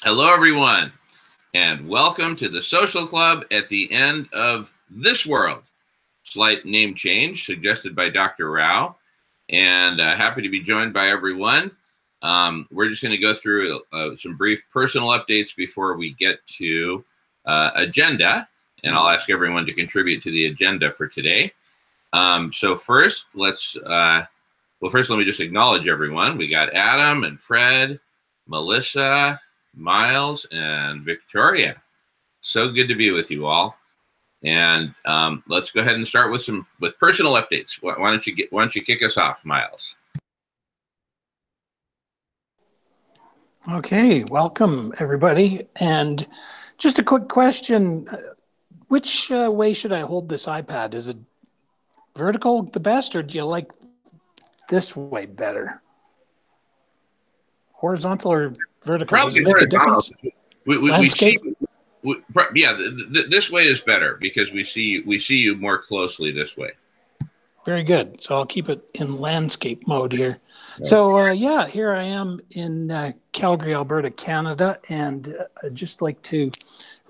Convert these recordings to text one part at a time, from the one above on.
Hello, everyone, and welcome to the Social Club at the End of This World. Slight name change suggested by Dr. Rao, and happy to be joined by everyone. We're just going to go through some brief personal updates before we get to agenda, and I'll ask everyone to contribute to the agenda for today. So first, first let me just acknowledge everyone. We got Adam and Fred, Melissa, Miles, and Victoria. So good to be with you all. And let's go ahead and start with personal updates. Why don't you kick us off, Miles? Okay, welcome everybody. And just a quick question: which way should I hold this iPad? Is it vertical the best, or do you like this way better? Horizontal or vertical? Probably does it make a difference? This way is better because we see you more closely this way. Very good. So I'll keep it in landscape mode here. Okay. So here I am in Calgary, Alberta, Canada, and I'd just like to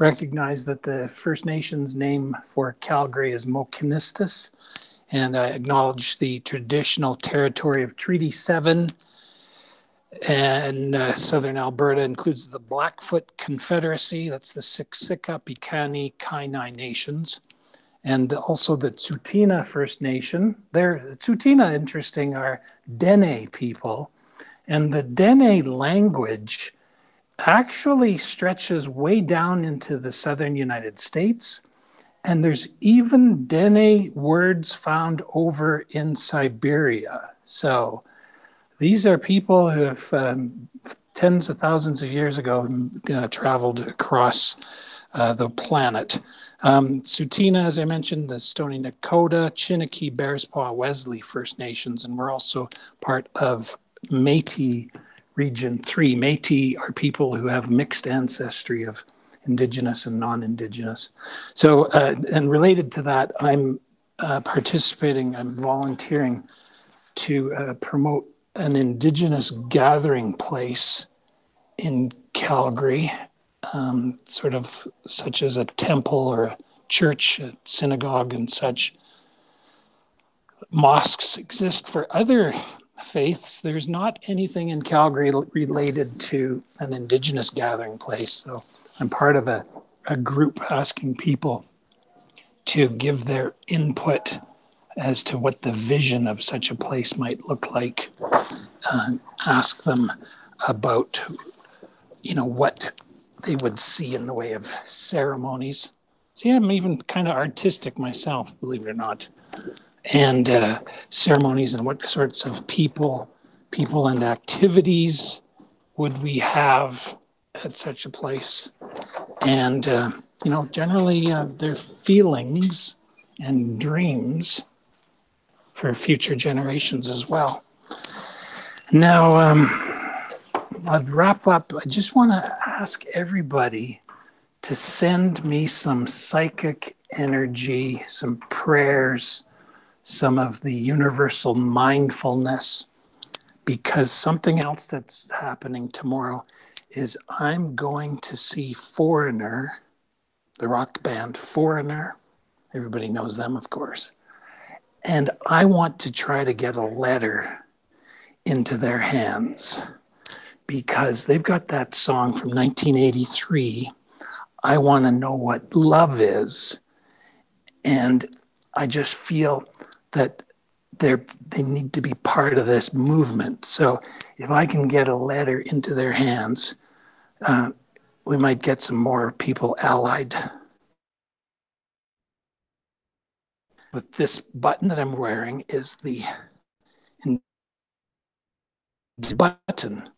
recognize that the First Nations name for Calgary is Mohkinstsis, and I acknowledge the traditional territory of Treaty 7. And southern Alberta includes the Blackfoot Confederacy, that's the Siksika, Piikani, Kainai nations, and also the Tsuut'ina First Nation. Tsuut'ina, interesting, are Dene people, and the Dene language actually stretches way down into the southern United States, and there's even Dene words found over in Siberia. So these are people who have tens of thousands of years ago traveled across the planet. Tsuut'ina, as I mentioned, the Stoney Nakoda, Chiniki, Bearspaw, Wesley First Nations, and we're also part of Métis Region 3. Métis are people who have mixed ancestry of Indigenous and non-Indigenous. So, and related to that, I'm I'm volunteering to promote an Indigenous gathering place in Calgary, sort of such as a temple or a church, a synagogue and such. Mosques exist for other faiths. There's not anything in Calgary related to an Indigenous gathering place. So I'm part of a group asking people to give their input as to what the vision of such a place might look like. Ask them about, what they would see in the way of ceremonies. See, I'm even kind of artistic myself, believe it or not. And ceremonies and what sorts of people and activities would we have at such a place. And, generally their feelings and dreams for future generations as well. Now, I'd wrap up. I just want to ask everybody to send me some psychic energy, some prayers, some of the universal mindfulness, because something else that's happening tomorrow is I'm going to see Foreigner, the rock band Foreigner. Everybody knows them, of course. And I want to try to get a letter into their hands because they've got that song from 1983, I Want to Know What Love Is. And I just feel that they need to be part of this movement. So if I can get a letter into their hands, we might get some more people allied. With this button that I'm wearing is the button,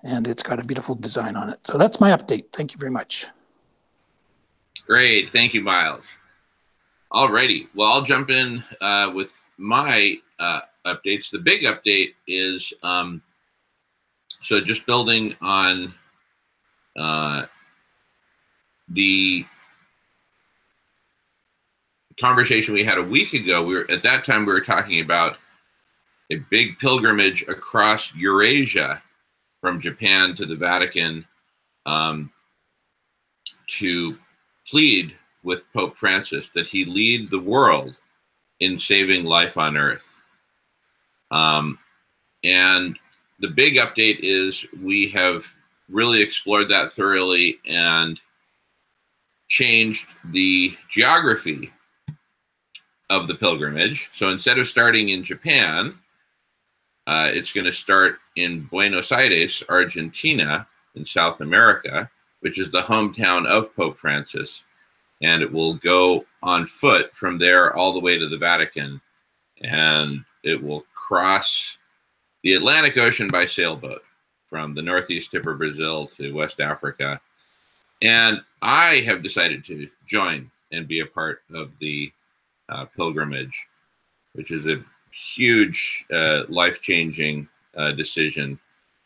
and it's got a beautiful design on it. So that's my update. Thank you very much. Great. Thank you, Miles. Alrighty. Well, I'll jump in with my updates. The big update is so just building on the conversation we had a week ago. At that time we were talking about a big pilgrimage across Eurasia from Japan to the Vatican to plead with Pope Francis that he lead the world in saving life on Earth. And the big update is we have really explored that thoroughly and changed the geography of the pilgrimage. So instead of starting in Japan, it's going to start in Buenos Aires, Argentina, in South America, which is the hometown of Pope Francis. And it will go on foot from there all the way to the Vatican. And it will cross the Atlantic Ocean by sailboat from the northeast tip of Brazil to West Africa. And I have decided to join and be a part of the pilgrimage, which is a huge, life-changing decision.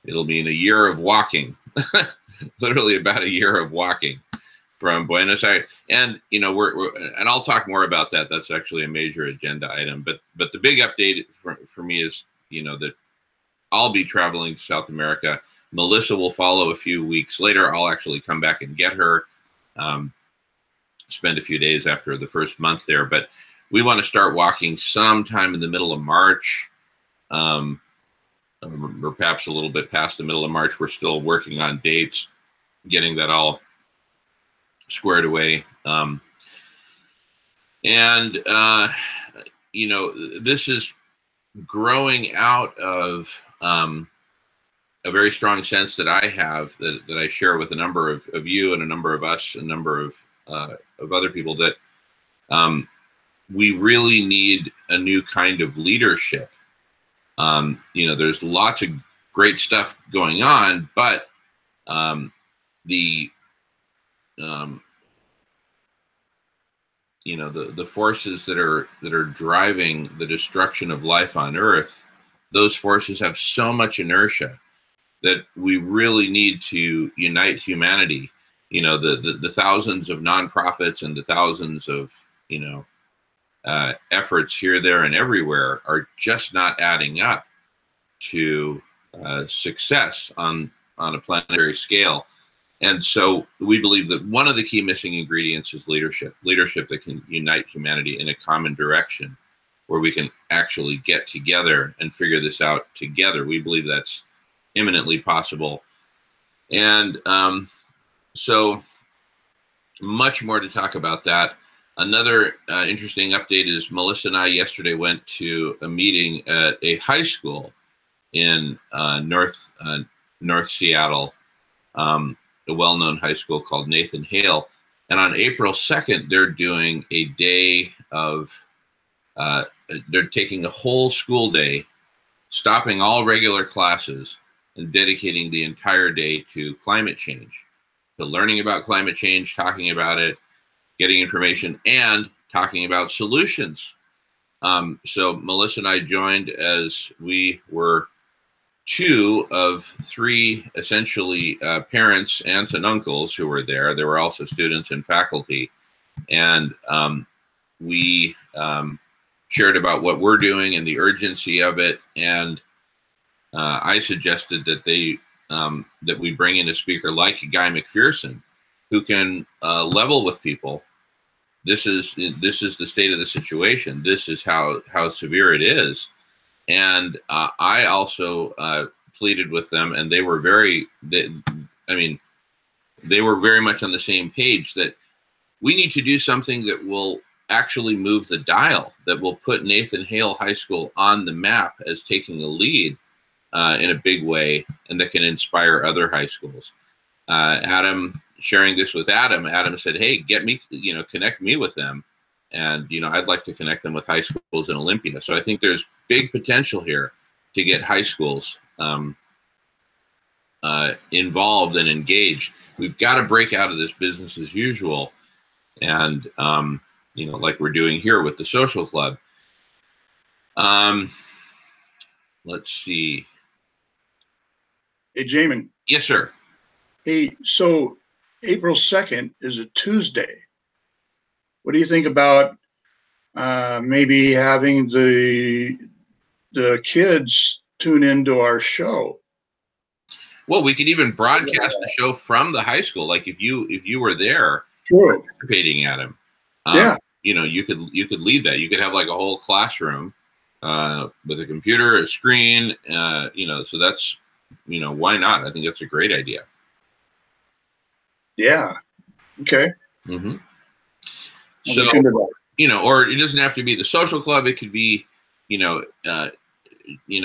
It'll mean a year of walking, literally about a year of walking from Buenos Aires. And, you know, and I'll talk more about that. That's actually a major agenda item. But the big update for me is, you know, that I'll be traveling to South America. Melissa will follow a few weeks later. I'll actually come back and get her, spend a few days after the first month there. But we want to start walking sometime in the middle of March, or perhaps a little bit past the middle of March. We're still working on dates, getting that all squared away. You know, this is growing out of a very strong sense that I have, that I share with a number of you and a number of us, a number of other people, that we really need a new kind of leadership. You know, there's lots of great stuff going on, but you know, the forces that are driving the destruction of life on Earth, those forces have so much inertia that we really need to unite humanity. You know, the thousands of nonprofits and the thousands of, you know, efforts here, there, and everywhere are just not adding up to success on a planetary scale. And so we believe that one of the key missing ingredients is leadership that can unite humanity in a common direction, where we can actually get together and figure this out together. We believe that's imminently possible. And so much more to talk about that. Another interesting update is Melissa and I yesterday went to a meeting at a high school in North Seattle, a well-known high school called Nathan Hale. And on April 2nd, they're doing a day of, they're taking a whole school day, stopping all regular classes and dedicating the entire day to climate change, to learning about climate change, talking about it, getting information, and talking about solutions. So Melissa and I joined, as we were 2 of 3 essentially parents, aunts, and uncles who were there. There were also students and faculty. And we shared about what we're doing and the urgency of it. And I suggested that that we bring in a speaker like Guy McPherson, who can level with people. This is the state of the situation. This is how severe it is. And I also pleaded with them, and they were very much on the same page, that we need to do something that will actually move the dial, that will put Nathan Hale High School on the map as taking a lead in a big way, and that can inspire other high schools. Adam, sharing this with Adam said, hey, get me, you know, connect me with them. And, you know, I'd like to connect them with high schools in Olympia. So I think there's big potential here to get high schools involved and engaged. We've got to break out of this business as usual. And, you know, like we're doing here with the Social Club. Let's see. Hey, Jamin. Yes, sir. Hey, so April 2nd is a Tuesday. What do you think about maybe having the kids tune into our show? Well, we could even broadcast the show from the high school. Like if you were there True. participating, Adam, Yeah. you know, you could lead that. You could have like a whole classroom with a computer, a screen, you know. So that's, you know, why not? I think that's a great idea. Yeah. Okay. Mm-hmm. I'll So, look into that. you know, or it doesn't have to be the social club. It could be, you know, we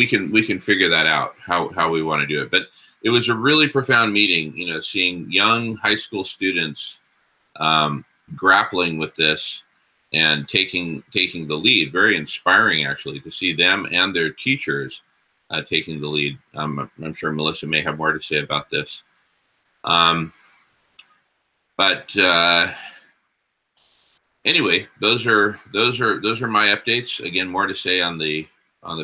can figure that out how we want to do it. But it was a really profound meeting, you know, seeing young high school students grappling with this and taking the lead. Very inspiring, actually, to see them and their teachers taking the lead. I'm sure Melissa may have more to say about this. Anyway, those are my updates. Again, more to say on the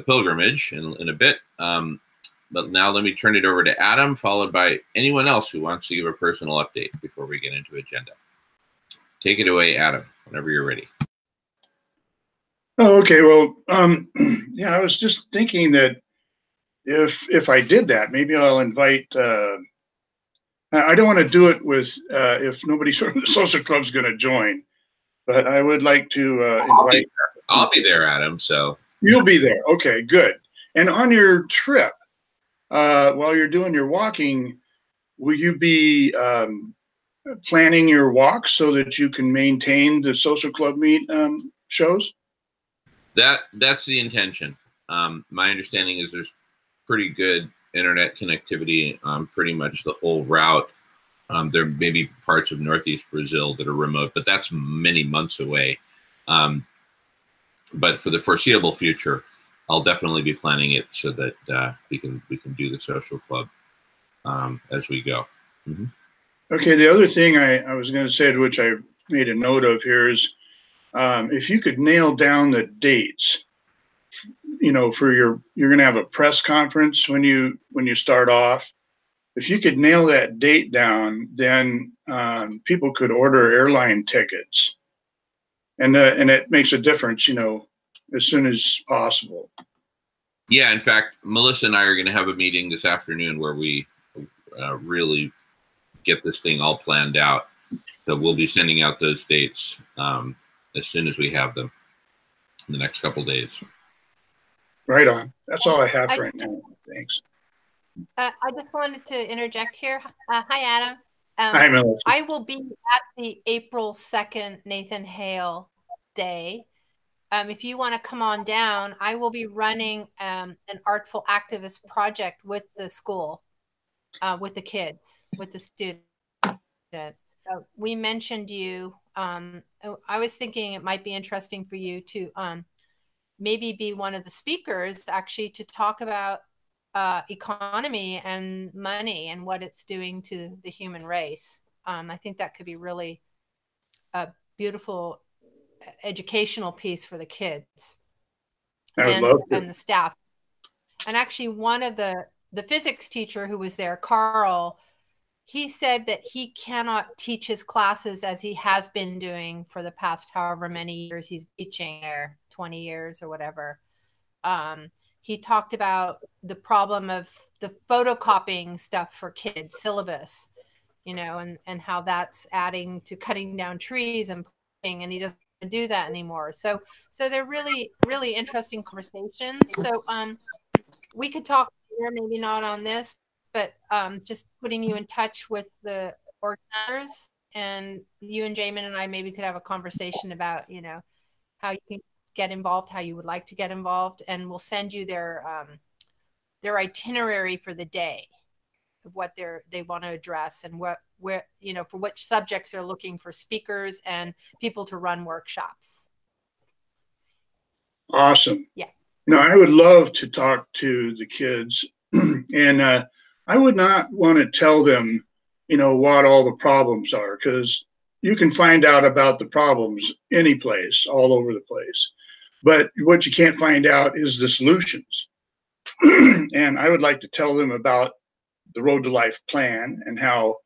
pilgrimage in a bit. But now let me turn it over to Adam, followed by anyone else who wants to give a personal update before we get into agenda. Take it away, Adam, whenever you're ready. Oh, okay. Well, yeah, I was just thinking that if I did that, maybe I'll invite. I don't want to do it with if nobody from the social club's going to join, but I would like to invite. I'll be there, Adam. So you'll be there. Okay, good. And on your trip, while you're doing your walking, will you be planning your walk so that you can maintain the social club meet shows? That's the intention. My understanding is there's pretty good internet connectivity on pretty much the whole route. There may be parts of Northeast Brazil that are remote, but that's many months away. But for the foreseeable future, I'll definitely be planning it so that we can do the social club as we go. Mm-hmm. Okay. The other thing I was going to say, which I made a note of here, is if you could nail down the dates, you know, for you're going to have a press conference when you start off. If you could nail that date down, then people could order airline tickets, and it makes a difference, you know, as soon as possible. Yeah, in fact, Melissa and I are going to have a meeting this afternoon where we really get this thing all planned out. So we'll be sending out those dates as soon as we have them in the next couple days. Right on. That's all I have right now. Thanks. I just wanted to interject here. Hi, Adam. Hi, Melissa. I will be at the April 2nd Nathan Hale Day. If you want to come on down, I will be running an Artful Activist project with the school, with the kids, with the students. So we mentioned you. I was thinking it might be interesting for you to maybe be one of the speakers actually to talk about economy and money and what it's doing to the human race. I think that could be really a beautiful educational piece for the kids and the staff. And actually one of the physics teacher who was there, Carl, he said that he cannot teach his classes as he has been doing for the past however many years he's teaching there, 20 years or whatever. He talked about the problem of the photocopying stuff for kids, syllabus, you know, and how that's adding to cutting down trees and planting, and he doesn't do that anymore. So they're really, really interesting conversations. So we could talk here, maybe not on this, but just putting you in touch with the organizers, and you and Jamin and I maybe could have a conversation about, you know, how you can get involved, how you would like to get involved, and we'll send you their itinerary for the day of what they want to address and where you know, for which subjects they're looking for speakers and people to run workshops. Awesome. Yeah. You know, I would love to talk to the kids, and I would not want to tell them, you know, what all the problems are, because you can find out about the problems any place, all over the place. But what you can't find out is the solutions. And I would like to tell them about the Road to Life plan and how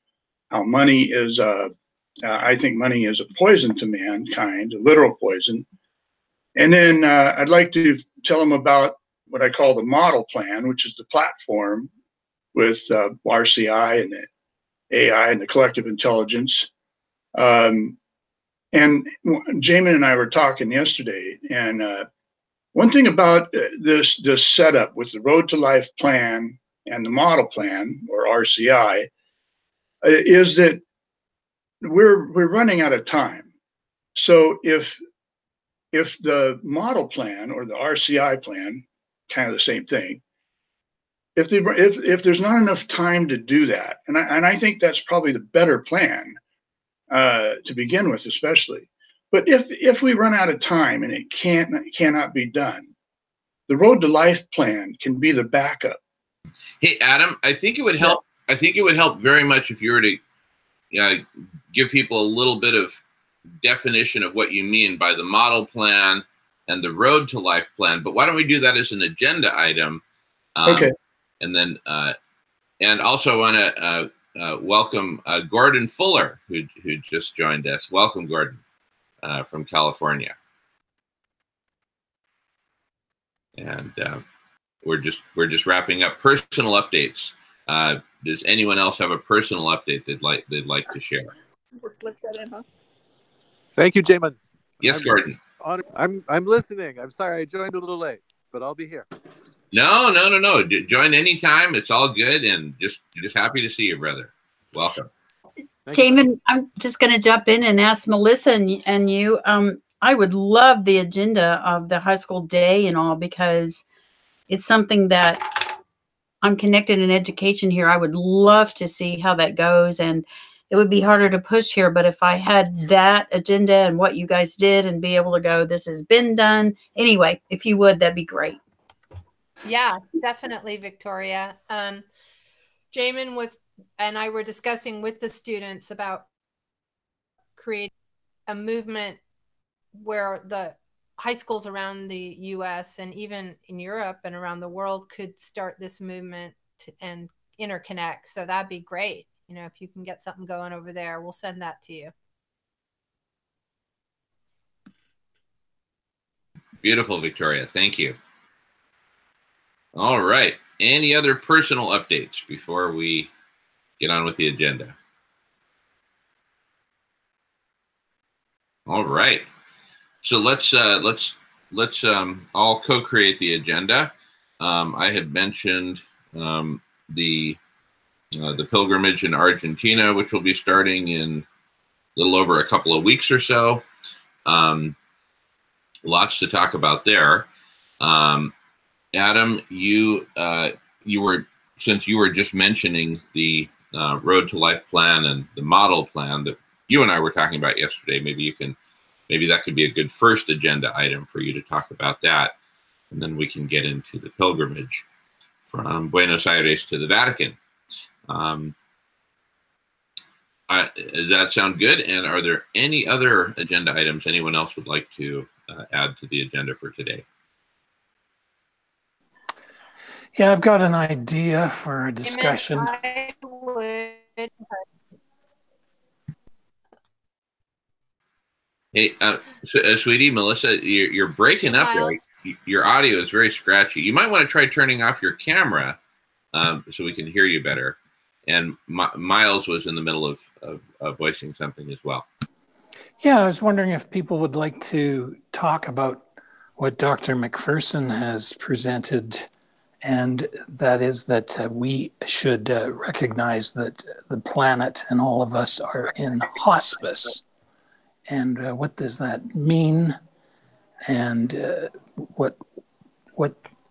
money is, I think money is a poison to mankind, a literal poison. And then I'd like to tell them about what I call the model plan, which is the platform with RCI and the AI and the collective intelligence. And Jamin and I were talking yesterday, and one thing about this setup with the Road to Life plan and the model plan, or RCI, is that we're running out of time. So if the model plan or the RCI plan, kind of the same thing, if there's not enough time to do that, and I think that's probably the better plan to begin with, especially. But if we run out of time and it cannot be done, the Road to Life plan can be the backup. Hey, Adam, I think it would help. Yeah. I think it would help very much if you were to give people a little bit of definition of what you mean by the model plan and the Road to Life plan. But why don't we do that as an agenda item? Okay. And then, and also want to welcome Gordon Fuller, who just joined us. Welcome, Gordon, from California. And we're just wrapping up personal updates. Does anyone else have a personal update they'd like to share? Thank you, Jamin. Yes, Gordon. I'm listening. I'm sorry I joined a little late, but I'll be here. No. Join anytime. It's all good, and just happy to see you, brother. Welcome. Jamin, I'm just going to jump in and ask Melissa and you. I would love the agenda of the high school day and all, because it's something that I'm connected in education here. I would love to see how that goes, and it would be harder to push here. But if I had that agenda and what you guys did and be able to go, this has been done. Anyway, if you would, that'd be great. Yeah, definitely, Victoria. Jamin and I were discussing with the students about creating a movement where the high schools around the U.S. and even in Europe and around the world could start this movement and interconnect. So that'd be great. If you can get something going over there, we'll send that to you. Beautiful, Victoria. Thank you. All right. Any other personal updates before we get on with the agenda? All right. So let's all co-create the agenda. I had mentioned the pilgrimage in Argentina, which will be starting in a little over a couple of weeks or so. Lots to talk about there. Adam, you were just mentioning the Road to Life plan and the model plan that you and I were talking about yesterday. Maybe that could be a good first agenda item for you to talk about that, and then we can get into the pilgrimage from Buenos Aires to the Vatican. Does that sound good? And are there any other agenda items anyone else would like to add to the agenda for today? Yeah, I've got an idea for a discussion. I would. Hey, sweetie, Melissa, you're breaking up there. Your audio is very scratchy. You might want to try turning off your camera so we can hear you better. And Miles was in the middle of voicing something as well. Yeah, I was wondering if people would like to talk about what Dr. McPherson has presented, and that is that we should recognize that the planet and all of us are in hospice. And what does that mean? And what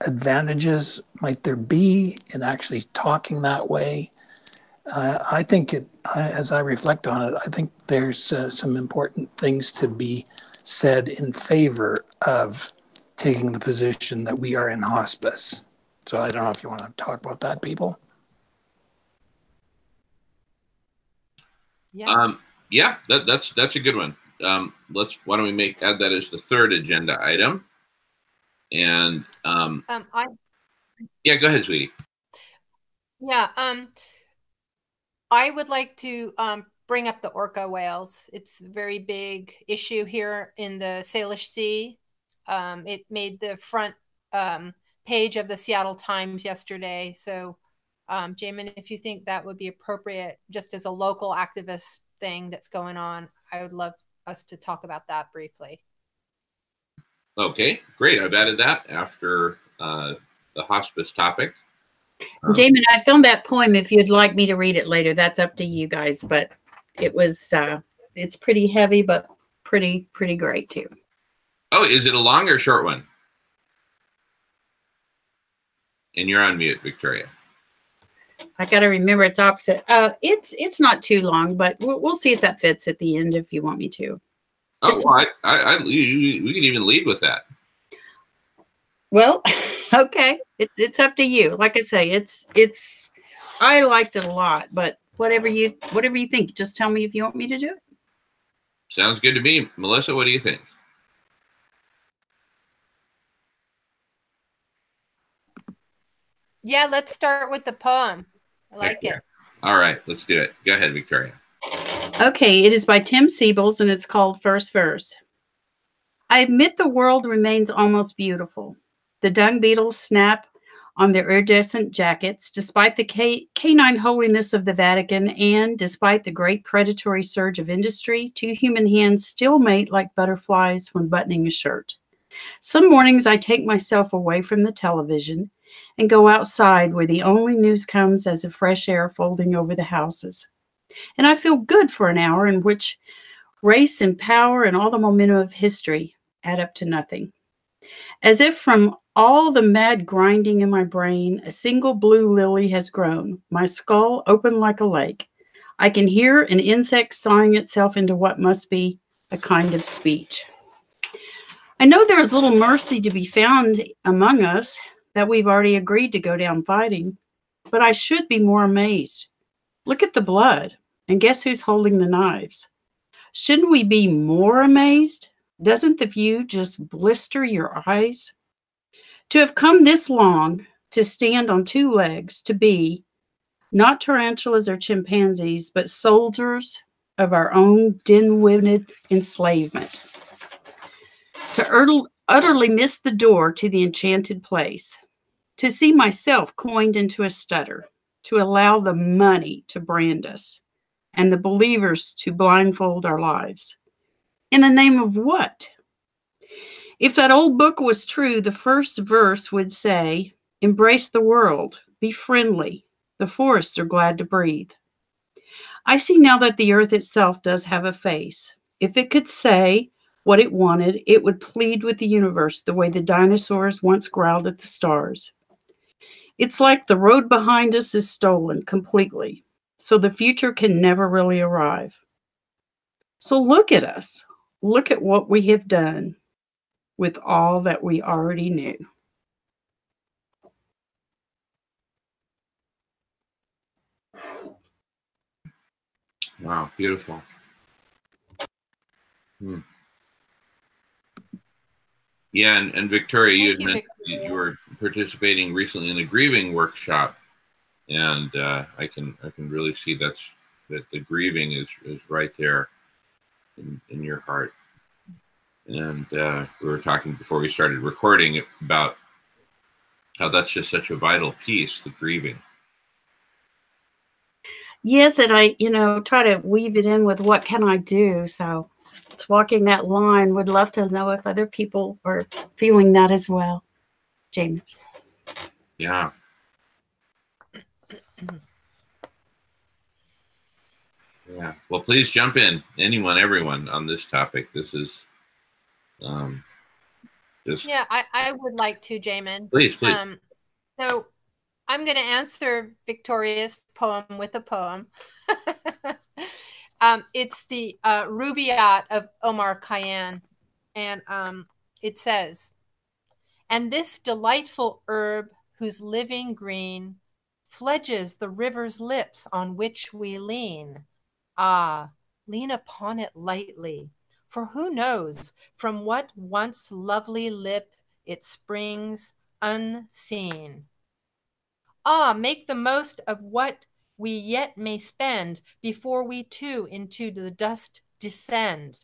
advantages might there be in actually talking that way? I think as I reflect on it, I think there's some important things to be said in favor of taking the position that we are in hospice. So I don't know if you want to talk about that, people. Yeah. Yeah, that's a good one. Why don't we add that as the third agenda item? And yeah, go ahead, sweetie. Yeah, I would like to bring up the orca whales. It's a very big issue here in the Salish Sea. It made the front page of the Seattle Times yesterday. So, Jamin, if you think that would be appropriate, just as a local activist thing that's going on, I would love us to talk about that briefly. Okay, great. I've added that after the hospice topic. Jamin, I found that poem. If you'd like me to read it later, that's up to you guys. But it was, it's pretty heavy, but pretty great too. Oh, is it a long or short one? And you're on mute, Victoria. I got to remember it's opposite. It's not too long, but we'll see if that fits at the end if you want me to. Oh, well, we can even lead with that. Well, okay. It's up to you. Like I say, I liked it a lot, but whatever you think, just tell me if you want me to do it. Sounds good to me. Melissa, what do you think? Yeah, let's start with the poem. I like it. All right, let's do it. Go ahead, Victoria. Okay, it is by Tim Siebels, and it's called First Verse. I admit the world remains almost beautiful. The dung beetles snap on their iridescent jackets, despite the canine holiness of the Vatican, and despite the great predatory surge of industry, two human hands still mate like butterflies when buttoning a shirt. Some mornings I take myself away from the television and go outside where the only news comes as a fresh air folding over the houses. And I feel good for an hour in which race and power and all the momentum of history add up to nothing. As if from all the mad grinding in my brain, a single blue lily has grown, my skull open like a lake. I can hear an insect sawing itself into what must be a kind of speech. I know there is little mercy to be found among us, that we've already agreed to go down fighting, but I should be more amazed. Look at the blood, and guess who's holding the knives? Shouldn't we be more amazed? Doesn't the view just blister your eyes? To have come this long, to stand on two legs, to be not tarantulas or chimpanzees, but soldiers of our own dim-witted enslavement. To utterly miss the door to the enchanted place. To see myself coined into a stutter, to allow the money to brand us, and the believers to blindfold our lives. In the name of what? If that old book was true, the first verse would say, embrace the world, be friendly, the forests are glad to breathe. I see now that the earth itself does have a face. If it could say what it wanted, it would plead with the universe the way the dinosaurs once growled at the stars. It's like the road behind us is stolen completely, so the future can never really arrive. So look at us. Look at what we have done with all that we already knew. Wow, beautiful. Yeah, and Victoria, you had mentioned you were participating recently in a grieving workshop, and I can really see that the grieving is right there in your heart. And we were talking before we started recording about how that's just such a vital piece, the grieving. Yes, and I, try to weave it in with what can I do. So it's walking that line. Would love to know if other people are feeling that as well. James. Yeah. Yeah. Well, please jump in, anyone, everyone, on this topic. This is yeah, I would like to, Jamin. Please. So I'm going to answer Victoria's poem with a poem. It's the Rubaiyat of Omar Khayyam, and it says, and this delightful herb whose living green fledges the river's lips on which we lean. Ah, lean upon it lightly, for who knows from what once lovely lip it springs unseen. Ah, make the most of what we yet may spend before we too into the dust descend,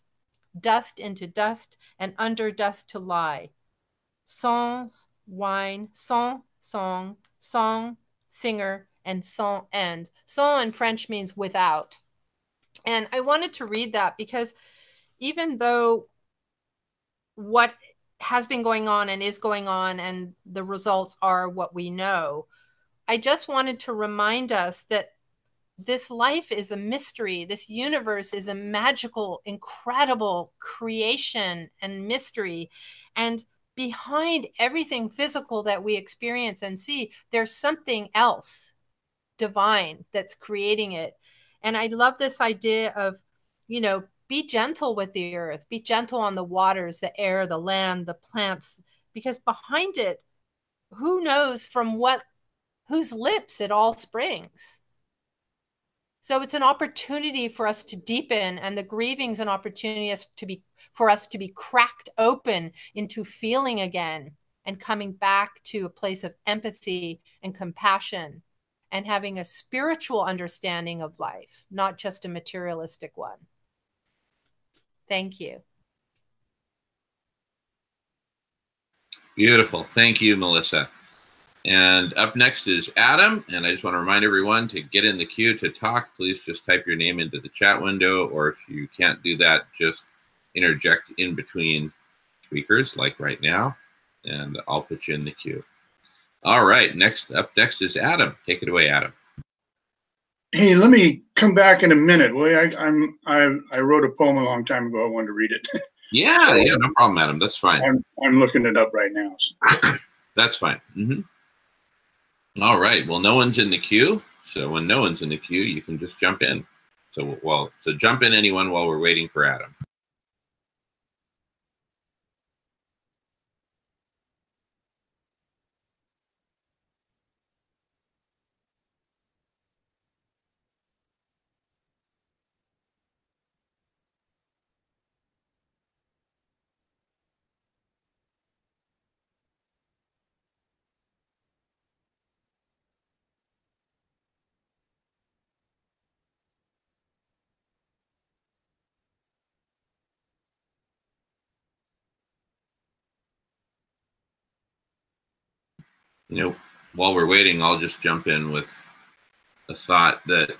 dust into dust and under dust to lie, sans wine, son, song, song, singer, and sans end. Sans in French means without. And I wanted to read that because even though what has been going on and is going on and the results are what we know, I just wanted to remind us that this life is a mystery. This universe is a magical, incredible creation and mystery. And behind everything physical that we experience and see, there's something else divine that's creating it. And I love this idea of, you know, be gentle with the earth, be gentle on the waters, the air, the land, the plants, because behind it, who knows from whose lips it all springs. So it's an opportunity for us to deepen, and the grieving is an opportunity for us to be cracked open into feeling again and coming back to a place of empathy and compassion and having a spiritual understanding of life, not just a materialistic one. Thank you. Beautiful. Thank you, Melissa. And up next is Adam. And I just want to remind everyone to get in the queue to talk. Please just type your name into the chat window, or if you can't do that, just interject in between speakers like right now, and I'll put you in the queue. All right, up next is Adam. Take it away, Adam. Hey, let me come back in a minute. Well, I wrote a poem a long time ago. I wanted to read it. Yeah, no problem, Adam. That's fine. I'm looking it up right now. So. That's fine. All right. Well, no one's in the queue, so when no one's in the queue, you can just jump in. So jump in, anyone, while we're waiting for Adam. You know, while we're waiting, I'll just jump in with a thought that,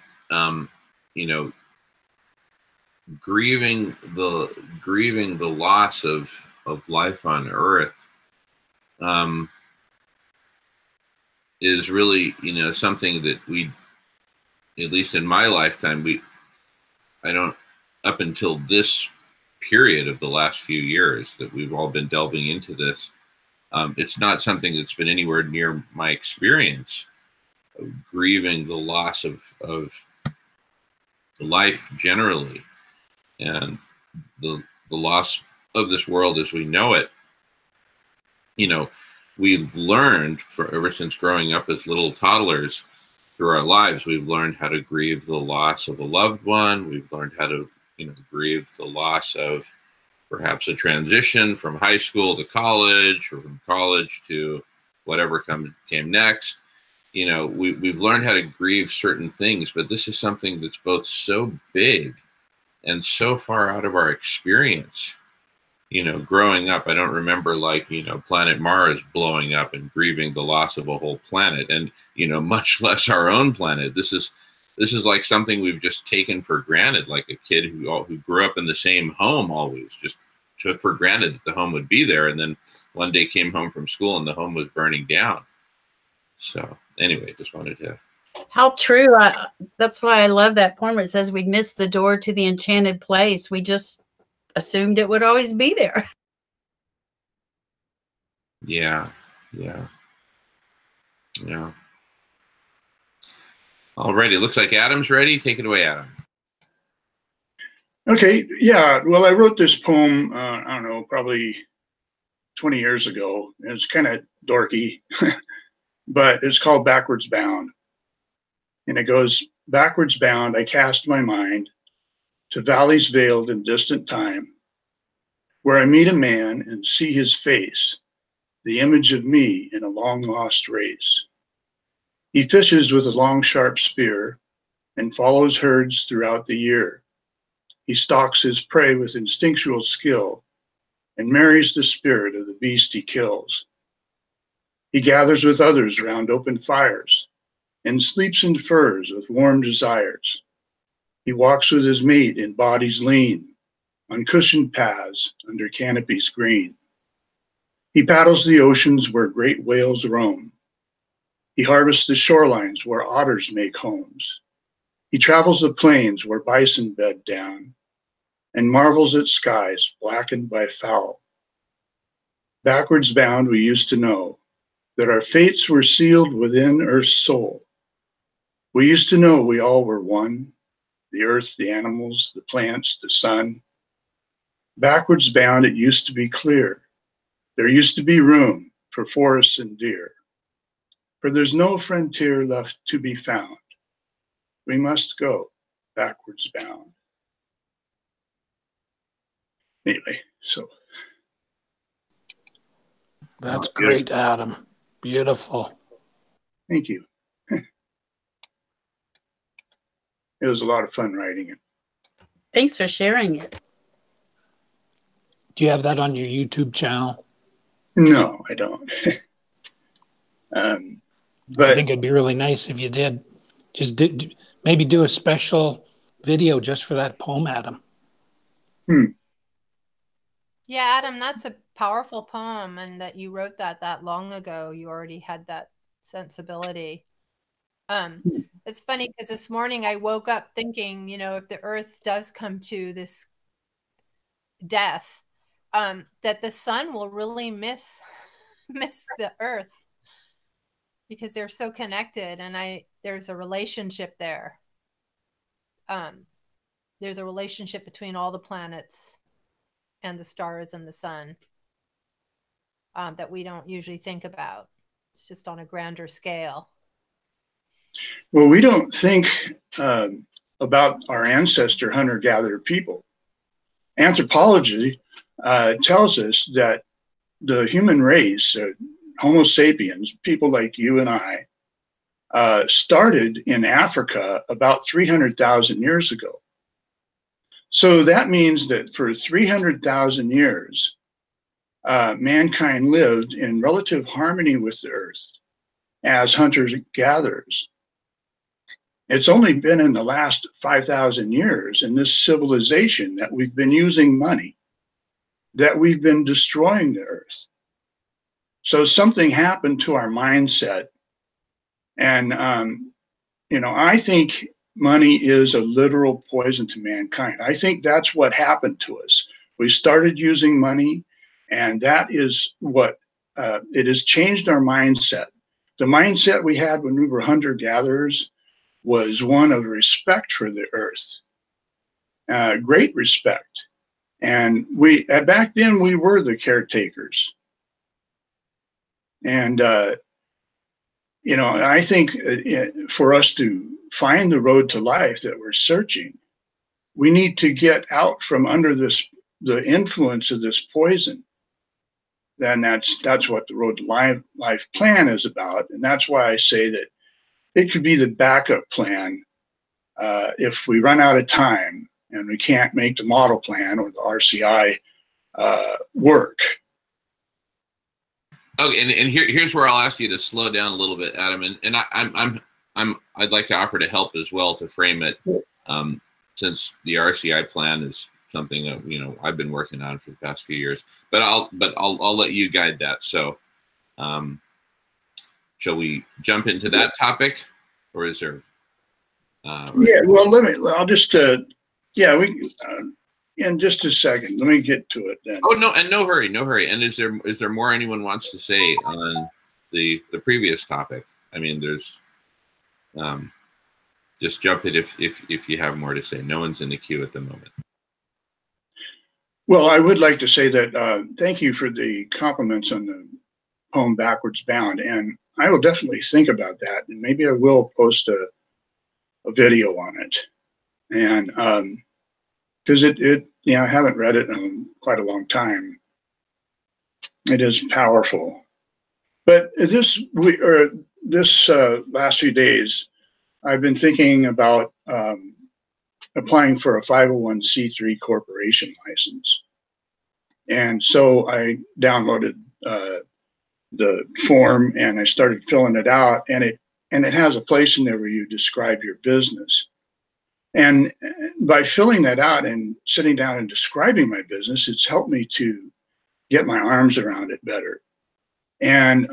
you know, grieving the loss of life on Earth is really, you know, something that we, at least in my lifetime, up until this period of the last few years that we've all been delving into this, it's not something that's been anywhere near my experience of grieving the loss of life generally, and the loss of this world as we know it. You know, we've learned ever since growing up as little toddlers through our lives, we've learned how to grieve the loss of a loved one. We've learned how to, you know, grieve the loss of perhaps a transition from high school to college, or from college to whatever came next. You know, we've learned how to grieve certain things, but this is something that's both so big and so far out of our experience. You know, growing up, I don't remember, like, you know, planet Mars blowing up and grieving the loss of a whole planet, and, you know, much less our own planet. This is like something we've just taken for granted, like a kid who grew up in the same home always just took for granted that the home would be there, and then one day came home from school and the home was burning down. So anyway, just wanted to. How true. That's why I love that poem. It says we missed the door to the enchanted place. We just assumed it would always be there. Yeah. Alrighty, looks like Adam's ready. Take it away, Adam. Okay, yeah. Well, I wrote this poem, I don't know, probably 20 years ago. It's kind of dorky, but it's called Backwards Bound. And it goes, backwards bound, I cast my mind to valleys veiled in distant time, where I meet a man and see his face, the image of me in a long lost race. He fishes with a long sharp spear and follows herds throughout the year. He stalks his prey with instinctual skill and marries the spirit of the beast he kills. He gathers with others round open fires and sleeps in furs with warm desires. He walks with his mate in bodies lean, on cushioned paths under canopies green. He paddles the oceans where great whales roam. He harvests the shorelines where otters make homes. He travels the plains where bison bed down and marvels at skies blackened by foul. Backwards bound, we used to know that our fates were sealed within Earth's soul. We used to know we all were one, the earth, the animals, the plants, the sun. Backwards bound, it used to be clear. There used to be room for forests and deer. For there's no frontier left to be found. We must go backwards bound. Anyway, so. That's great, Adam. Beautiful. Thank you. It was a lot of fun writing it. Thanks for sharing it. Do you have that on your YouTube channel? No, I don't. But I think it'd be really nice if you did. Maybe do a special video just for that poem, Adam. Yeah, Adam, that's a powerful poem, and that you wrote that long ago. You already had that sensibility. It's funny because this morning I woke up thinking, you know, if the earth does come to this death, that the sun will really miss the earth, because they're so connected, and there's a relationship there. There's a relationship between all the planets and the stars and the sun that we don't usually think about. It's just on a grander scale. Well, we don't think about our ancestor hunter-gatherer people. Anthropology tells us that the human race, Homo sapiens, people like you and I, started in Africa about 300,000 years ago. So that means that for 300,000 years, mankind lived in relative harmony with the earth as hunters-gatherers. It's only been in the last 5,000 years in this civilization that we've been using money, that we've been destroying the earth. So something happened to our mindset. And, you know, I think money is a literal poison to mankind. I think that's what happened to us. We started using money, and that is what, it has changed our mindset. The mindset we had when we were hunter-gatherers was one of respect for the earth, great respect. And back then we were the caretakers. And, you know, I think for us to find the road to life that we're searching, we need to get out from under the influence of this poison. Then that's what the Road to Life plan is about. And that's why I say that it could be the backup plan if we run out of time and we can't make the model plan or the RCI work. Okay, and here's where I'll ask you to slow down a little bit, Adam, and I'd like to offer to help as well to frame it, since the RCI plan is something that, you know, I've been working on for the past few years. But I'll let you guide that. So, shall we jump into that topic, or is there? Yeah, well, I'll just in just a second. Let me get to it then. Oh no, and no hurry, no hurry. And is there more anyone wants to say on the previous topic? I mean, there's just jump it if you have more to say. No one's in the queue at the moment. Well, I would like to say that thank you for the compliments on the poem Backwards Bound, and I will definitely think about that, and maybe I will post a video on it. And because you know, I haven't read it in quite a long time. It is powerful. But this last few days, I've been thinking about applying for a 501c3 corporation license. And so I downloaded the form, and I started filling it out, and it has a place in there where you describe your business. And by filling that out and sitting down and describing my business, it's helped me to get my arms around it better. And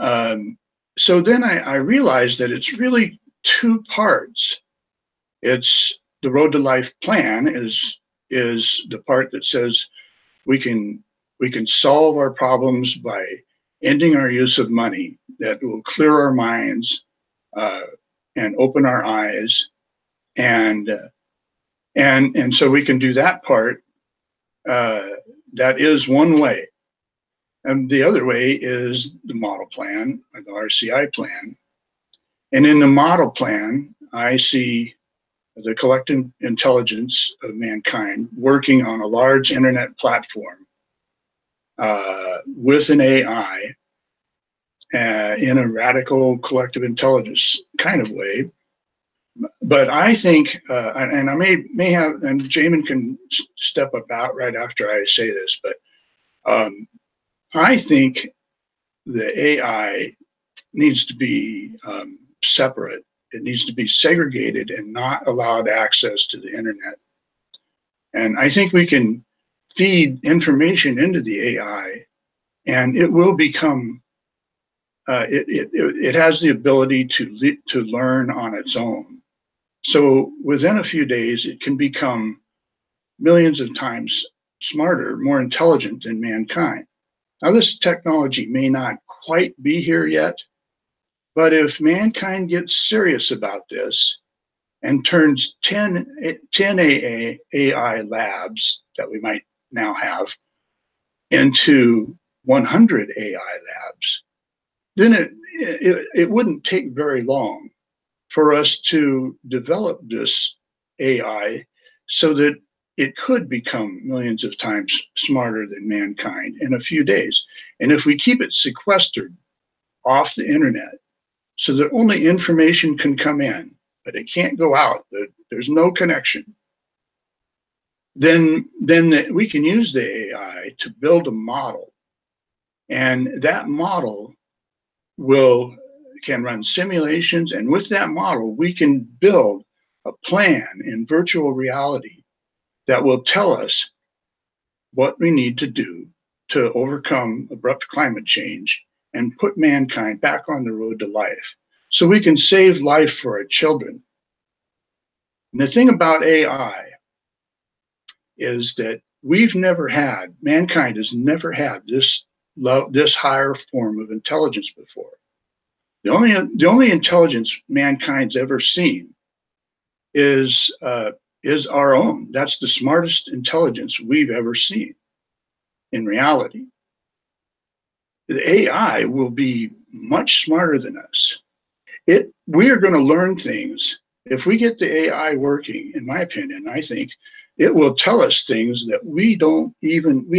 so then I realized that it's really two parts. It's the Road to Life plan is the part that says we can solve our problems by ending our use of money, that will clear our minds and open our eyes, and so we can do that part. That is one way. And the other way is the model plan, or the RCI plan. And in the model plan, I see the collective intelligence of mankind working on a large internet platform with an AI in a radical collective intelligence kind of way. But I think, and I may have, and Jamin can step about right after I say this, but I think the AI needs to be separate. It needs to be segregated and not allowed access to the internet. And I think we can feed information into the AI, and it will become, it has the ability to learn on its own. So within a few days, it can become millions of times smarter, more intelligent than mankind. Now, this technology may not quite be here yet, but if mankind gets serious about this and turns 10 AI labs that we might now have into 100 AI labs, then it wouldn't take very long for us to develop this AI so that it could become millions of times smarter than mankind in a few days. And if we keep it sequestered off the internet so that only information can come in, but it can't go out, there's no connection, then we can use the AI to build a model. And that model can run simulations, and with that model, we can build a plan in virtual reality that will tell us what we need to do to overcome abrupt climate change and put mankind back on the road to life, so we can save life for our children. And the thing about AI is that mankind has never had this higher form of intelligence before. The only intelligence mankind's ever seen is our own. That's the smartest intelligence we've ever seen in reality. The AI will be much smarter than us. We are going to learn things. If we get the AI working, in my opinion, I think it will tell us things that we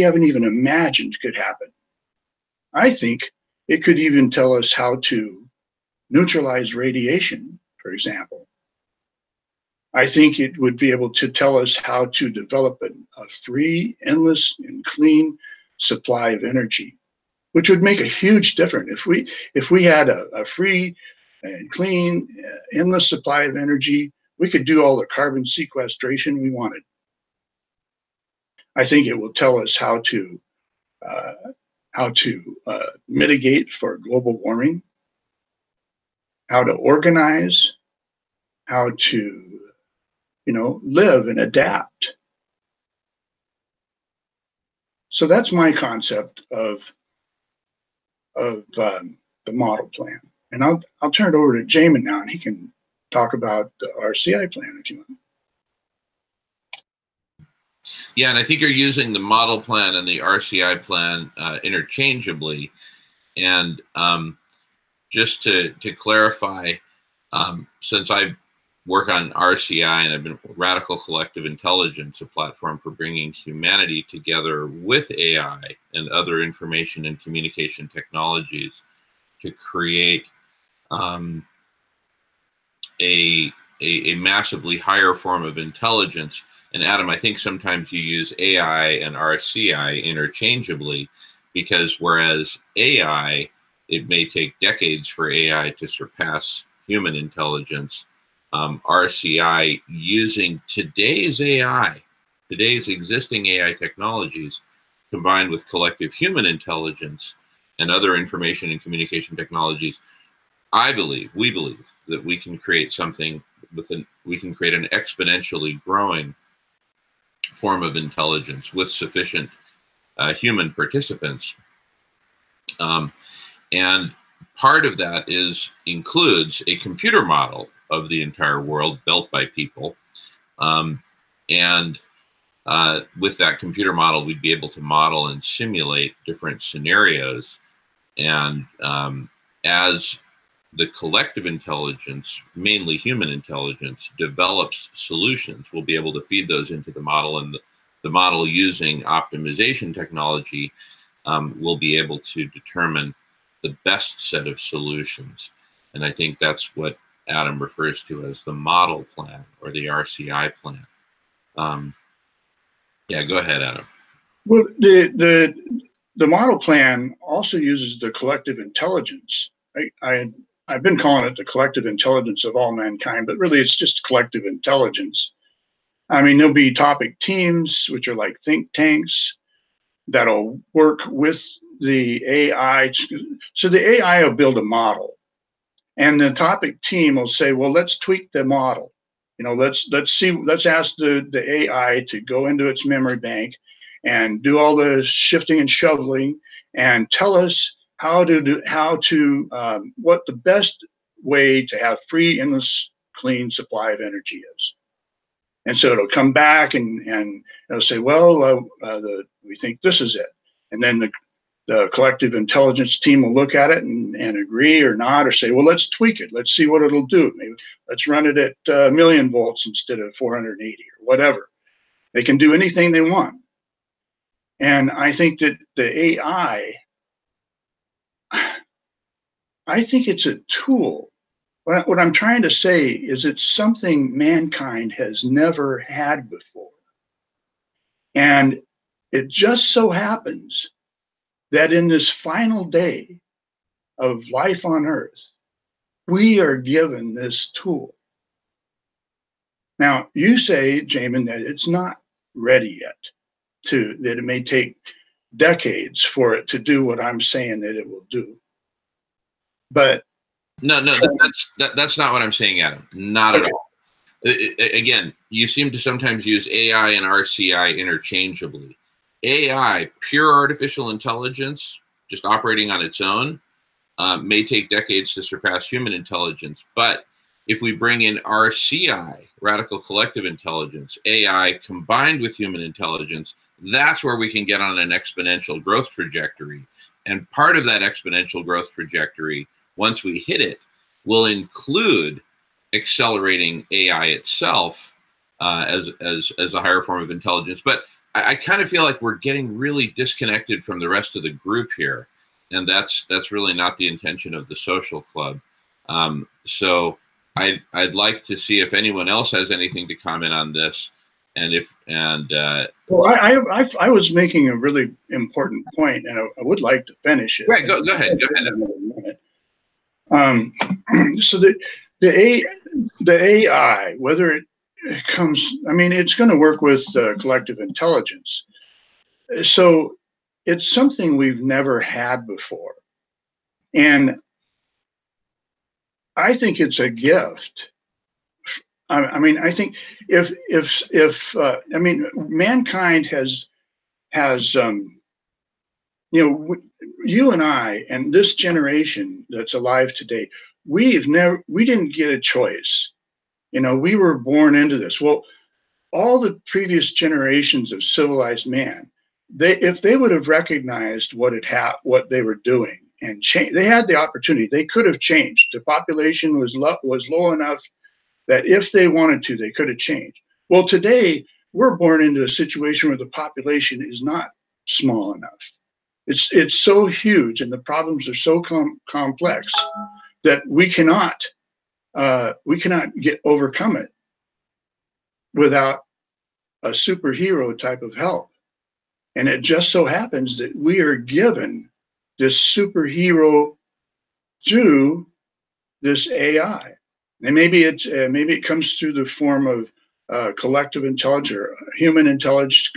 haven't even imagined could happen. I think it could even tell us how to neutralize radiation, for example. I think it would be able to tell us how to develop a free, endless, and clean supply of energy, which would make a huge difference. If we had a free and clean, endless supply of energy, we could do all the carbon sequestration we wanted. I think it will tell us how to mitigate for global warming, how to organize, how to live and adapt. So that's my concept of the model plan. And I'll turn it over to Jamin now, and he can talk about the RCI plan if you want. Yeah, and I think you're using the model plan and the RCI plan interchangeably. And just to clarify, since I work on RCI and I've been Radical Collective Intelligence, a platform for bringing humanity together with AI and other information and communication technologies to create a massively higher form of intelligence. And Adam, I think sometimes you use AI and RCI interchangeably, because whereas AI it may take decades for AI to surpass human intelligence. RCI, using today's AI, today's existing AI technologies, combined with collective human intelligence and other information and communication technologies, we believe that we can create something we can create an exponentially growing form of intelligence with sufficient human participants. And part of that includes a computer model of the entire world built by people. With that computer model, we'd be able to model and simulate different scenarios. And as the collective intelligence, mainly human intelligence, develops solutions, we'll be able to feed those into the model, and the model, using optimization technology, will be able to determine the best set of solutions. And I think that's what Adam refers to as the model plan, or the RCI plan. Yeah, go ahead, Adam. Well, the model plan also uses the collective intelligence. I've been calling it the collective intelligence of all mankind, but really it's just collective intelligence. I mean, there'll be topic teams, which are like think tanks, that'll work with the AI. So the AI will build a model, and the topic team will say, well, let's tweak the model. You know, let's ask the AI to go into its memory bank and do all the shifting and shoveling and tell us what the best way to have free, endless, clean supply of energy is. And so it'll come back and it'll say, well, we think this is it. And then the collective intelligence team will look at it and agree or not, or say, well, let's tweak it. Let's see what it'll do. Maybe let's run it at 1,000,000 volts instead of 480 or whatever. They can do anything they want. And I think that the AI, I think it's a tool. What I'm trying to say is it's something mankind has never had before. And it just so happens that in this final day of life on Earth, we are given this tool. Now, you say, Jamin, that it's not ready yet, that it may take decades for it to do what I'm saying that it will do. But no, that's not what I'm saying, Adam. Not at all. Again, you seem to sometimes use AI and RCI interchangeably. AI, pure artificial intelligence, just operating on its own, may take decades to surpass human intelligence. But if we bring in RCI, radical collective intelligence, AI combined with human intelligence, that's where we can get on an exponential growth trajectory. And part of that exponential growth trajectory, once we hit it, will include accelerating AI itself as a higher form of intelligence. But I kind of feel like we're getting really disconnected from the rest of the group here, and that's really not the intention of the social club. So I'd like to see if anyone else has anything to comment on this, well, I was making a really important point, and I would like to finish it. Right, go ahead. So the AI, whether it comes, I mean, it's going to work with collective intelligence. So it's something we've never had before. And I think it's a gift. I mean, I think if I mean, mankind has you know, you and I and this generation that's alive today, we didn't get a choice. You know, we were born into this. Well, all the previous generations of civilized man, if they would have recognized what they were doing and change, they had the opportunity. They could have changed. The population was low enough that if they wanted to, they could have changed. Well, today we're born into a situation where the population is not small enough. It's so huge, and the problems are so complex that we cannot overcome it without a superhero type of help. And it just so happens that we are given this superhero through this AI. And maybe it comes through the form of collective intelligence, or human intelligence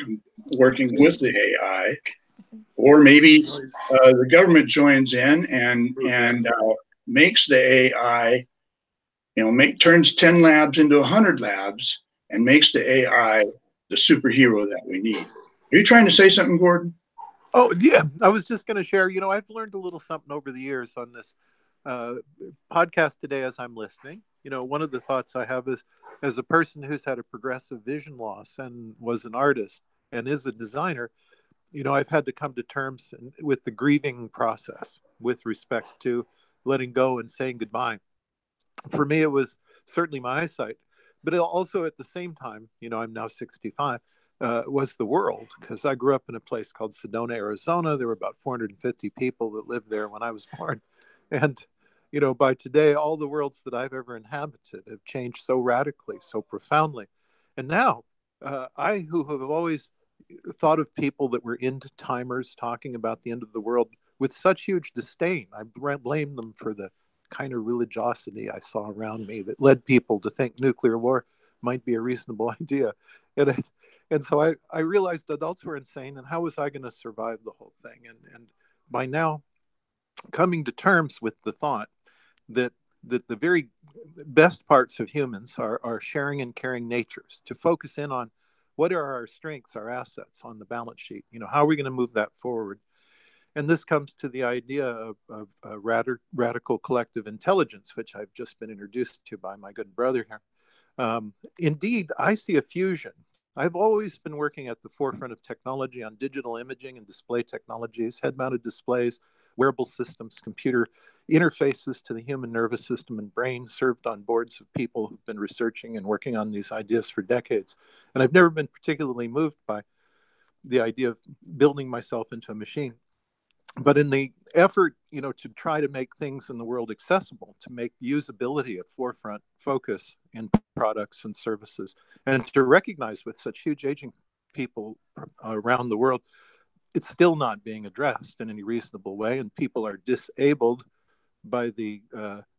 working with the AI, or maybe the government joins in and makes the AI, turns 10 labs into 100 labs and makes the AI the superhero that we need. Are you trying to say something, Gordon? Oh, yeah. I was just going to share, I've learned a little something over the years on this podcast today as I'm listening. One of the thoughts I have is, as a person who's had a progressive vision loss and was an artist and is a designer, I've had to come to terms with the grieving process with respect to letting go and saying goodbye. For me, it was certainly my eyesight, but also at the same time, I'm now 65, was the world, because I grew up in a place called Sedona, Arizona. There were about 450 people that lived there when I was born. And, by today, all the worlds that I've ever inhabited have changed so radically, so profoundly. And now, I, who have always thought of people that were end timers talking about the end of the world with such huge disdain, I blame them for the kind of religiosity I saw around me that led people to think nuclear war might be a reasonable idea. And so I realized adults were insane, and how was I going to survive the whole thing? And by now, coming to terms with the thought that the very best parts of humans are sharing and caring natures, to focus in on what are our strengths, our assets on the balance sheet. How are we going to move that forward? And this comes to the idea of radical collective intelligence, which I've just been introduced to by my good brother here. Indeed, I see a fusion. I've always been working at the forefront of technology on digital imaging and display technologies, head-mounted displays, wearable systems, computer interfaces to the human nervous system and brain, served on boards of people who've been researching and working on these ideas for decades. And I've never been particularly moved by the idea of building myself into a machine. But in the effort, to try to make things in the world accessible, to make usability a forefront focus in products and services, and to recognize with such huge aging people around the world, it's still not being addressed in any reasonable way, and people are disabled by the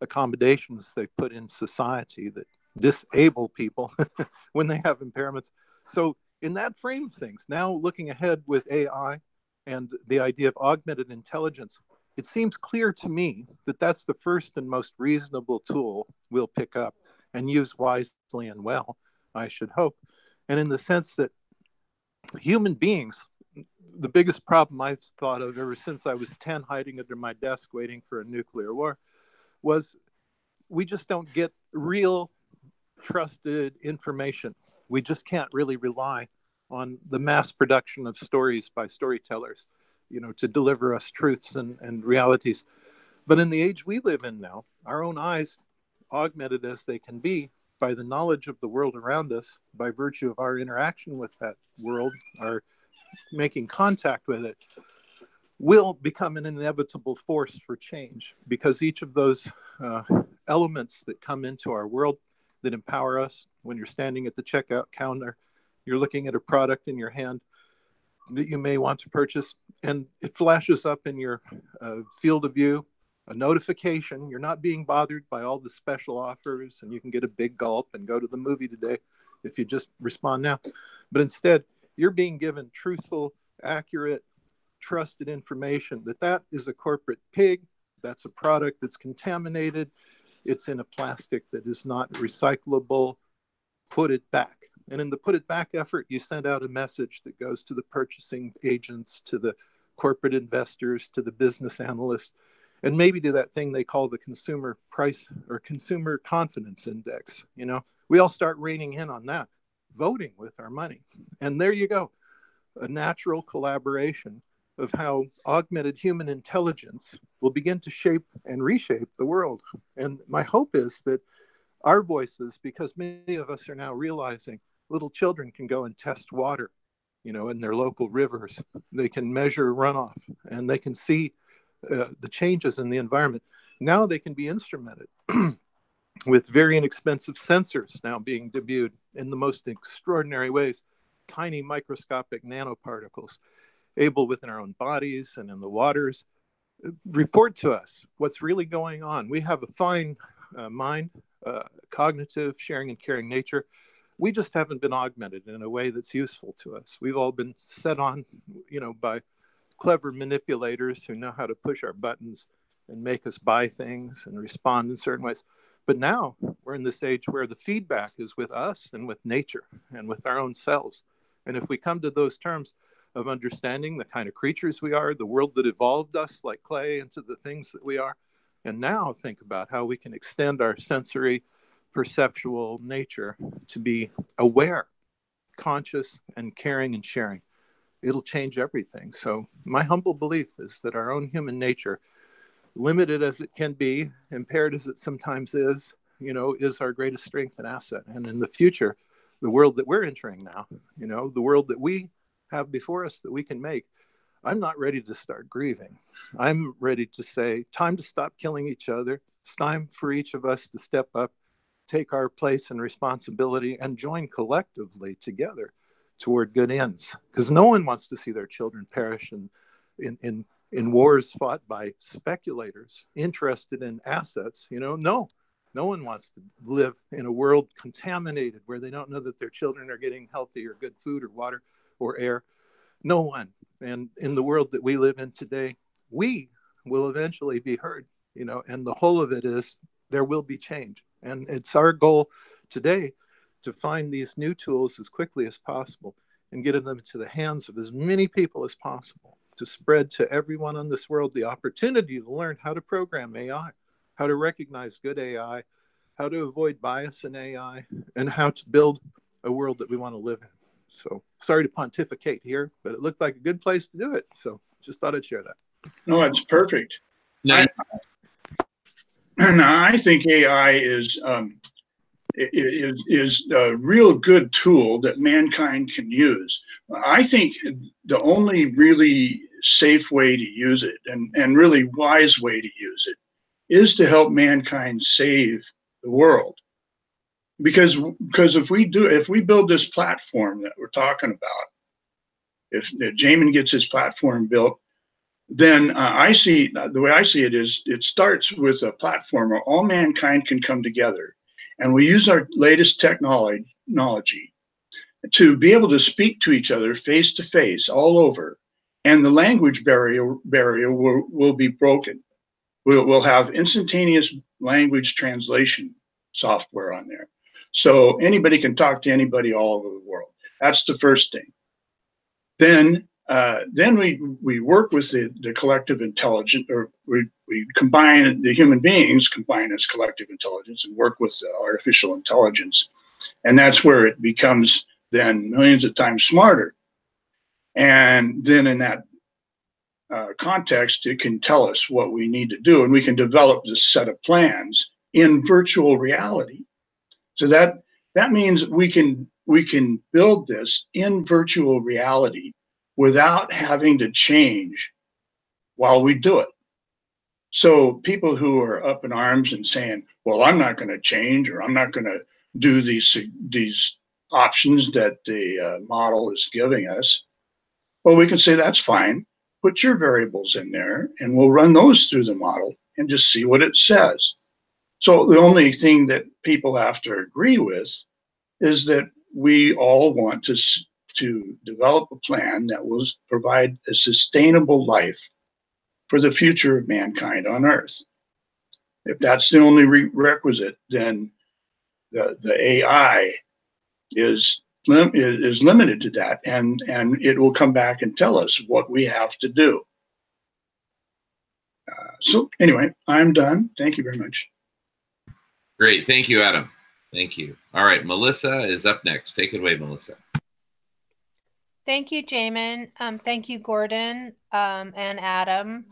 accommodations they put in society that disable people when they have impairments. So in that frame of things, now looking ahead with AI and the idea of augmented intelligence, it seems clear to me that that's the first and most reasonable tool we'll pick up and use wisely and well, I should hope. And in the sense that human beings, the biggest problem I've thought of ever since I was 10, hiding under my desk waiting for a nuclear war, was we just don't get real trusted information. We just can't really rely on the mass production of stories by storytellers, to deliver us truths and realities. But in the age we live in now, our own eyes, augmented as they can be by the knowledge of the world around us, by virtue of our interaction with that world, our making contact with it, will become an inevitable force for change, because each of those elements that come into our world that empower us, when you're standing at the checkout counter, you're looking at a product in your hand that you may want to purchase, and it flashes up in your field of view, a notification. You're not being bothered by all the special offers, and you can get a big gulp and go to the movie today if you just respond now. But instead, you're being given truthful, accurate, trusted information that is a corporate pig, that's a product that's contaminated, it's in a plastic that is not recyclable, put it back. And in the put it back effort, you send out a message that goes to the purchasing agents, to the corporate investors, to the business analysts, and maybe to that thing they call the consumer price or consumer confidence index. We all start reining in on that, voting with our money. And there you go, a natural collaboration of how augmented human intelligence will begin to shape and reshape the world. And my hope is that our voices, because many of us are now realizing little children can go and test water, in their local rivers. They can measure runoff, and they can see the changes in the environment. Now they can be instrumented with very inexpensive sensors now being debuted in the most extraordinary ways, tiny microscopic nanoparticles, able within our own bodies and in the waters report to us what's really going on. We have a fine mind, cognitive, sharing and caring nature. We just haven't been augmented in a way that's useful to us. We've all been set on, by clever manipulators who know how to push our buttons and make us buy things and respond in certain ways. But now we're in this age where the feedback is with us and with nature and with our own selves. And if we come to those terms of understanding the kind of creatures we are, the world that evolved us like clay into the things that we are, and now think about how we can extend our sensory, perceptual nature to be aware, conscious, and caring and sharing, it'll change everything. So my humble belief is that our own human nature, limited as it can be, impaired as it sometimes is our greatest strength and asset. And in the future, the world that we're entering now, the world that we have before us that we can make, I'm not ready to start grieving. I'm ready to say, time to stop killing each other. It's time for each of us to step up, take our place and responsibility, and join collectively together toward good ends. Because no one wants to see their children perish in wars fought by speculators interested in assets. No one wants to live in a world contaminated where they don't know that their children are getting healthy or good food or water or air. No one. And in the world that we live in today, we will eventually be heard, and the whole of it is there will be change. And it's our goal today to find these new tools as quickly as possible and get them into the hands of as many people as possible, to spread to everyone on this world the opportunity to learn how to program AI, how to recognize good AI, how to avoid bias in AI, and how to build a world that we want to live in. So sorry to pontificate here, but it looked like a good place to do it. So just thought I'd share that. No, it's perfect. No, I think AI is a real good tool that mankind can use. I think the only really safe way to use it and really wise way to use it is to help mankind save the world. Because if we build this platform that we're talking about, if Jamin gets his platform built, then the way I see it is it starts with a platform where all mankind can come together, and we use our latest technology to be able to speak to each other face to face all over, and the language barrier will be broken. We'll have instantaneous language translation software on there, so anybody can talk to anybody all over the world. That's the first thing. Then we work with the collective intelligence, or we combine the human beings, combine as collective intelligence, and work with artificial intelligence, and that's where it becomes then millions of times smarter. And then in that context, it can tell us what we need to do, and we can develop this set of plans in virtual reality. So that means we can build this in virtual reality without having to change while we do it. So people who are up in arms and saying, well, I'm not going to change, or I'm not going to do these options that the model is giving us, well, we can say that's fine. Put your variables in there and we'll run those through the model and just see what it says. So the only thing that people have to agree with is that we all want to develop a plan that will provide a sustainable life for the future of mankind on Earth. If that's the only requisite, then the AI is limited to that, and it will come back and tell us what we have to do. So anyway, I'm done. Thank you very much. Great. Thank you, Adam. Thank you. All right, Melissa is up next. Take it away, Melissa. Thank you, Jamin. Thank you, Gordon and Adam,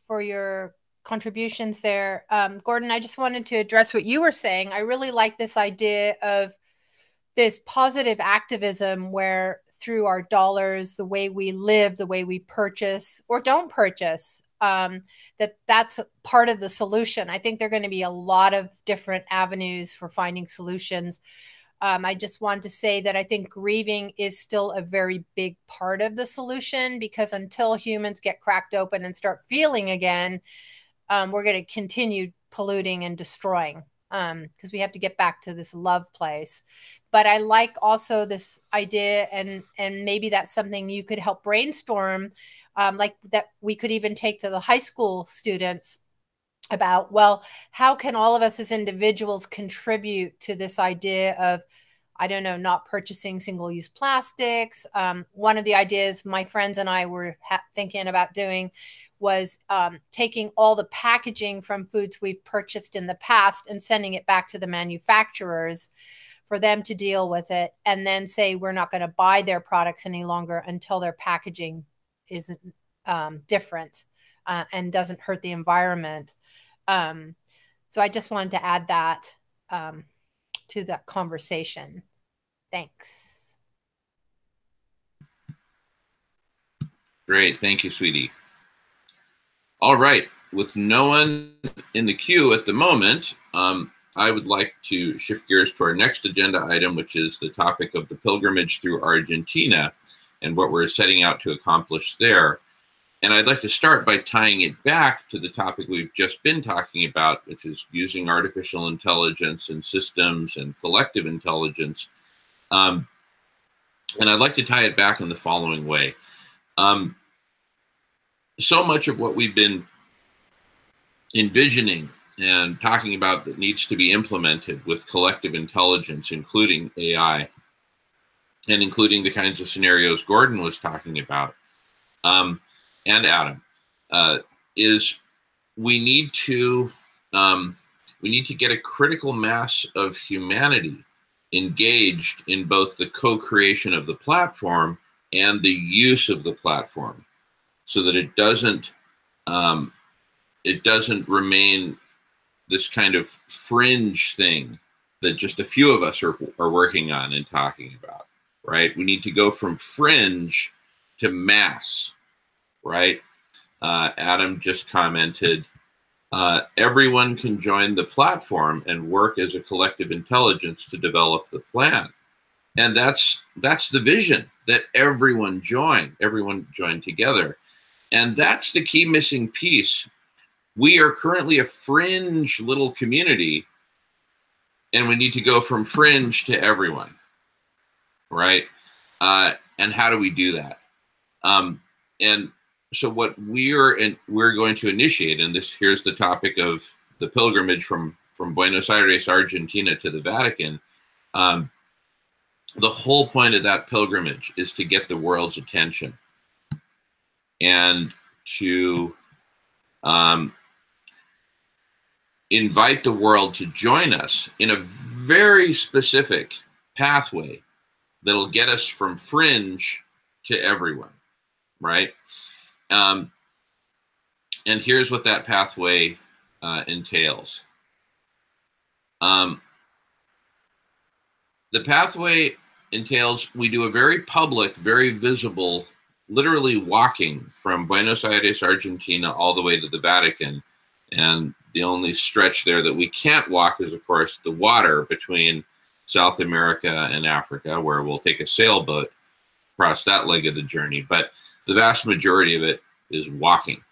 for your contributions there. Gordon, I just wanted to address what you were saying. I really like this idea of this positive activism where through our dollars, the way we live, the way we purchase or don't purchase, that's part of the solution. I think there are going to be a lot of different avenues for finding solutions. I just wanted to say that I think grieving is still a very big part of the solution, because until humans get cracked open and start feeling again, we're going to continue polluting and destroying, because we have to get back to this love place. But I like also this idea, and maybe that's something you could help brainstorm, like that we could even take to the high school students about, well, how can all of us as individuals contribute to this idea of, I don't know, not purchasing single-use plastics. One of the ideas my friends and I were thinking about doing was taking all the packaging from foods we've purchased in the past and sending it back to the manufacturers for them to deal with it, and then say we're not going to buy their products any longer until their packaging is different and doesn't hurt the environment. So I just wanted to add that to that conversation. Thanks. Great. Thank you, sweetie. All right. With no one in the queue at the moment, I would like to shift gears to our next agenda item, which is the topic of the pilgrimage through Argentina and what we're setting out to accomplish there. And I'd like to start by tying it back to the topic we've just been talking about, which is using artificial intelligence and systems and collective intelligence. And I'd like to tie it back in the following way. So much of what we've been envisioning and talking about that needs to be implemented with collective intelligence, including AI, and including the kinds of scenarios Gordon was talking about, and Adam, is we need to get a critical mass of humanity engaged in both the co-creation of the platform and the use of the platform, so that it doesn't remain this kind of fringe thing that just a few of us are working on and talking about, right? We need to go from fringe to mass. Right? Adam just commented, everyone can join the platform and work as a collective intelligence to develop the plan. And that's the vision, that everyone join together. And that's the key missing piece. We are currently a fringe little community, and we need to go from fringe to everyone, right? And how do we do that? And so what we're going to initiate, and here's the topic of the pilgrimage from Buenos Aires, Argentina to the Vatican. The whole point of that pilgrimage is to get the world's attention and to invite the world to join us in a very specific pathway that'll get us from fringe to everyone, right? And here's what that pathway entails. The pathway entails we do a very public, very visible, literally walking from Buenos Aires, Argentina, all the way to the Vatican. And the only stretch there that we can't walk is, of course, the water between South America and Africa, where we'll take a sailboat across that leg of the journey. But the vast majority of it is walking.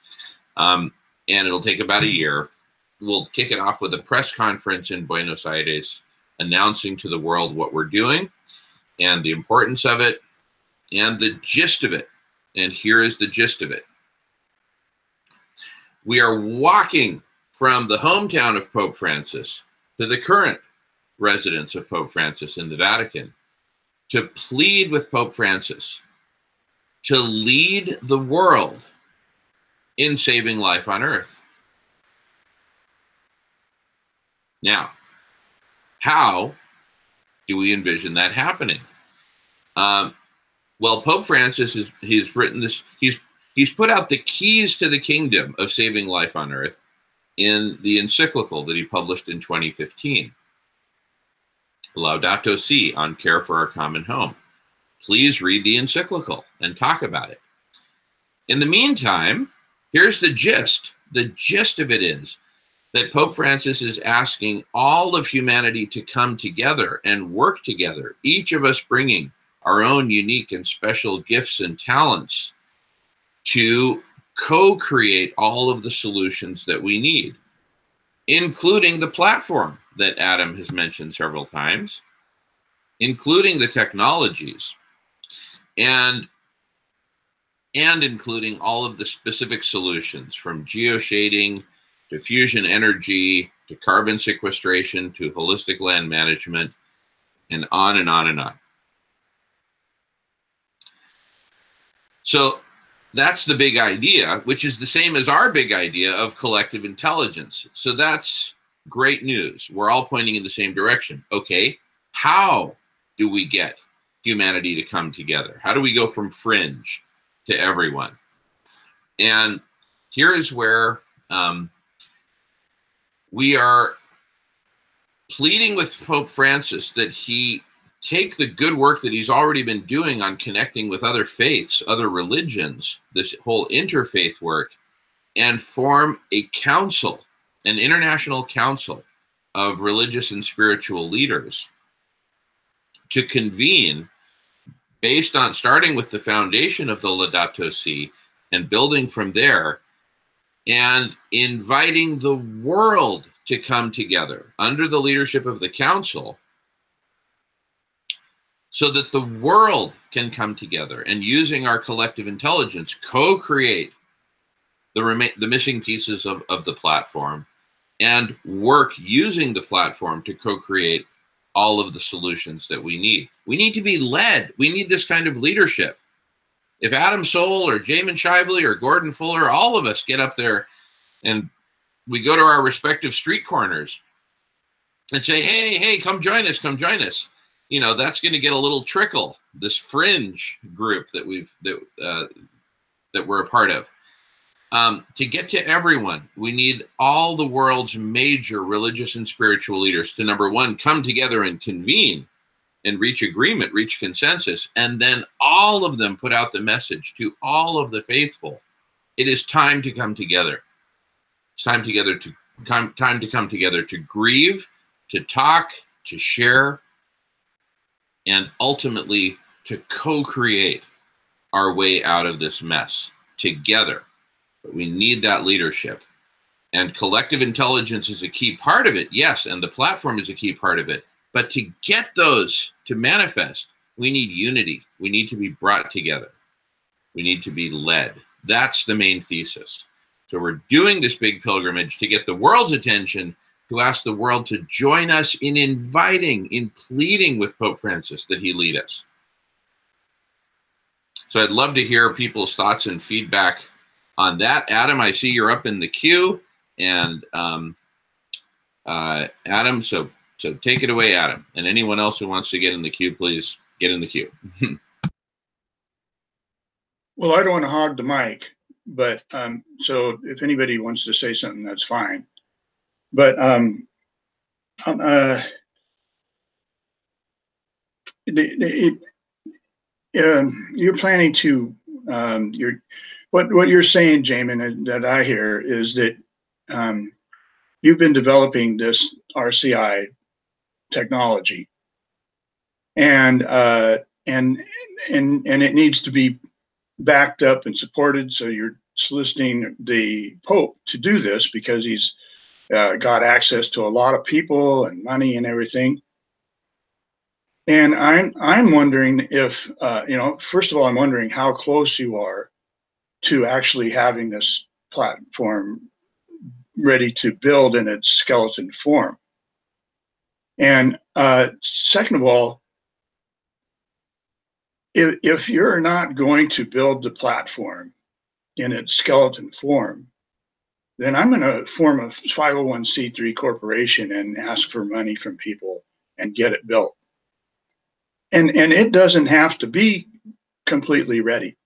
And it'll take about a year. We'll kick it off with a press conference in Buenos Aires, announcing to the world what we're doing and the importance of it and the gist of it. And here is the gist of it. We are walking from the hometown of Pope Francis to the current residence of Pope Francis in the Vatican to plead with Pope Francis to lead the world in saving life on earth. Now, how do we envision that happening? Well, Pope Francis he's written this. He's put out the keys to the kingdom of saving life on earth in the encyclical that he published in 2015, Laudato Si, on care for our common home. Please read the encyclical and talk about it. In the meantime, here's the gist. The gist of it is that Pope Francis is asking all of humanity to come together and work together, each of us bringing our own unique and special gifts and talents to co-create all of the solutions that we need, including the platform that Adam has mentioned several times, including the technologies, and including all of the specific solutions, from geoshading to fusion energy to carbon sequestration to holistic land management, and on and on and on. So that's the big idea, which is the same as our big idea of collective intelligence. So that's great news. We're all pointing in the same direction. Okay, how do we get humanity to come together? How do we go from fringe to everyone? And here is where we are pleading with Pope Francis that he take the good work that he's already been doing on connecting with other faiths, other religions, this whole interfaith work, and form a council, an international council of religious and spiritual leaders to convene based on starting with the foundation of the Laudato Si and building from there, and inviting the world to come together under the leadership of the council, so that the world can come together and, using our collective intelligence, co-create the missing pieces of the platform and work using the platform to co-create all of the solutions that we need. We need to be led. We need this kind of leadership. If Adam Soul or Jamin Shively or Gordon Fuller, all of us get up there and we go to our respective street corners and say, hey, come join us, come join us. You know, that's going to get a little trickle, this fringe group that that we're a part of. To get to everyone, we need all the world's major religious and spiritual leaders to, number one, come together and convene and reach agreement, reach consensus, and then all of them put out the message to all of the faithful. It is time to come together. It's time to come together to grieve, to talk, to share, and ultimately to co-create our way out of this mess together. But we need that leadership. And collective intelligence is a key part of it, yes, and the platform is a key part of it. But to get those to manifest, we need unity. We need to be brought together. We need to be led. That's the main thesis. So we're doing this big pilgrimage to get the world's attention, to ask the world to join us in inviting, in pleading with Pope Francis that he lead us. So I'd love to hear people's thoughts and feedback on that. Adam, I see you're up in the queue. And Adam, so take it away, Adam. And anyone else who wants to get in the queue, please get in the queue. Well, I don't want to hog the mic, but so if anybody wants to say something, that's fine. But you're planning to what you're saying, Jamin, that I hear is that you've been developing this RCI technology, and it needs to be backed up and supported. So you're soliciting the Pope to do this because he's got access to a lot of people and money and everything. And I'm wondering if first of all, I'm wondering how close you are to actually having this platform ready to build in its skeleton form. And second of all, if you're not going to build the platform in its skeleton form, then I'm going to form a 501c3 corporation and ask for money from people and get it built. And it doesn't have to be completely ready.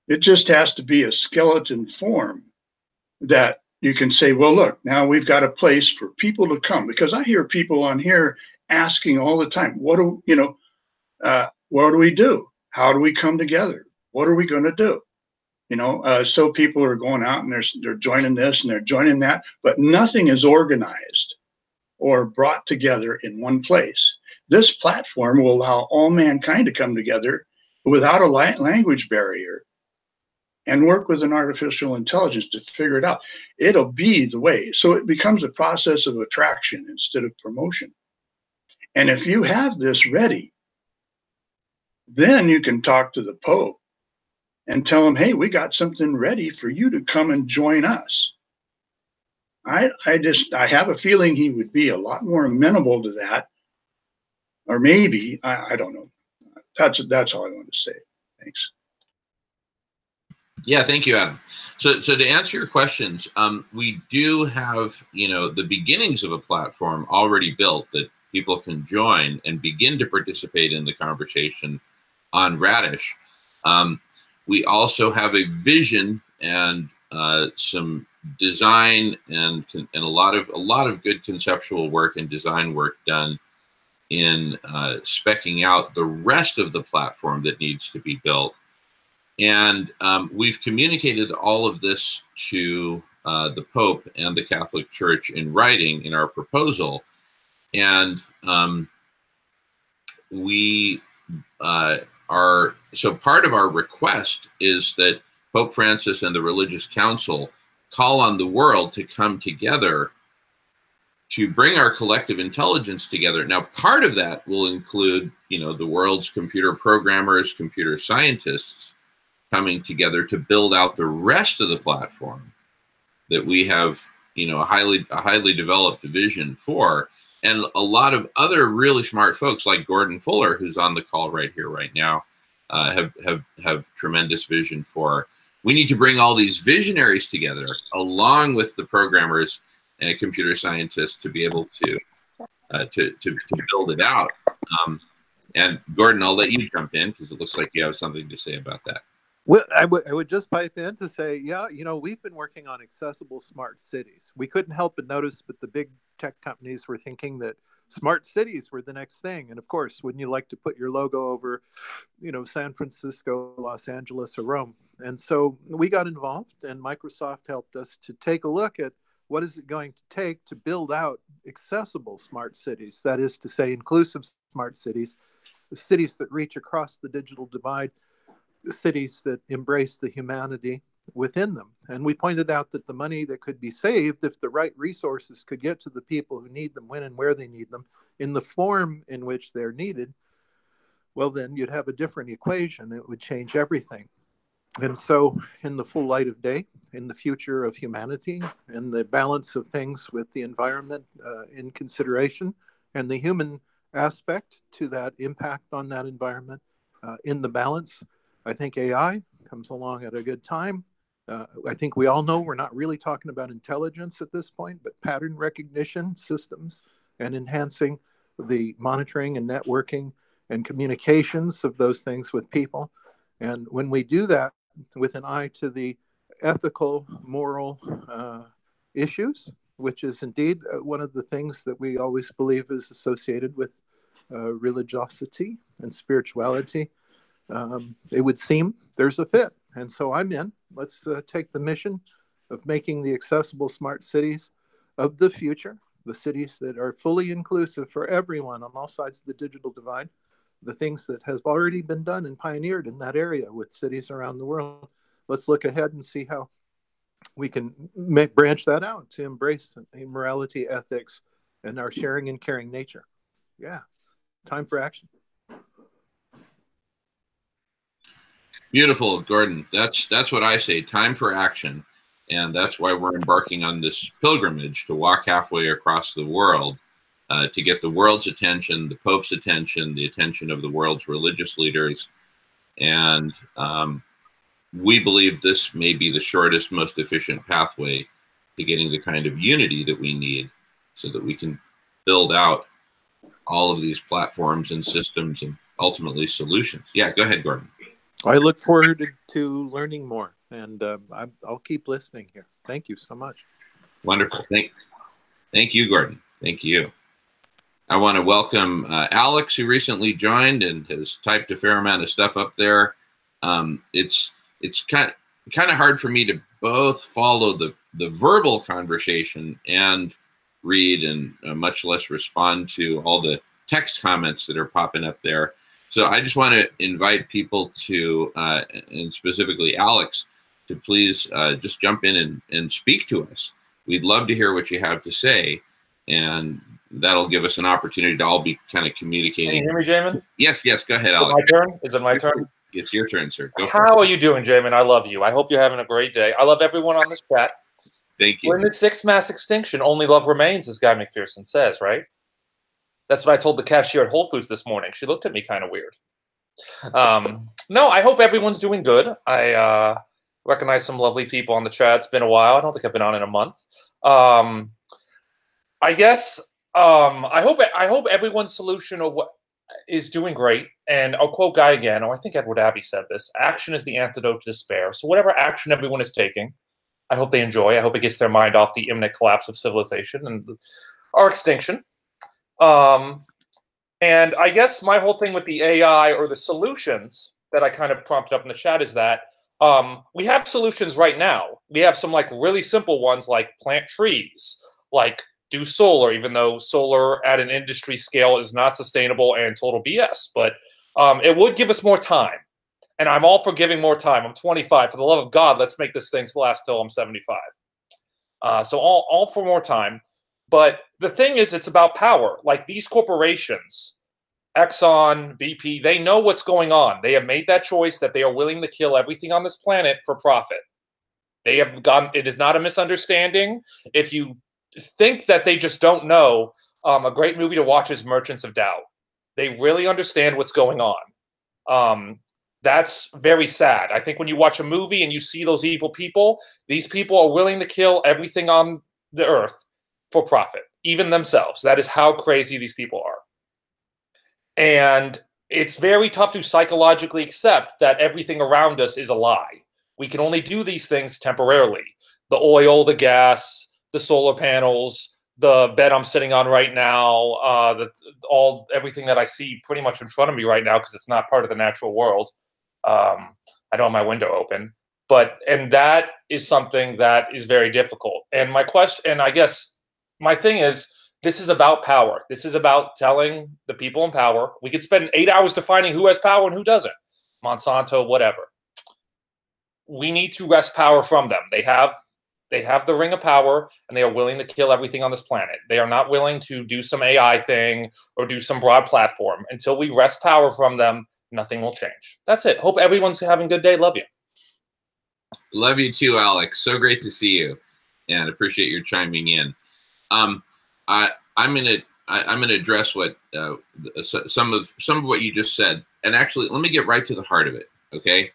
It just has to be a skeleton form that you can say, well, look, now we've got a place for people to come. Because I hear people on here asking all the time, what do we do? How do we come together? What are we going to do? So people are going out and they're joining this and they're joining that, but nothing is organized or brought together in one place. This platform will allow all mankind to come together without a language barrier and work with an artificial intelligence to figure it out. It'll be the way. So it becomes a process of attraction instead of promotion. And if you have this ready, then you can talk to the Pope and tell him, hey, we got something ready for you to come and join us. I have a feeling he would be a lot more amenable to that. Or maybe, I don't know. That's all I want to say. Thanks. Yeah, thank you, Adam. So to answer your questions, we do have, the beginnings of a platform already built that people can join and begin to participate in the conversation on Radish. We also have a vision and some design and a lot of good conceptual work and design work done in speccing out the rest of the platform that needs to be built. And we've communicated all of this to the Pope and the Catholic Church in writing in our proposal. And so part of our request is that Pope Francis and the Religious Council call on the world to come together to bring our collective intelligence together. Now, part of that will include, the world's computer programmers, computer scientists coming together to build out the rest of the platform that we have, a highly developed vision for. And a lot of other really smart folks like Gordon Fuller, who's on the call right here, right now, have tremendous vision for. We need to bring all these visionaries together, along with the programmers and computer scientists, to be able to build it out. And Gordon, I'll let you jump in because it looks like you have something to say about that. Well, I would just pipe in to say, yeah, we've been working on accessible smart cities. We couldn't help but notice, but the big tech companies were thinking that smart cities were the next thing. And of course, wouldn't you like to put your logo over, San Francisco, Los Angeles, or Rome? And so we got involved, and Microsoft helped us to take a look at what is it going to take to build out accessible smart cities. That is to say, inclusive smart cities, cities that reach across the digital divide, cities that embrace the humanity within them. And we pointed out that the money that could be saved if the right resources could get to the people who need them when and where they need them in the form in which they're needed, well, then you'd have a different equation. It would change everything. And so in the full light of day, in the future of humanity and the balance of things with the environment in consideration and the human aspect to that impact on that environment in the balance, I think AI comes along at a good time. I think we all know we're not really talking about intelligence at this point, but pattern recognition systems and enhancing the monitoring and networking and communications of those things with people. And when we do that with an eye to the ethical, moral issues, which is indeed one of the things that we always believe is associated with religiosity and spirituality, it would seem there's a fit. And so I'm in. Let's take the mission of making the accessible smart cities of the future, the cities that are fully inclusive for everyone on all sides of the digital divide, the things that has already been done and pioneered in that area with cities around the world. Let's look ahead and see how we can branch that out to embrace morality, ethics, and our sharing and caring nature. Yeah, time for action. Beautiful, Gordon. That's what I say, time for action. And that's why we're embarking on this pilgrimage to walk halfway across the world to get the world's attention, the Pope's attention, the attention of the world's religious leaders. And we believe this may be the shortest, most efficient pathway to getting the kind of unity that we need so that we can build out all of these platforms and systems and ultimately solutions. Yeah, go ahead, Gordon. I look forward to learning more, and I'll keep listening here. Thank you so much. Wonderful. Thank you, Gordon. Thank you. I want to welcome Alex, who recently joined and has typed a fair amount of stuff up there. It's kind of, kind of hard for me to both follow the verbal conversation and read and much less respond to all the text comments that are popping up there. So I just want to invite people to, and specifically Alex, to please just jump in and speak to us. We'd love to hear what you have to say, and that'll give us an opportunity to all be kind of communicating. Can you hear me, Jamin? Yes, go ahead, Is Alex. it my turn? Is it my turn? It's your turn, sir. Go for it. How are you doing, Jamin? I love you. I hope you're having a great day. I love everyone on this chat. Thank you. We're in the sixth mass extinction. Only love remains, as Guy McPherson says, right? That's what I told the cashier at Whole Foods this morning. She looked at me kind of weird. No, I hope everyone's doing good. I recognize some lovely people on the chat. It's been a while. I don't think I've been on in a month. I guess I hope everyone's solution is doing great. And I'll quote Guy again. I think Edward Abbey said this: "Action is the antidote to despair." So whatever action everyone is taking, I hope they enjoy. I hope it gets their mind off the imminent collapse of civilization and our extinction. And I guess my whole thing with the AI or the solutions that I kind of prompted up in the chat is that we have solutions right now. We have some like really simple ones, like plant trees, like do solar, even though solar at an industry scale is not sustainable and total BS. But it would give us more time. And I'm all for giving more time. I'm 25. For the love of God, let's make this thing last till I'm 75. So all for more time. But the thing is, it's about power. Like these corporations, Exxon, BP, they know what's going on. They have made that choice that they are willing to kill everything on this planet for profit. They have gone. It is not a misunderstanding. If you think that they just don't know, a great movie to watch is Merchants of Doubt. They really understand what's going on. That's very sad. I think when you watch a movie and you see those evil people, these people are willing to kill everything on the earth for profit, even themselves. That is how crazy these people are. And it's very tough to psychologically accept that everything around us is a lie. We can only do these things temporarily. The oil, the gas, the solar panels, the bed I'm sitting on right now, everything that I see pretty much in front of me right now, because it's not part of the natural world. I don't have my window open. And that is something that is very difficult. And my question, and I guess my thing is, this is about power. This is about telling the people in power. We could spend 8 hours defining who has power and who doesn't. Monsanto, whatever. We need to wrest power from them. They have the ring of power, and they are willing to kill everything on this planet. They are not willing to do some AI thing or do some broad platform. Until we wrest power from them, nothing will change. That's it. Hope everyone's having a good day. Love you. Love you too, Alex. So great to see you, and appreciate your chiming in. I'm gonna address what some of what you just said, and actually, let me get right to the heart of it. Okay,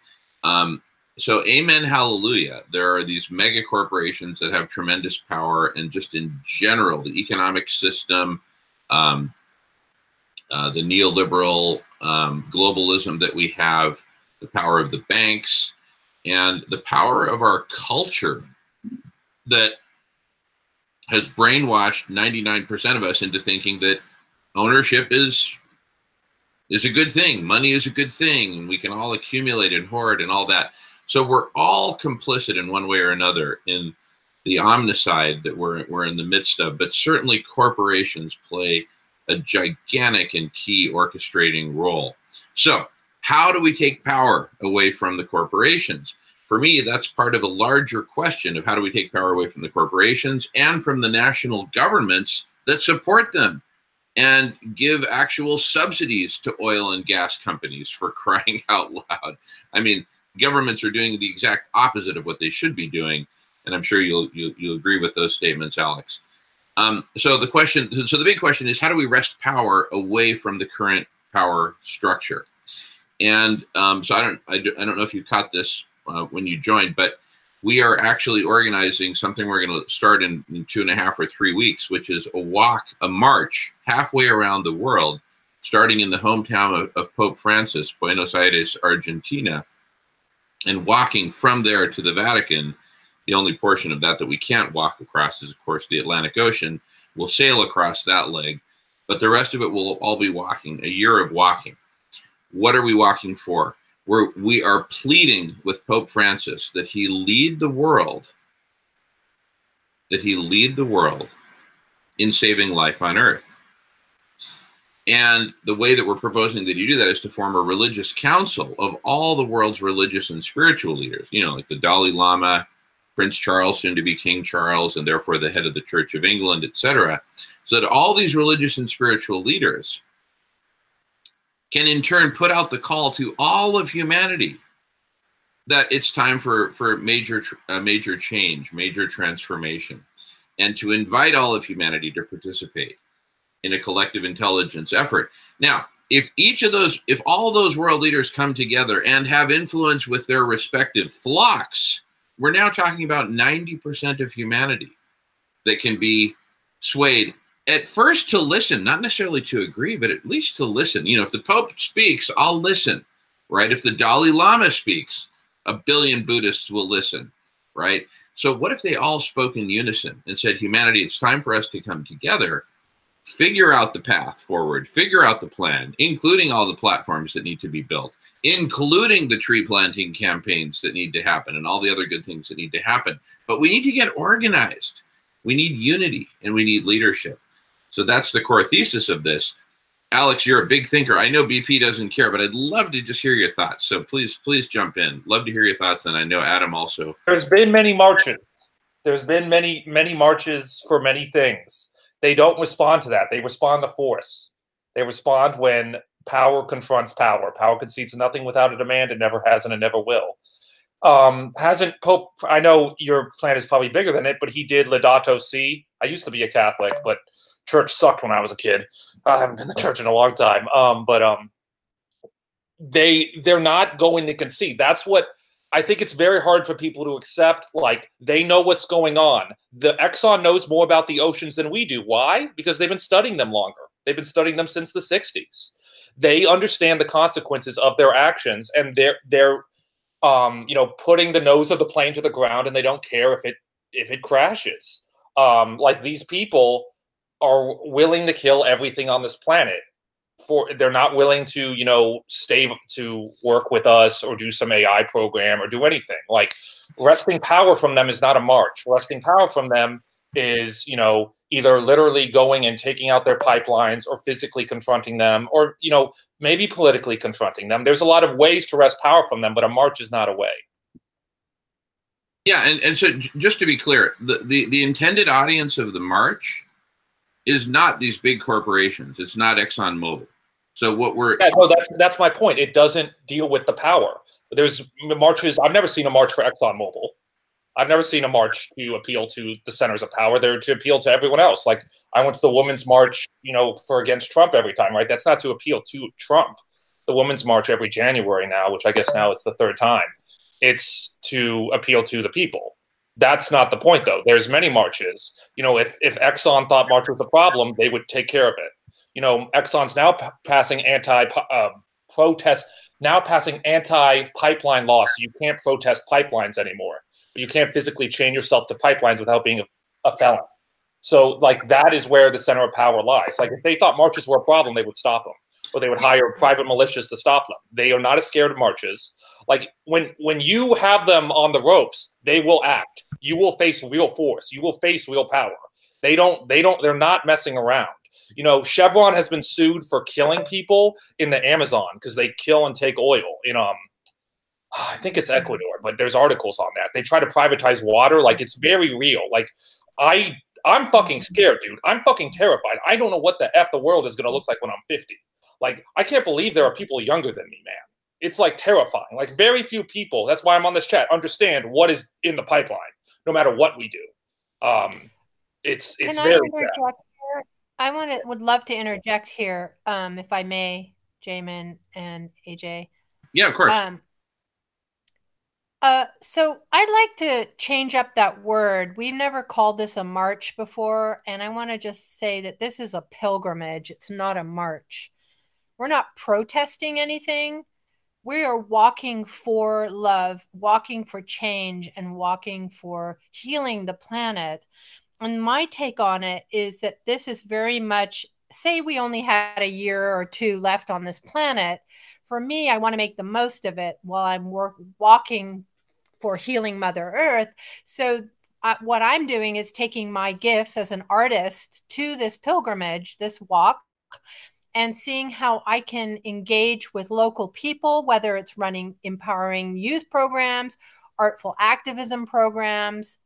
so amen, hallelujah. There are these mega corporations that have tremendous power, and just in general, the economic system, the neoliberal globalism that we have, the power of the banks, and the power of our culture that has brainwashed 99% of us into thinking that ownership is a good thing. Money is a good thing, and we can all accumulate and hoard and all that. So we're all complicit in one way or another in the omnicide that we're in the midst of. But certainly corporations play a gigantic and key orchestrating role. So how do we take power away from the corporations? For me, that's part of a larger question of how do we take power away from the corporations and from the national governments that support them and give actual subsidies to oil and gas companies, for crying out loud. I mean, governments are doing the exact opposite of what they should be doing, and I'm sure you'll agree with those statements, Alex. So the big question is, how do we wrest power away from the current power structure? And so I don't know if you caught this when you joined, but we are actually organizing something we're going to start in 2.5 or 3 weeks, which is a march halfway around the world, starting in the hometown of Pope Francis, Buenos Aires, Argentina, and walking from there to the Vatican. The only portion of that we can't walk across is, of course, the Atlantic Ocean. We'll sail across that leg, but the rest of it will all be walking, a year of walking. What are we walking for? where we are pleading with Pope Francis that he lead the world, in saving life on earth. And the way that we're proposing that he do that is to form a religious council of all the world's religious and spiritual leaders, you know, like the Dalai Lama, Prince Charles, soon to be King Charles, and therefore the head of the Church of England, etc., so that all these religious and spiritual leaders can in turn put out the call to all of humanity that it's time for major change, major transformation, and to invite all of humanity to participate in a collective intelligence effort. Now, if all those world leaders come together and have influence with their respective flocks, we're now talking about 90% of humanity that can be swayed at first to listen, not necessarily to agree, but at least to listen. You know, if the Pope speaks, I'll listen, right? If the Dalai Lama speaks, 1 billion Buddhists will listen, right? So what if they all spoke in unison and said, humanity, it's time for us to come together, figure out the path forward, figure out the plan, including all the platforms that need to be built, including the tree planting campaigns that need to happen and all the other good things that need to happen. But we need to get organized. We need unity and we need leadership. So that's the core thesis of this. Alex, you're a big thinker. I know BP doesn't care, but I'd love to just hear your thoughts. So please jump in. Love to hear your thoughts. And I know Adam also. There's been many marches. There's been many marches for many things. They don't respond to that. They respond to force. They respond when power confronts power. Power concedes nothing without a demand. It never has and it never will. Hasn't Pope, I know your plan is probably bigger than it, but he did Laudato Si. I used to be a Catholic, but church sucked when I was a kid. I haven't been to church in a long time. They're not going to concede. That's what I think it's very hard for people to accept. Like, they know what's going on. The Exxon knows more about the oceans than we do. Why? Because they've been studying them longer. They've been studying them since the 60s. They understand the consequences of their actions, and they're putting the nose of the plane to the ground, and they don't care if it crashes. Like, these people are willing to kill everything on this planet. They're not willing to, stay to work with us or do some AI program or do anything. Like, wresting power from them is not a march. Wresting power from them is, either literally going and taking out their pipelines or physically confronting them or, maybe politically confronting them. There's a lot of ways to wrest power from them, but a march is not a way. Yeah, and so just to be clear, the intended audience of the march is not these big corporations. It's not ExxonMobil. So what we're that's my point. It doesn't deal with the power. There's marches. I've never seen a march for ExxonMobil. I've never seen a march to appeal to the centers of power. They're to appeal to everyone else. Like, I went to the Women's March, for against Trump every time, right? That's not to appeal to Trump. The Women's March every January now, which I guess now it's the third time, it's to appeal to the people. That's not the point, though. There's many marches. If Exxon thought march was a problem, they would take care of it. Exxon's now passing anti-pipeline laws. So you can't protest pipelines anymore. You can't physically chain yourself to pipelines without being a felon. So, like, that is where the center of power lies. Like, if they thought marches were a problem, they would stop them, or they would hire private militias to stop them. They are not as scared of marches. Like, when you have them on the ropes, they will act. You will face real force. You will face real power. They're not messing around. Chevron has been sued for killing people in the Amazon because they kill and take oil in I think it's Ecuador, but there's articles on that. They try to privatize water. Like, it's very real. Like, I'm fucking scared, dude. I'm fucking terrified. I don't know what the F the world is going to look like when I'm 50. Like, I can't believe there are people younger than me, man. It's, like, terrifying. Like, very few people, that's why I'm on this chat, understand what is in the pipeline, no matter what we do. It's Can very I interject here? I would love to interject here, if I may, Jamin and AJ. Yeah, of course. So I'd like to change up that word. We've never called this a march before, and I want to just say that this is a pilgrimage. It's not a march. We're not protesting anything. We are walking for love, walking for change, and walking for healing the planet. And my take on it is that this is very much say we only had a year or two left on this planet. For me, I want to make the most of it while I'm walking for healing Mother Earth. So what I'm doing is taking my gifts as an artist to this pilgrimage, this walk, and seeing how I can engage with local people, whether it's running empowering youth programs, artful activism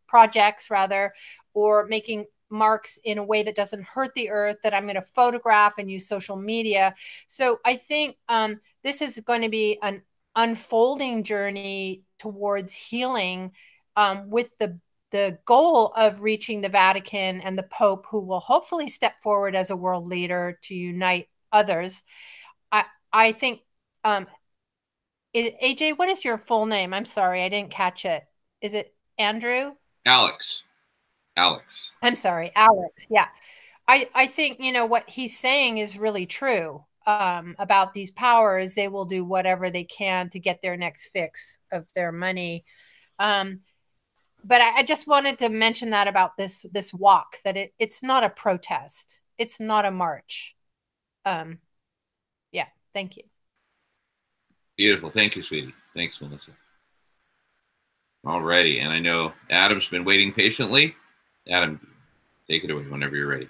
projects, or making marks in a way that doesn't hurt the earth, that I'm going to photograph and use social media. So I think this is going to be an unfolding journey towards healing, with the goal of reaching the Vatican and the Pope, who will hopefully step forward as a world leader to unite others. I think, AJ, what is your full name? I'm sorry, I didn't catch it. Is it Andrew? Alex. I'm sorry, Alex. Yeah. I think, what he's saying is really true about these powers. They will do whatever they can to get their next fix of their money. But I just wanted to mention that about this walk, that it's not a protest. It's not a march. Yeah, thank you. Beautiful. Thank you, sweetie. Thanks, Melissa. All righty. And I know Adam's been waiting patiently. Adam, take it away whenever you're ready.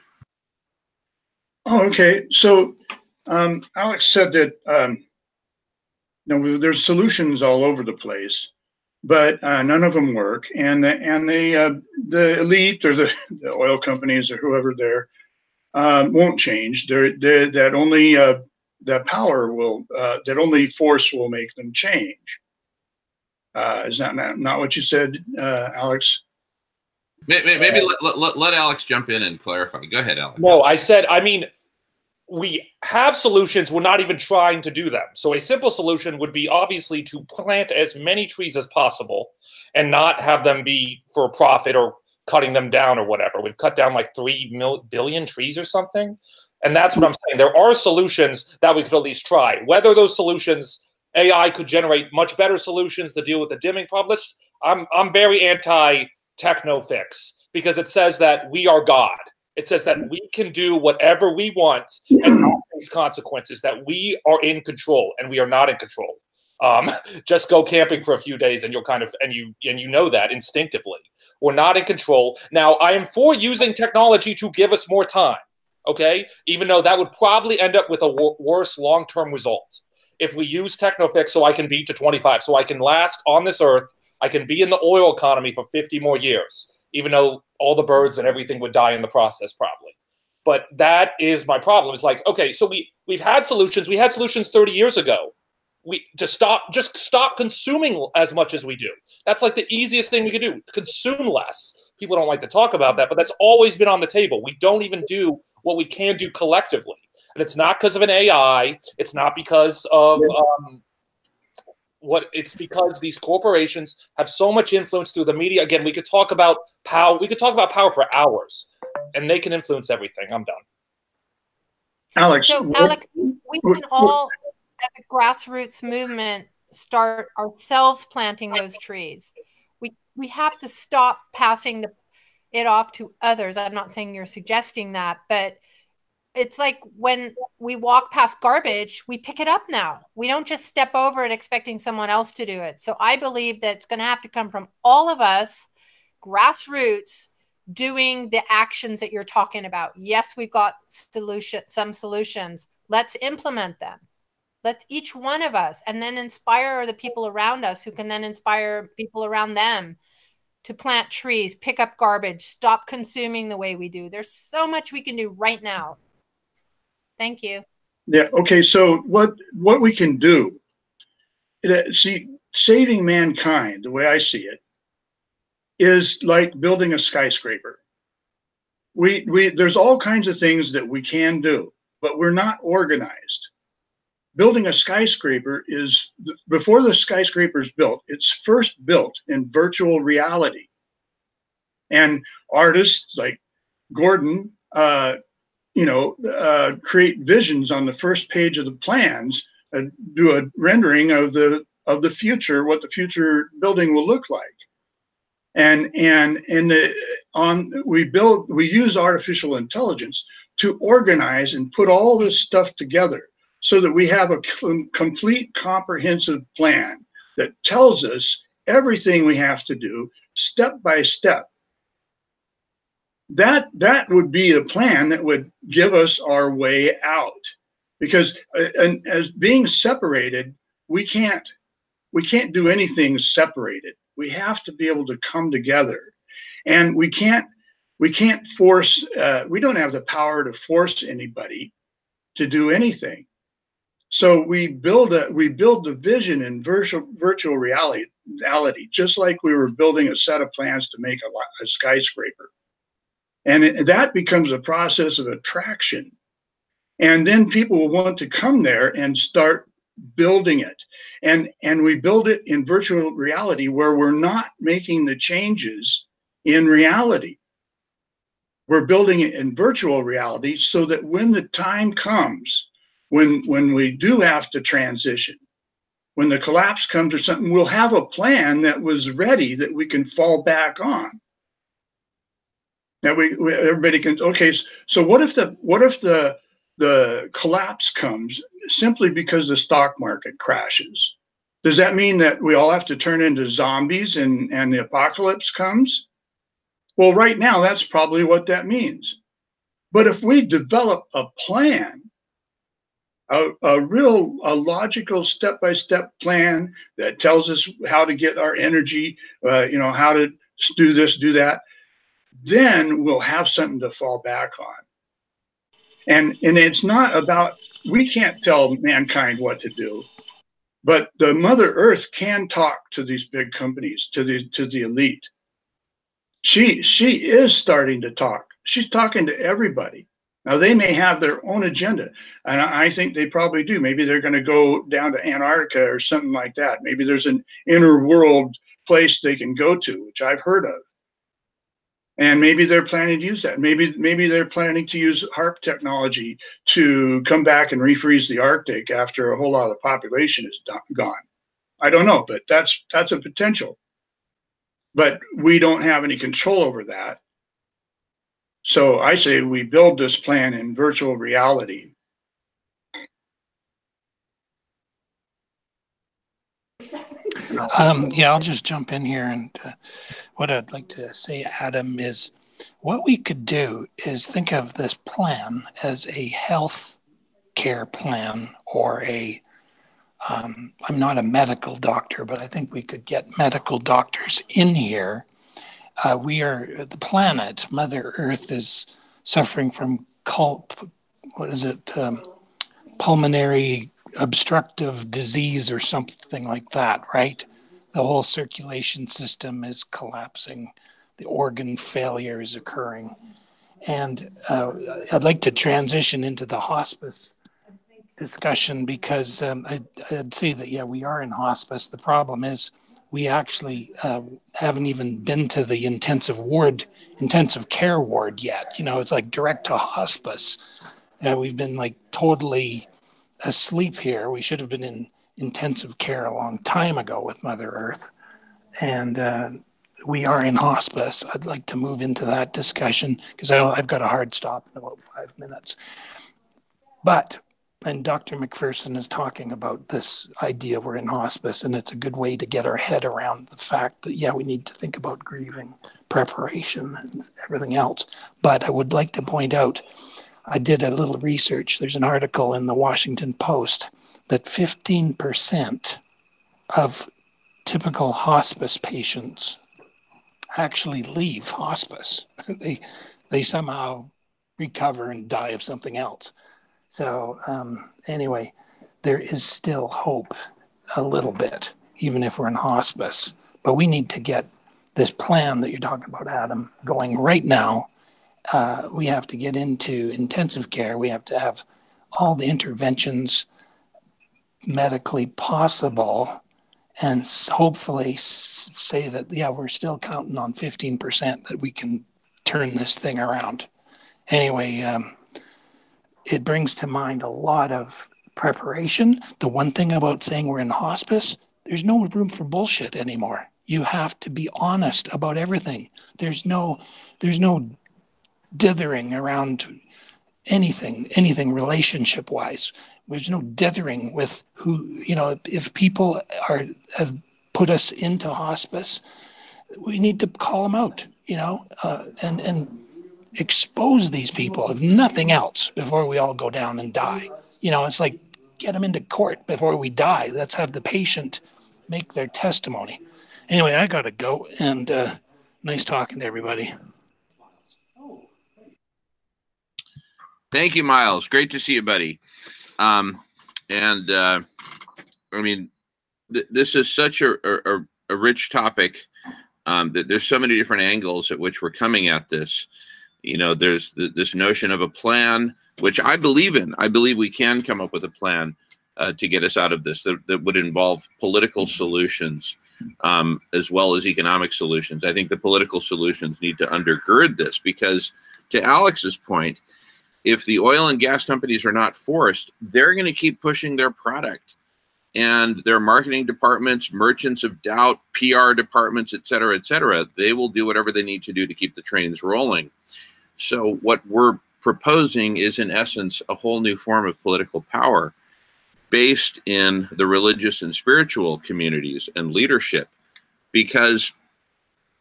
Oh, okay. So Alex said that there's solutions all over the place, but none of them work. And the elite or the oil companies or whoever there won't change. That only that power will, that only force will make them change. Is that not what you said, Alex? Maybe let Alex jump in and clarify. Go ahead, Alex. No, I mean, we have solutions. We're not even trying to do them. So a simple solution would be obviously to plant as many trees as possible and not have them be for profit or cutting them down or whatever. We've cut down like 3 billion trees or something. And that's what I'm saying. There are solutions that we could at least try. Whether those solutions, AI could generate much better solutions to deal with the dimming problems. I'm very anti-techno fix, because it says that we are God. It says that we can do whatever we want and not face consequences, that we are in control, and we are not in control. Just go camping for a few days and you'll you know that instinctively. We're not in control. Now, I am for using technology to give us more time, okay? Even though that would probably end up with a worse long-term result. If we use Technofix so I can be to 25, so I can last on this earth, I can be in the oil economy for 50 more years, even though all the birds and everything would die in the process probably. But that is my problem. It's like, okay, so we've had solutions. We had solutions 30 years ago. Just stop consuming as much as we do. That's like the easiest thing we could do, consume less. People don't like to talk about that, but that's always been on the table. We don't even do what we can do collectively. And it's not because of an AI. It's not because of it's because these corporations have so much influence through the media. Again, we could talk about power. We could talk about power for hours, and they can influence everything. I'm done. Alex. So, Alex, we can all, as a grassroots movement, start ourselves planting those trees. We have to stop passing it off to others. I'm not saying you're suggesting that, but it's like when we walk past garbage, we pick it up now. We don't just step over it expecting someone else to do it. So I believe that it's going to have to come from all of us, grassroots, doing the actions that you're talking about. Yes, we've got some solutions. Let's implement them. Let's each one of us, and then inspire the people around us, who can then inspire people around them to plant trees, pick up garbage, stop consuming the way we do. There's so much we can do right now. Thank you. Yeah. Okay. So what we can do, see, saving mankind, the way I see it, is like building a skyscraper. There's all kinds of things that we can do, but we're not organized. Building a skyscraper is, before the skyscraper is built, it's first built in virtual reality. And artists like Gordon, create visions on the first page of the plans, do a rendering of the future, what the future building will look like. And we use artificial intelligence to organize and put all this stuff together so that we have a complete comprehensive plan that tells us everything we have to do step by step. That would be a plan that would give us our way out. Because as being separated, we can't do anything separated. We have to be able to come together, and we can't force. We don't have the power to force anybody to do anything. So we build the vision in virtual reality, just like we were building a set of plans to make a skyscraper, and that becomes a process of attraction. And then people will want to come there and start building it. And we build it in virtual reality where we're not making the changes in reality. We're building it in virtual reality so that when the time comes, when we do have to transition, when the collapse comes or something, we'll have a plan that was ready that we can fall back on. Now everybody can, okay, so what if the collapse comes simply because the stock market crashes? Does that mean that we all have to turn into zombies and the apocalypse comes? Well, right now, that's probably what that means. But if we develop a plan, a logical step-by-step plan that tells us how to get our energy, how to do this, do that, then we'll have something to fall back on. And it's not about, we can't tell mankind what to do, but the Mother Earth can talk to these big companies, to the elite. She is starting to talk. She's talking to everybody. Now, they may have their own agenda, and I think they probably do. Maybe they're going to go down to Antarctica or something like that. Maybe there's an inner world place they can go to, which I've heard of. And maybe they're planning to use that. Maybe they're planning to use HAARP technology to come back and refreeze the Arctic after a whole lot of the population is gone. I don't know, but that's a potential. But we don't have any control over that. So I say we build this plan in virtual reality. Yeah, I'll just jump in here. And what I'd like to say, Adam, is what we could do is think of this plan as a health care plan, or I'm not a medical doctor, but I think we could get medical doctors in here. The planet, Mother Earth, is suffering from pulmonary obstructive disease or something like that, right? The whole circulation system is collapsing. The organ failure is occurring. And I'd like to transition into the hospice discussion, because I'd say that, yeah, we are in hospice. The problem is we actually haven't even been to the intensive care ward yet. It's like direct to hospice. We've been like totally asleep here. We should have been in intensive care a long time ago with Mother Earth. And we are in hospice. I'd like to move into that discussion because I've got a hard stop in about 5 minutes. And Dr. McPherson is talking about this idea we're in hospice, and it's a good way to get our head around the fact that, yeah, we need to think about grieving, preparation, and everything else. But I would like to point out, I did a little research. There's an article in the Washington Post that 15% of typical hospice patients actually leave hospice. They somehow recover and die of something else. So anyway, there is still hope a little bit, even if we're in hospice. But we need to get this plan that you're talking about, Adam, going right now. We have to get into intensive care. We have to have all the interventions medically possible, and hopefully say that, yeah, we're still counting on 15% that we can turn this thing around. Anyway, it brings to mind a lot of preparation. The one thing about saying we're in hospice, there's no room for bullshit anymore. You have to be honest about everything. There's no dithering around anything relationship wise. There's no dithering with who, you know, if people have put us into hospice, we need to call them out, you know, and expose these people, if nothing else, before we all go down and die. You know, it's like, get them into court before we die. Let's have the patient make their testimony. Anyway, I got to go, and nice talking to everybody. Thank you, Miles. Great to see you, buddy. I mean, this is such a rich topic that there's so many different angles at which we're coming at this. You know, there's this notion of a plan, which I believe in. I believe we can come up with a plan to get us out of this that would involve political solutions as well as economic solutions. I think the political solutions need to undergird this because, to Alex's point, if the oil and gas companies are not forced, they're going to keep pushing their product. And their marketing departments, merchants of doubt, PR departments, et cetera, they will do whatever they need to do to keep the trains rolling. So what we're proposing is, in essence, a whole new form of political power based in the religious and spiritual communities and leadership, because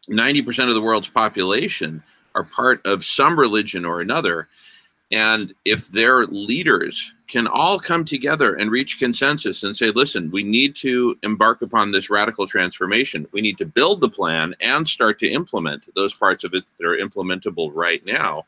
90% of the world's population are part of some religion or another. And if their leaders can all come together and reach consensus and say, listen, we need to embark upon this radical transformation. We need to build the plan and start to implement those parts of it that are implementable right now,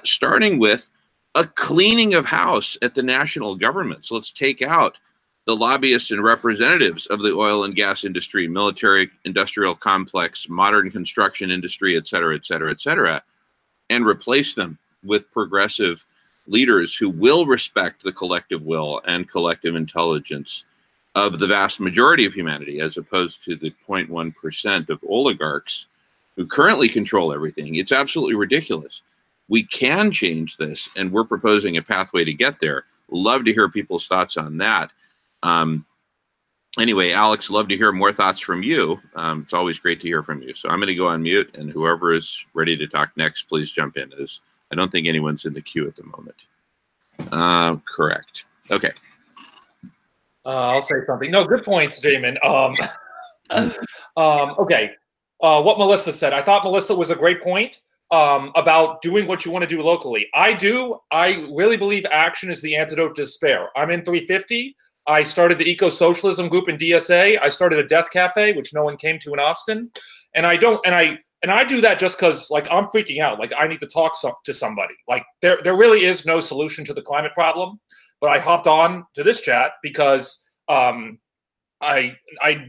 starting with a cleaning of house at the national governments. Let's take out the lobbyists and representatives of the oil and gas industry, military industrial complex, modern construction industry, et cetera, and replace them with progressive leaders who will respect the collective will and collective intelligence of the vast majority of humanity, as opposed to the 0.1% of oligarchs who currently control everything. It's absolutely ridiculous. We can change this, and we're proposing a pathway to get there. Love to hear people's thoughts on that. Anyway, Alex, love to hear more thoughts from you. It's always great to hear from you. So I'm going to go on mute, and whoever is ready to talk next, please jump in. I don't think anyone's in the queue at the moment. Correct. Okay. I'll say something. No, good points, Jamin. Okay. What Melissa said, I thought Melissa was a great point about doing what you want to do locally. I really believe action is the antidote to despair. I'm in 350. I started the eco-socialism group in DSA. I started a death cafe, which no one came to in Austin. And I do that just because, like, I'm freaking out. Like, I need to talk to somebody. Like, there really is no solution to the climate problem. But I hopped on to this chat because I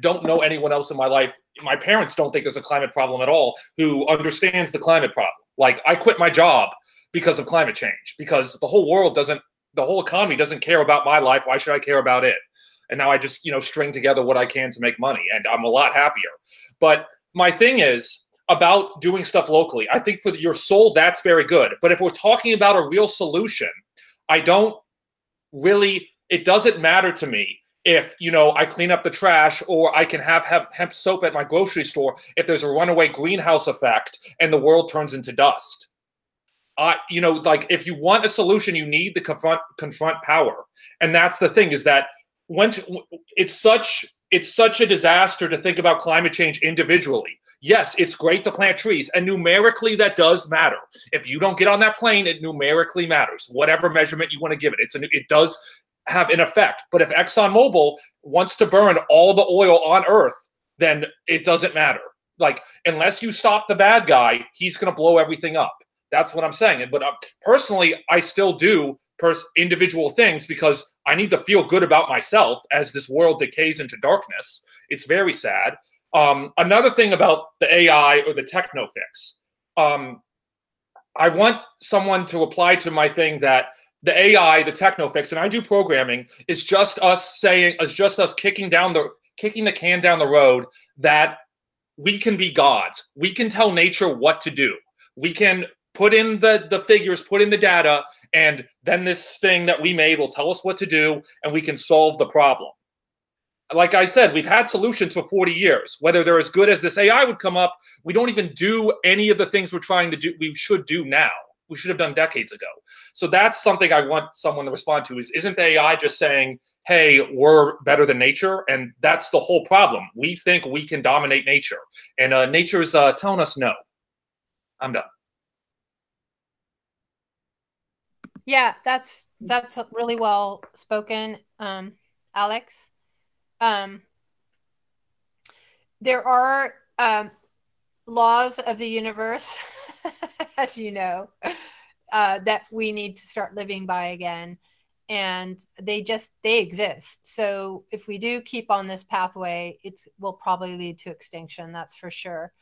don't know anyone else in my life. My parents don't think there's a climate problem at all who understands the climate problem. Like, I quit my job because of climate change, because the whole economy doesn't care about my life. Why should I care about it? And now I just, string together what I can to make money, and I'm a lot happier. But my thing is about doing stuff locally. I think for your soul, that's very good. But if we're talking about a real solution, it doesn't matter to me if, I clean up the trash or I can have hemp soap at my grocery store if there's a runaway greenhouse effect and the world turns into dust. Like, if you want a solution, you need to confront power. And that's the thing, is that it's such a disaster to think about climate change individually. Yes, it's great to plant trees, and numerically that does matter. If you don't get on that plane, it numerically matters. Whatever measurement you want to give it, it does have an effect. But if ExxonMobil wants to burn all the oil on Earth, then it doesn't matter. Like, unless you stop the bad guy, he's going to blow everything up. That's what I'm saying. But personally, I still do individual things because I need to feel good about myself as this world decays into darkness. It's very sad. Another thing about the AI or the techno fix, I want someone to reply to my thing that the AI, the techno fix, and I do programming, is just us kicking the can down the road that we can be gods. We can tell nature what to do. We can put in the figures, put in the data, and then this thing that we made will tell us what to do, and we can solve the problem. Like I said, we've had solutions for 40 years. Whether they're as good as this AI would come up, we don't even do any of the things we're trying to do, we should do now. we should have done decades ago. So that's something I want someone to respond to is, isn't the AI just saying, hey, we're better than nature? And that's the whole problem. We think we can dominate nature. And nature's telling us no. I'm done. Yeah, that's really well spoken, Alex. There are laws of the universe, as you know, that we need to start living by again. And they exist. So if we do keep on this pathway, will probably lead to extinction. That's for sure.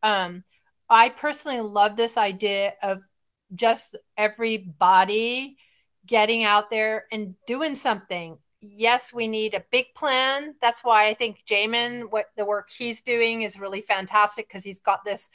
I personally love this idea of just everybody getting out there and doing something. Yes, we need a big plan. That's why I think Jamin, what the work he's doing is really fantastic, because he's got this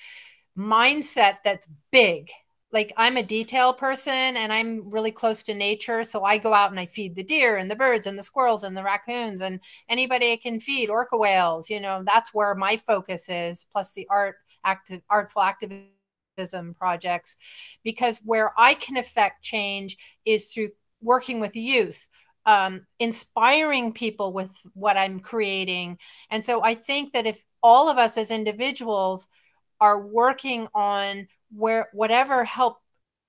mindset that's big. Like, I'm a detail person and I'm really close to nature. So I go out and I feed the deer and the birds and the squirrels and the raccoons and anybody I can feed, orca whales, that's where my focus is, plus the artful activism projects, because where I can affect change is through working with youth, inspiring people with what I'm creating. And so I think that if all of us as individuals are working on whatever help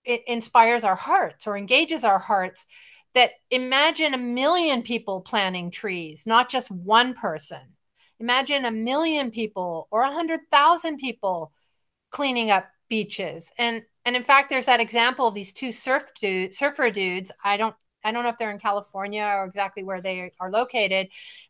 it inspires our hearts or engages our hearts, that imagine 1 million people planting trees, not just one person. Imagine 1 million people or 100,000 people cleaning up beaches. And in fact, there's that example of these two surfer dudes. I don't know if they're in California or exactly where they are located,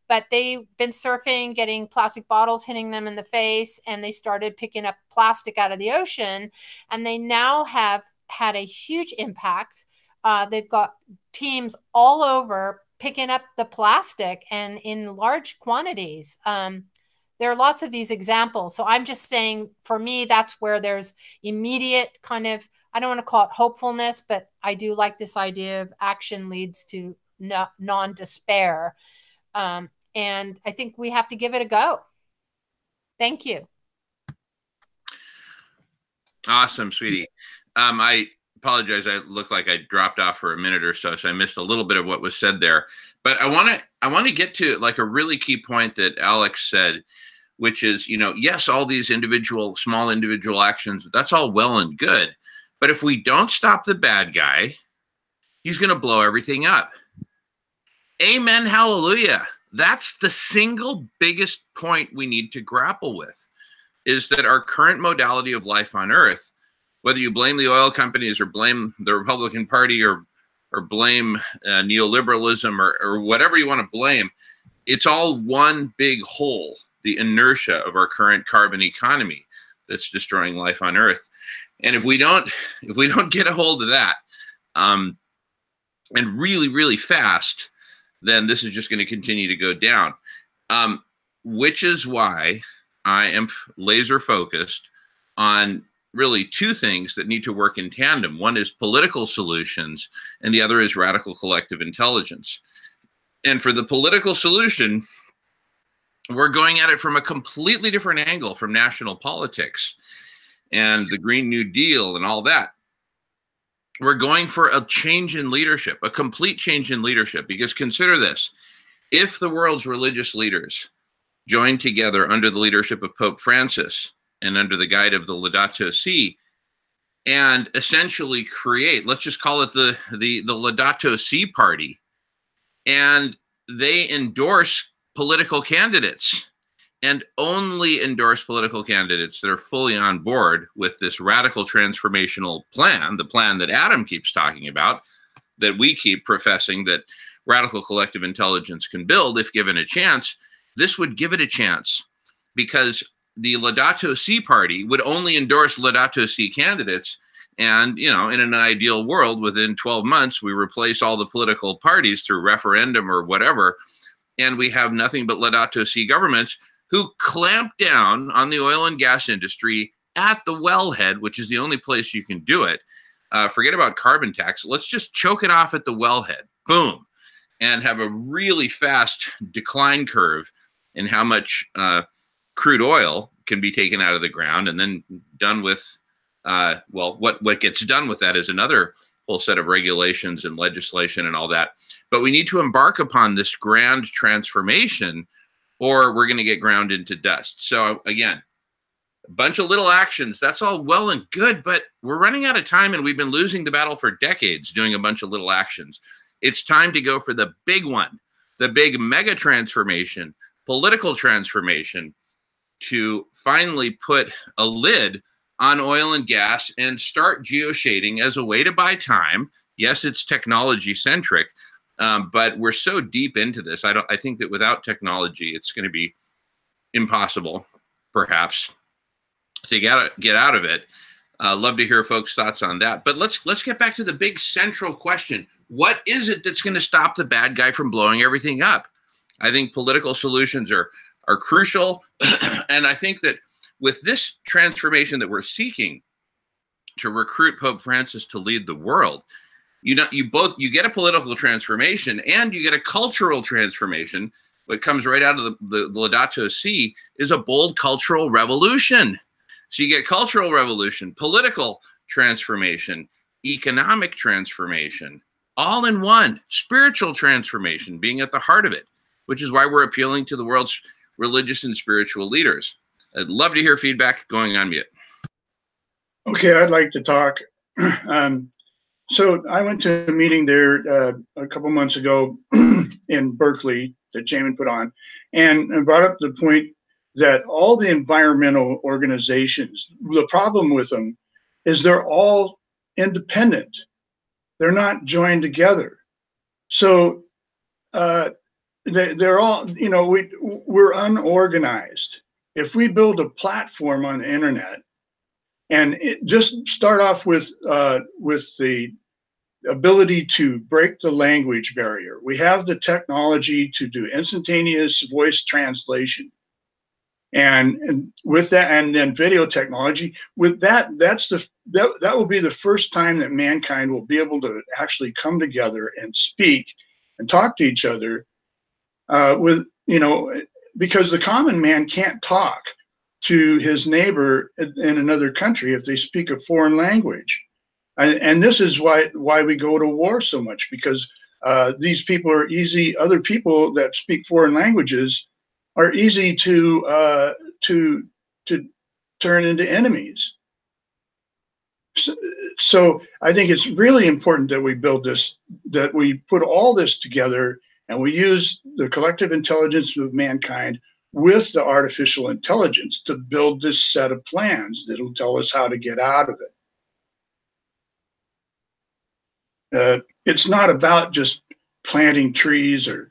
but they've been surfing, getting plastic bottles hitting them in the face, and they started picking up plastic out of the ocean. And they now have had a huge impact. They've got teams all over picking up the plastic and in large quantities. There are lots of these examples. So I'm just saying, for me, that's where there's immediate kind of, I don't want to call it hopefulness, but I do like this idea of action leads to non-despair. And I think we have to give it a go. Thank you. Awesome, sweetie. I apologize. I look like I dropped off for a minute or so I missed a little bit of what was said there. But I want to get to like a really key point that Alex said, which is, yes, all these small individual actions, that's all well and good. But if we don't stop the bad guy, he's going to blow everything up. Amen. Hallelujah. That's the single biggest point we need to grapple with, is that our current modality of life on Earth, whether you blame the oil companies or blame the Republican Party or blame neoliberalism or whatever you want to blame, it's all one big hole, the inertia of our current carbon economy that's destroying life on Earth. And if we don't get a hold of that, and really, really fast, then this is just going to continue to go down. Which is why I am laser focused on really two things that need to work in tandem. One is political solutions, and the other is radical collective intelligence. And for the political solution, we're going at it from a completely different angle from national politics and the Green New Deal and all that. We're going for a change in leadership, a complete change in leadership, because consider this. If the world's religious leaders join together under the leadership of Pope Francis and under the guide of the Laudato Si, and essentially create, let's just call it the Laudato Si party, and they endorse political candidates and only endorse political candidates that are fully on board with this radical transformational plan, the plan that Adam keeps talking about, that we keep professing that radical collective intelligence can build if given a chance. This would give it a chance, because the Laudato Si party would only endorse Laudato Si candidates. And, in an ideal world, within 12 months, we replace all the political parties through referendum or whatever. And we have nothing but Laudato Si governments who clamp down on the oil and gas industry at the wellhead, which is the only place you can do it. Forget about carbon tax. Let's just choke it off at the wellhead. Boom. And have a really fast decline curve in how much crude oil can be taken out of the ground, and then done with well, what gets done with that is another whole set of regulations and legislation and all that. But we need to embark upon this grand transformation, or we're going to get ground into dust. So again, a bunch of little actions, that's all well and good, but we're running out of time, and we've been losing the battle for decades doing a bunch of little actions. It's time to go for the big one, the big mega transformation, political transformation, to finally put a lid on oil and gas and start geoshading as a way to buy time. Yes, it's technology centric, but we're so deep into this. I think that without technology, it's going to be impossible, perhaps, to get out of it. Love to hear folks' thoughts on that. But let's get back to the big central question. What is it that's going to stop the bad guy from blowing everything up? I think political solutions are crucial. And I think that with this transformation that we're seeking to recruit Pope Francis to lead the world, you get a political transformation and you get a cultural transformation. What comes right out of the Laudato Si is a bold cultural revolution. So you get cultural revolution, political transformation, economic transformation, all in one, spiritual transformation being at the heart of it, which is why we're appealing to the world's religious and spiritual leaders. I'd love to hear feedback. Going on mute. Okay, I'd like to talk. So I went to a meeting there a couple months ago in Berkeley that Jamin put on, and brought up the point that all the environmental organizations, the problem with them is they're all independent. They're not joined together. So they're all, we're unorganized. If we build a platform on the internet and just start off with the ability to break the language barrier, we have the technology to do instantaneous voice translation. And with that, and then video technology, with that, that will be the first time that mankind will be able to actually come together and speak and talk to each other because the common man can't talk to his neighbor in another country if they speak a foreign language. And this is why we go to war so much, because these people are easy. Other people that speak foreign languages are easy to turn into enemies. So I think it's really important that we build this, that we put all this together, and we use the collective intelligence of mankind with the artificial intelligence to build this set of plans that'll tell us how to get out of it. It's not about just planting trees or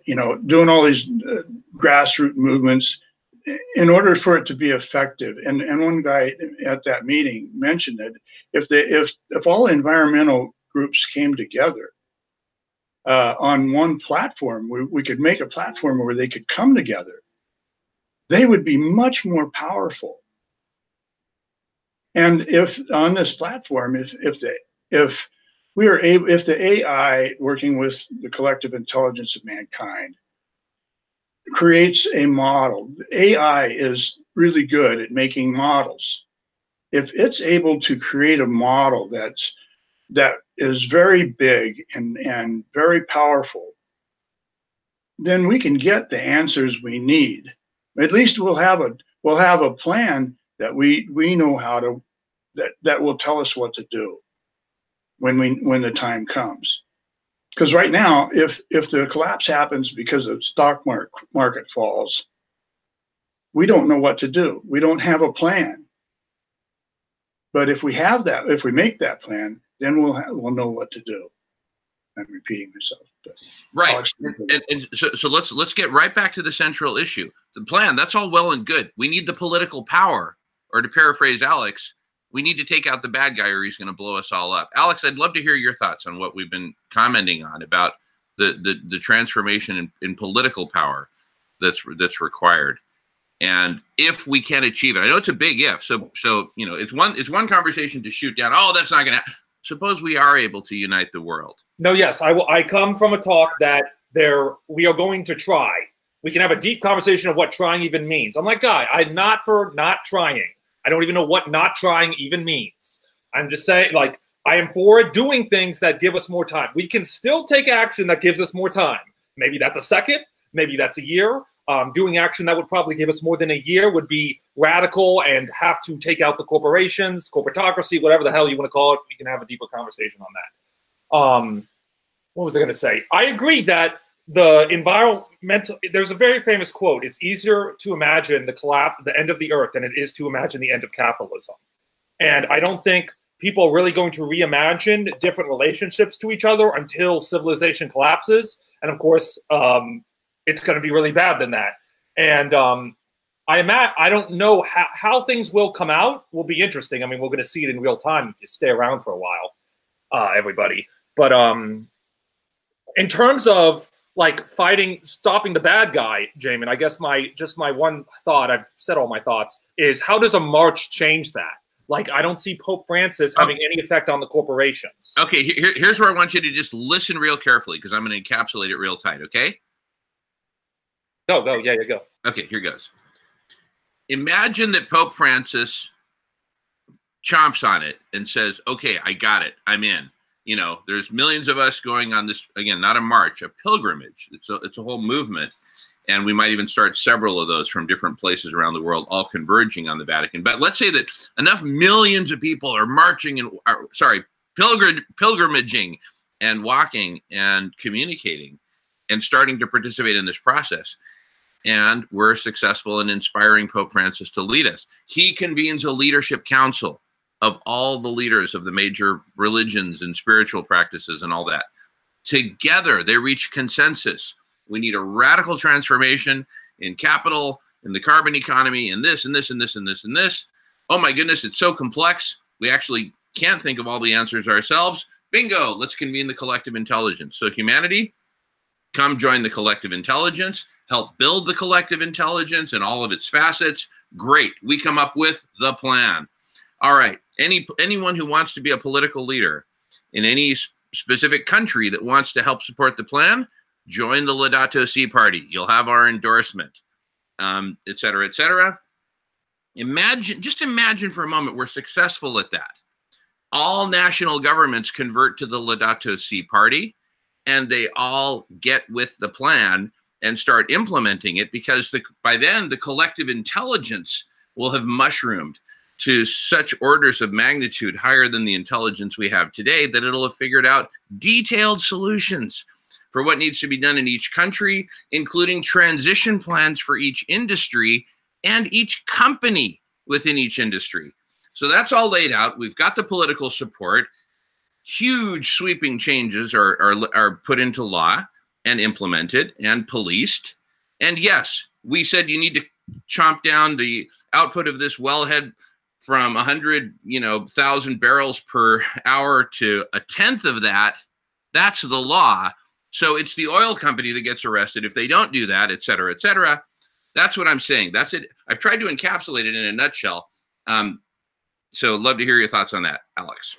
doing all these grassroots movements in order for it to be effective. And one guy at that meeting mentioned that if all environmental groups came together on one platform, we could make a platform where they could come together, they would be much more powerful. And if on this platform, if the AI working with the collective intelligence of mankind creates a model, AI is really good at making models. If it's able to create a model that is very big and very powerful, then we can get the answers we need. At least we'll have a plan that we know how to, that will tell us what to do when the time comes. Because right now, if the collapse happens because the stock market falls, we don't know what to do. We don't have a plan. But if we have that, if we make that plan, then we'll know what to do. I'm repeating myself. Right. And so let's get right back to the central issue. The plan, that's all well and good. We need the political power, or to paraphrase Alex, we need to take out the bad guy or he's going to blow us all up. Alex, I'd love to hear your thoughts on what we've been commenting on about the transformation in political power that's required. And if we can achieve it, I know it's a big if. So it's one conversation to shoot down. Oh, that's not going to happen. Suppose we are able to unite the world. No, yes, I come from a talk that we are going to try. We can have a deep conversation of what trying even means. I'm like, guy, I'm not for not trying. I don't even know what not trying even means. I'm just saying, like, I am for doing things that give us more time. We can still take action that gives us more time. Maybe that's a second, maybe that's a year. Doing action that would probably give us more than a year would be radical and have to take out the corporations, corporatocracy, whatever the hell you want to call it. We can have a deeper conversation on that. What was I going to say? I agree that the environmental, there's a very famous quote, it's easier to imagine the end of the earth than it is to imagine the end of capitalism. And I don't think people are really going to reimagine different relationships to each other until civilization collapses. And of course, it's going to be really bad than that. And I don't know how things will come out. Will be interesting. I mean, we're going to see it in real time if you stay around for a while, everybody. But in terms of like stopping the bad guy, Jamin, I guess my one thought, I've said all my thoughts, is how does a march change that? Like, I don't see Pope Francis having any effect on the corporations. Okay, here's where I want you to just listen real carefully, because I'm going to encapsulate it real tight, okay? Go, yeah, go. Okay, here goes. Imagine that Pope Francis chomps on it and says, okay, I got it, I'm in. You know, there's millions of us going on this, again, not a march, a pilgrimage. It's a whole movement. And we might even start several of those from different places around the world, all converging on the Vatican. But let's say that enough millions of people are marching and, pilgrimaging and walking and communicating and starting to participate in this process. And we're successful in inspiring Pope Francis to lead us. He convenes a leadership council of all the leaders of the major religions and spiritual practices and all that. Together, they reach consensus. We need a radical transformation in capital, in the carbon economy, in this, and this, and this, and this, and this. Oh my goodness, it's so complex. We actually can't think of all the answers ourselves. Bingo, let's convene the collective intelligence. So humanity, come join the collective intelligence, help build the collective intelligence and all of its facets. Great, we come up with the plan. All right, anyone who wants to be a political leader in any specific country that wants to help support the plan, join the Laudato Si party. You'll have our endorsement, et cetera, et cetera. Just imagine for a moment we're successful at that. All national governments convert to the Laudato Si party, and they all get with the plan and start implementing it, because by then the collective intelligence will have mushroomed to such orders of magnitude higher than the intelligence we have today that it'll have figured out detailed solutions for what needs to be done in each country, including transition plans for each industry and each company within each industry. So that's all laid out. We've got the political support. Huge sweeping changes are put into law and implemented and policed. And yes, we said you need to chomp down the output of this wellhead from 100,000 barrels per hour to a tenth of that. That's the law. So it's the oil company that gets arrested if they don't do that, et cetera, et cetera. That's what I'm saying. That's it. I've tried to encapsulate it in a nutshell. So love to hear your thoughts on that, Alex.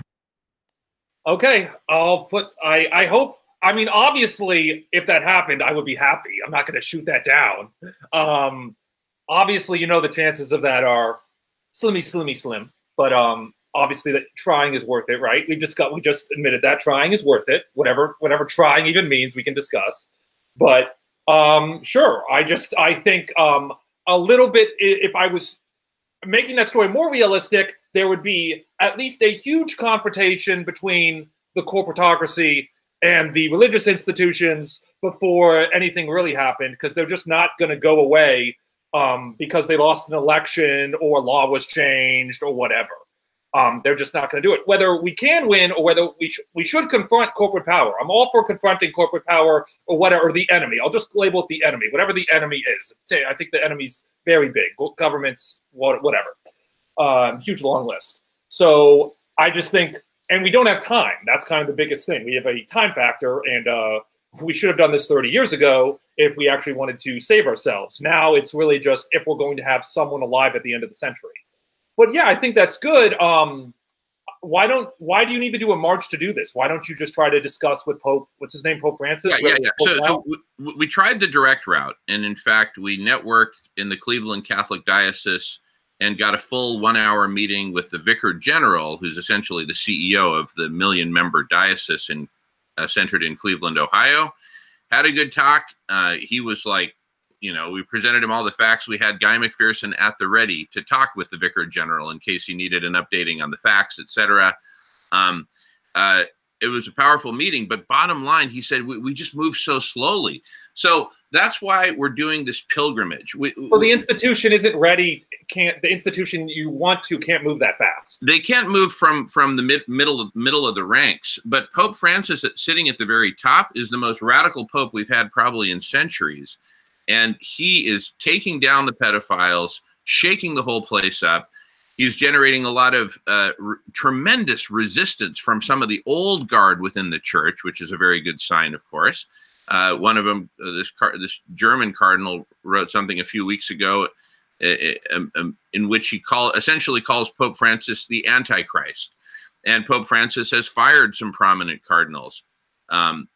Okay, I hope, I mean, obviously, if that happened, I would be happy. I'm not going to shoot that down. Obviously, the chances of that are slim. But obviously, that trying is worth it, right? We just admitted that trying is worth it. Whatever trying even means, we can discuss. But sure, I think a little bit, if I was making that story more realistic, there would be at least a huge confrontation between the corporatocracy and the religious institutions before anything really happened, because they're just not going to go away because they lost an election or law was changed or whatever. They're just not going to do it. Whether we can win or whether we should confront corporate power. I'm all for confronting corporate power or whatever, or the enemy. I'll just label it the enemy, whatever the enemy is. I think the enemy's very big. Governments, whatever. Huge long list. So I just think, and we don't have time. That's kind of the biggest thing. We have a time factor, and we should have done this 30 years ago if we actually wanted to save ourselves. Now it's really just if we're going to have someone alive at the end of the century. But yeah, I think that's good. Why do you need to do a march to do this? Why don't you just try to discuss with Pope, what's his name, Pope Francis? Yeah. So we tried the direct route. And in fact, we networked in the Cleveland Catholic Diocese and got a full 1-hour meeting with the Vicar General, who's essentially the CEO of the 1 million-member diocese centered in Cleveland, Ohio. Had a good talk. He was like, we presented him all the facts. We had Guy McPherson at the ready to talk with the Vicar General in case he needed an updating on the facts, etc. It was a powerful meeting, but bottom line, he said, we just move so slowly. So that's why we're doing this pilgrimage. Well, the institution isn't ready. The institution you want to can't move that fast. They can't move from the middle of the ranks. But Pope Francis, sitting at the very top, is the most radical pope we've had probably in centuries. And he is taking down the pedophiles, shaking the whole place up. He's generating a lot of tremendous resistance from some of the old guard within the church, which is a very good sign, of course. One of them, this German cardinal, wrote something a few weeks ago in which he essentially calls Pope Francis the Antichrist. And Pope Francis has fired some prominent cardinals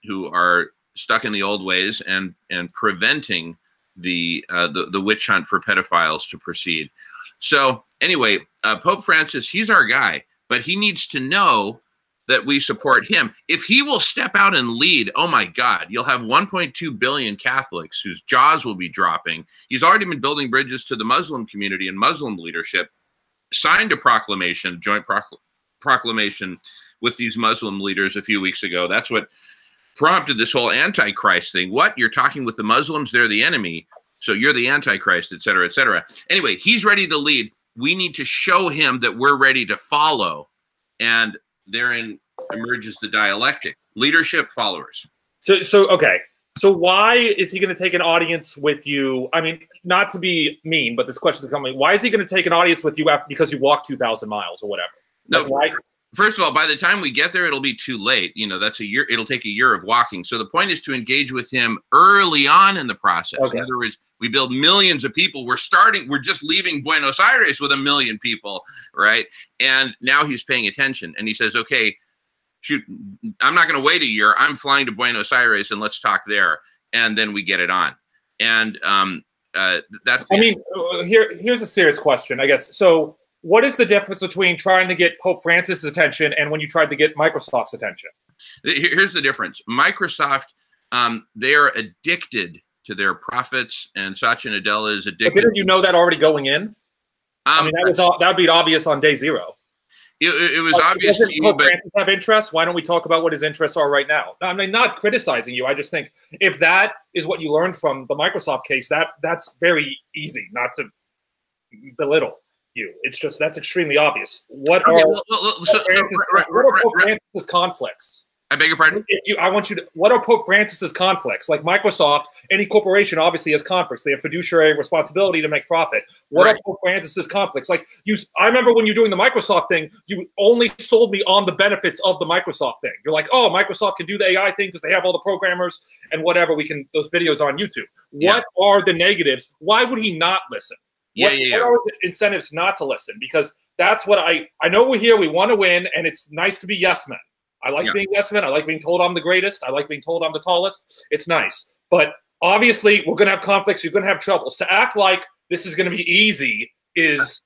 who are stuck in the old ways and preventing the witch hunt for pedophiles to proceed. So anyway, Pope Francis, he's our guy, but he needs to know that we support him. If he will step out and lead, oh my God, you'll have 1.2 billion Catholics whose jaws will be dropping. He's already been building bridges to the Muslim community and Muslim leadership, signed a proclamation, joint proclamation with these Muslim leaders a few weeks ago. That's what prompted this whole Antichrist thing. What? You're talking with the Muslims, they're the enemy, so you're the Antichrist, et cetera, et cetera. Anyway, he's ready to lead. We need to show him that we're ready to follow. And therein emerges the dialectic: leadership, followers. So okay. So why is he going to take an audience with you? I mean, not to be mean, but this question is coming. Why is he going to take an audience with you because you walked 2,000 miles or whatever? No, why? First of all, by the time we get there, it'll be too late. That's a year. It'll take a year of walking. So the point is to engage with him early on in the process. Okay. In other words, we build millions of people. We're just leaving Buenos Aires with 1 million people, right? And now he's paying attention. And he says, okay, shoot, I'm not going to wait a year. I'm flying to Buenos Aires and let's talk there. And then we get it on. And that's... I mean, here's a serious question, I guess. So what is the difference between trying to get Pope Francis' attention and when you tried to get Microsoft's attention? Here's the difference. Microsoft, they are addicted to their profits, and Satya Nadella is addicted. But didn't you know that already going in? I mean, that would be obvious on day zero. It was obvious to you, Pope but Francis have interests. Why don't we talk about what his interests are right now? I mean, not criticizing you. I just think if that is what you learned from the Microsoft case, that's very easy not to belittle you. It's just that's extremely obvious. What are Pope Francis's conflicts? I beg your pardon? What are Pope Francis's conflicts? Like Microsoft, any corporation obviously has conflicts. They have fiduciary responsibility to make profit. What are Pope Francis's conflicts? Like I remember when you're doing the Microsoft thing, you only sold me on the benefits of the Microsoft thing. You're like, oh, Microsoft can do the AI thing because they have all the programmers and whatever. Those videos are on YouTube. What are the negatives? Why would he not listen? What are the incentives not to listen? Because that's what I know we're here, we want to win, and it's nice to be yes men. I like being yes men. I like being told I'm the greatest. I like being told I'm the tallest. It's nice. But obviously, we're going to have conflicts. You're going to have troubles. To act like this is going to be easy is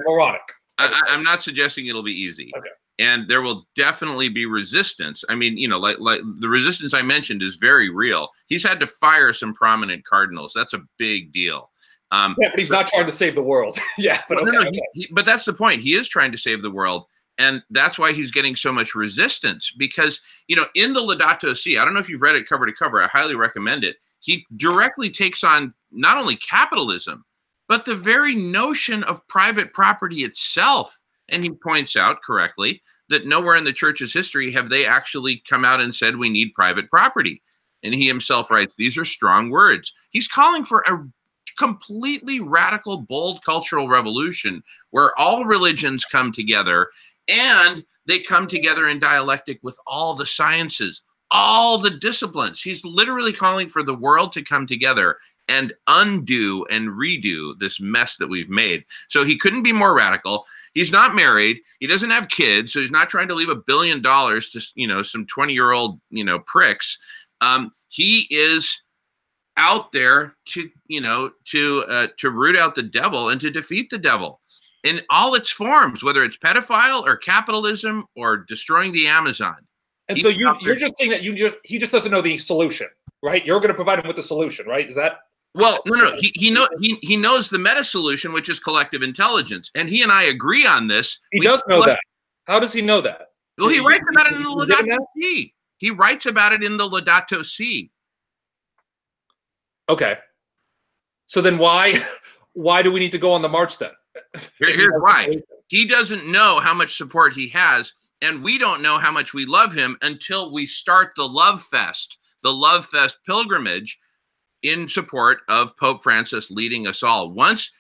moronic. I'm not suggesting it'll be easy. Okay. And there will definitely be resistance. I mean, like the resistance I mentioned is very real. He's had to fire some prominent cardinals. That's a big deal. But he's not trying to save the world. But that's the point. He is trying to save the world. And that's why he's getting so much resistance because, in the Laudato Si, I don't know if you've read it cover to cover. I highly recommend it. He directly takes on not only capitalism, but the very notion of private property itself. And he points out correctly that nowhere in the church's history have they actually come out and said we need private property. And he himself writes, these are strong words. He's calling for a completely radical, bold cultural revolution where all religions come together and they come together in dialectic with all the sciences, all the disciplines. He's literally calling for the world to come together and undo and redo this mess that we've made. So he couldn't be more radical. He's not married. He doesn't have kids. So he's not trying to leave $1 billion to, some 20-year-old, pricks. He is out there to, to root out the devil and to defeat the devil in all its forms, whether it's pedophile or capitalism or destroying the Amazon. And so you're just saying that he just doesn't know the solution, right? You're going to provide him with the solution, right? Is that? Well, no. He knows the meta solution, which is collective intelligence, and he and I agree on this. He does know that. How does he know that? Well, he writes about it in the Laudato Si. He writes about it in the Laudato Si. Okay. So then why do we need to go on the march then? Here's why. He doesn't know how much support he has, and we don't know how much we love him until we start the Love Fest pilgrimage in support of Pope Francis leading us all. Once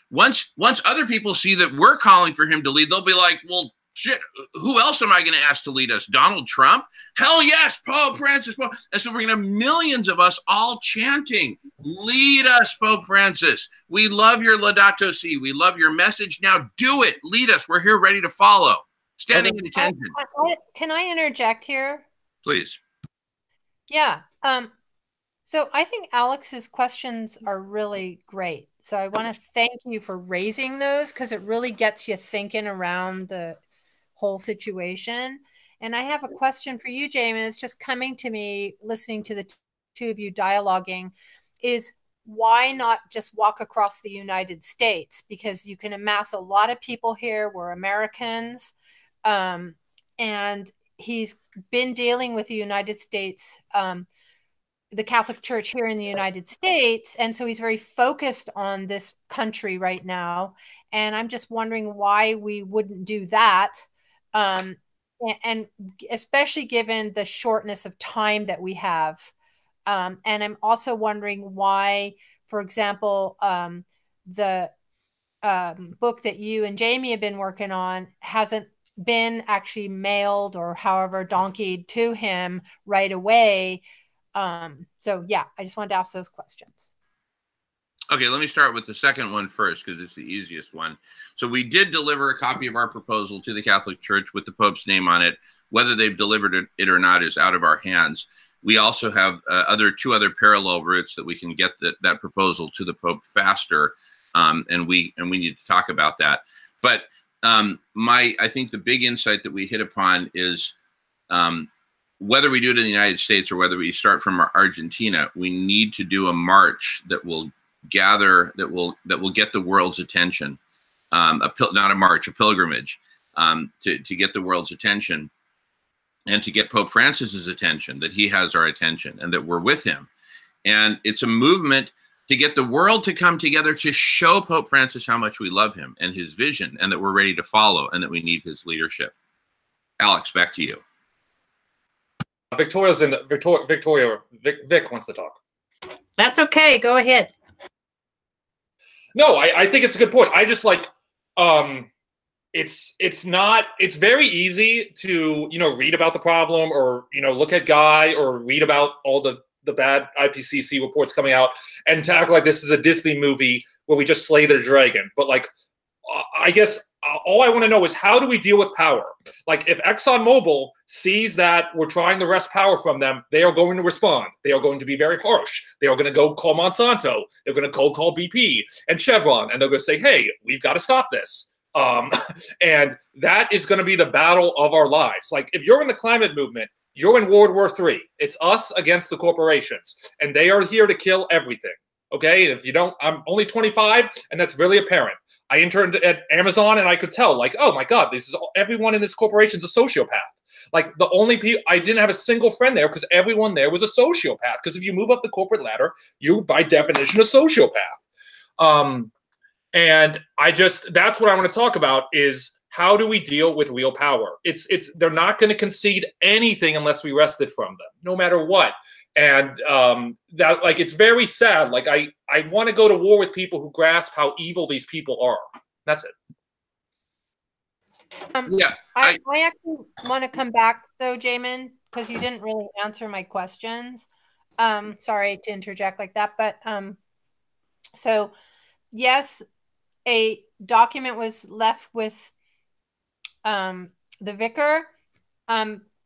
other people see that we're calling for him to lead, they'll be like, well, shit, who else am I going to ask to lead us? Donald Trump? Hell yes, Pope Francis. Pope. And so we're going to have millions of us all chanting, lead us, Pope Francis. We love your Laudato Si. We love your message. Now do it. Lead us. We're here ready to follow. Standing in attention. Can I interject here? Please. Yeah. So I think Alex's questions are really great. So I want to thank you for raising those, because it really gets you thinking around the whole situation. And I have a question for you, Jamin. It's just coming to me listening to the two of you dialoguing, is why not just walk across the United States? Because you can amass a lot of people here. We're Americans. And he's been dealing with the United States, the Catholic Church here in the United States. And so he's very focused on this country right now. And I'm just wondering why we wouldn't do that. And especially given the shortness of time that we have. And I'm also wondering why, for example, the book that you and Jamie have been working on hasn't been actually mailed or however donkeyed to him right away. So yeah, I just wanted to ask those questions. Okay, let me start with the second one first, because it's the easiest one. So we did deliver a copy of our proposal to the Catholic Church with the Pope's name on it. Whether they've delivered it or not is out of our hands. We also have two other parallel routes that we can get that proposal to the Pope faster, and we need to talk about that. But I think the big insight that we hit upon is whether we do it in the United States or whether we start from Argentina, we need to do a march that will gather, that will get the world's attention. Not a march, a pilgrimage, to get the world's attention, and to get Pope Francis's attention, that he has our attention and that we're with him. And it's a movement to get the world to come together to show Pope Francis how much we love him and his vision, and that we're ready to follow, and that we need his leadership. Alex, back to you. Victoria's Vic wants to talk. That's okay. Go ahead. No, I think it's a good point. I just like, it's very easy to, read about the problem, or, look at Guy, or read about all the bad IPCC reports coming out, and to act like this is a Disney movie where we just slay the dragon. But like, I guess all I want to know is, how do we deal with power? Like, if ExxonMobil sees that we're trying to wrest power from them, they are going to respond. They are going to be very harsh. They are going to go call Monsanto. They're going to cold call BP and Chevron, and they're going to say, hey, we've got to stop this. And that is going to be the battle of our lives. Like, if you're in the climate movement, you're in World War III. It's us against the corporations, and they are here to kill everything. Okay? If you don't, I'm only 25, and that's really apparent. I interned at Amazon, and I could tell, like, oh my God, everyone in this corporation is a sociopath. Like, the only people, I didn't have a single friend there because everyone there was a sociopath. Because if you move up the corporate ladder, you're by definition a sociopath. And that's what I want to talk about, is how do we deal with real power? They're not going to concede anything unless we wrest it from them, no matter what. And that, like, it's very sad. Like, I want to go to war with people who grasp how evil these people are. That's it. Yeah, I actually want to come back though, Jamin, because you didn't really answer my questions. Sorry to interject like that, but so yes, a document was left with the vicar,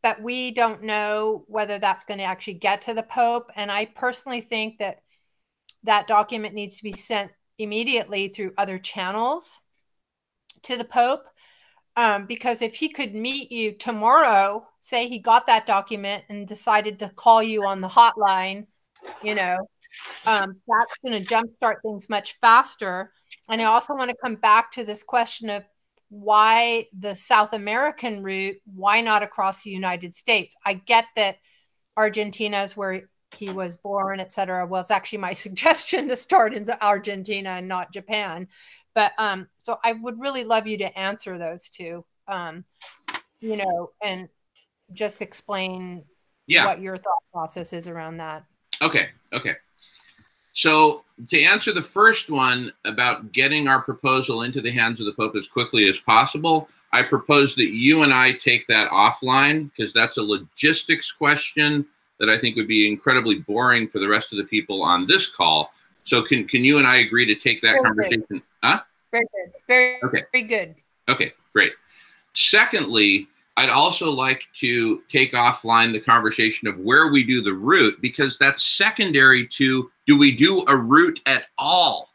but we don't know whether that's going to actually get to the Pope. And I personally think that that document needs to be sent immediately through other channels to the Pope. Because if he could meet you tomorrow, say he got that document and decided to call you on the hotline, you know, that's going to jumpstart things much faster. And I also want to come back to this question of why the South American route, why not across the United States? I get that Argentina is where he was born, et cetera. Well, it's actually my suggestion to start in Argentina and not Japan. But so I would really love you to answer those two, you know, and just explain what your thought process is around that. Okay. So to answer the first one about getting our proposal into the hands of the Pope as quickly as possible, I propose that you and I take that offline, because that's a logistics question that I think would be incredibly boring for the rest of the people on this call. So can you and I agree to take that conversation? Good. Huh? Very good. Very good. Okay, great. Secondly, I'd also like to take offline the conversation of where we do the route, because that's secondary to, do we do a route at all?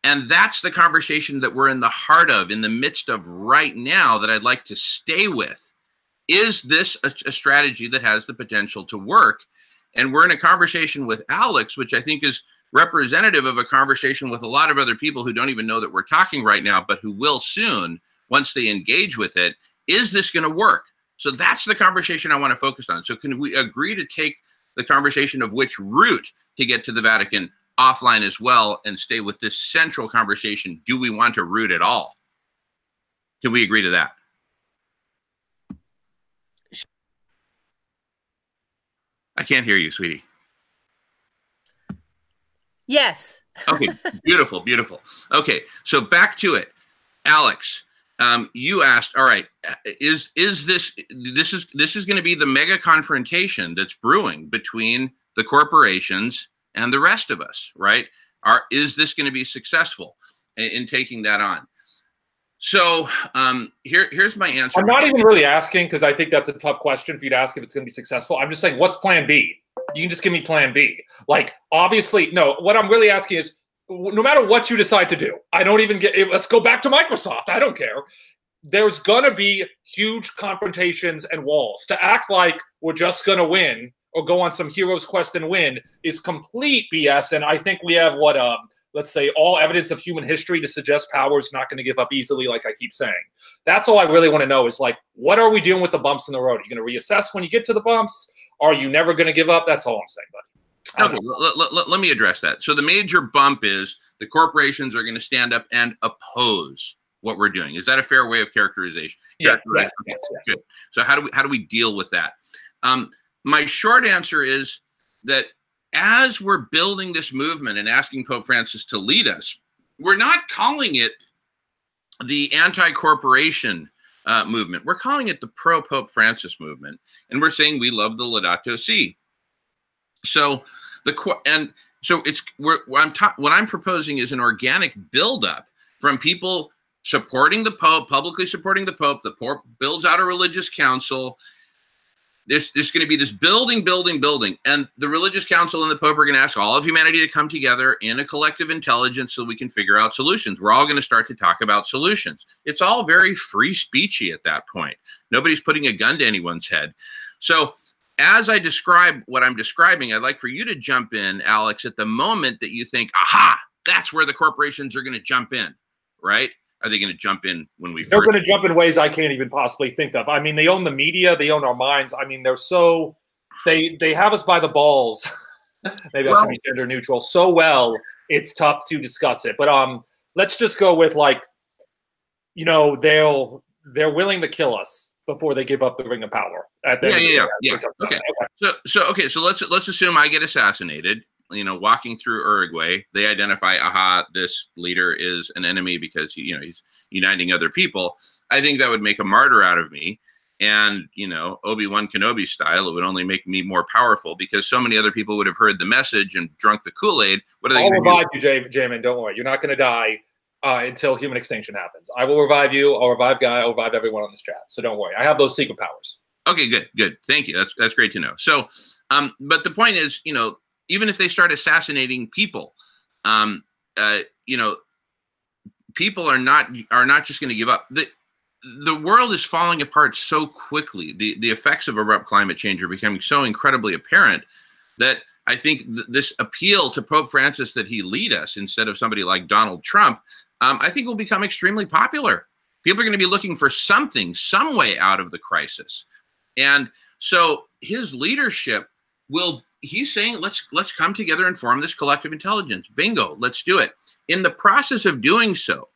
And that's the conversation that we're in the heart of, in the midst of right now, that I'd like to stay with. Is this a strategy that has the potential to work? And we're in a conversation with Alex, which I think is representative of a conversation with a lot of other people who don't even know that we're talking right now, but who will soon, once they engage with it. Is this going to work? So that's the conversation I want to focus on. So can we agree to take the conversation of which route to get to the Vatican offline as well, and stay with this central conversation? Do we want a route at all? Can we agree to that? I can't hear you, sweetie. Yes. Okay, beautiful, beautiful. Okay, so back to it. Alex, you asked, all right, is this going to be the mega confrontation that's brewing between the corporations and the rest of us, right? Is this going to be successful in taking that on? So here's my answer. I'm not even really asking, because I think that's a tough question for you to ask if it's going to be successful. I'm just saying, what's plan B? You can just give me plan B. Like, obviously, no, what I'm really asking is, no matter what you decide to do, I don't even get, let's go back to Microsoft. I don't care. There's going to be huge confrontations and walls. To act like we're just going to win or go on some hero's quest and win is complete BS. And I think we have let's say, all evidence of human history to suggest power is not going to give up easily, like I keep saying. That's all I really want to know is, like, what are we doing with the bumps in the road? Are you going to reassess when you get to the bumps? Are you never going to give up? That's all I'm saying, buddy. Okay, let me address that. So the major bump is the corporations are going to stand up and oppose what we're doing. Is that a fair way of characterization? Yeah, yes. Good. So how do we deal with that? My short answer is that as we're building this movement and asking Pope Francis to lead us, we're not calling it the anti-corporation movement. We're calling it the pro-Pope Francis movement, and we're saying we love the Laudato Si. So what I'm proposing is an organic buildup from people supporting the Pope, publicly supporting the Pope. The Pope builds out a religious council. There's going to be this building, and the religious council and the Pope are going to ask all of humanity to come together in a collective intelligence so we can figure out solutions. We're all going to start to talk about solutions. It's all very free speechy at that point. Nobody's putting a gun to anyone's head. So as I describe what I'm describing, I'd like for you to jump in, Alex, at the moment that you think, aha, that's where the corporations are going to jump in, right? Are they going to jump in when we? They're going to jump in ways I can't even possibly think of. I mean, they own the media, they own our minds. I mean, they're so they have us by the balls. Maybe I should be gender neutral. So well, it's tough to discuss it. But let's just go with, like, you know, they're willing to kill us before they give up the Ring of Power. Yeah. Okay. So let's assume I get assassinated. You know, walking through Uruguay, they identify, aha, this leader is an enemy because he's uniting other people. I think that would make a martyr out of me. And, you know, Obi-Wan Kenobi style, it would only make me more powerful because so many other people would have heard the message and drunk the Kool-Aid. What are they going to do? I'll revive you, Jamin. Don't worry. You're not going to die until human extinction happens. I will revive you. I'll revive Guy. I'll revive everyone on this chat. So don't worry. I have those secret powers. Okay, good. Thank you. That's great to know. So, but the point is, you know, even if they start assassinating people, you know, people are not just going to give up. The world is falling apart so quickly. The effects of abrupt climate change are becoming so incredibly apparent that I think this appeal to Pope Francis that he lead us instead of somebody like Donald Trump, I think will become extremely popular. People are going to be looking for something, some way out of the crisis. And so his leadership he's saying, let's come together and form this collective intelligence. Bingo, let's do it. In the process of doing so,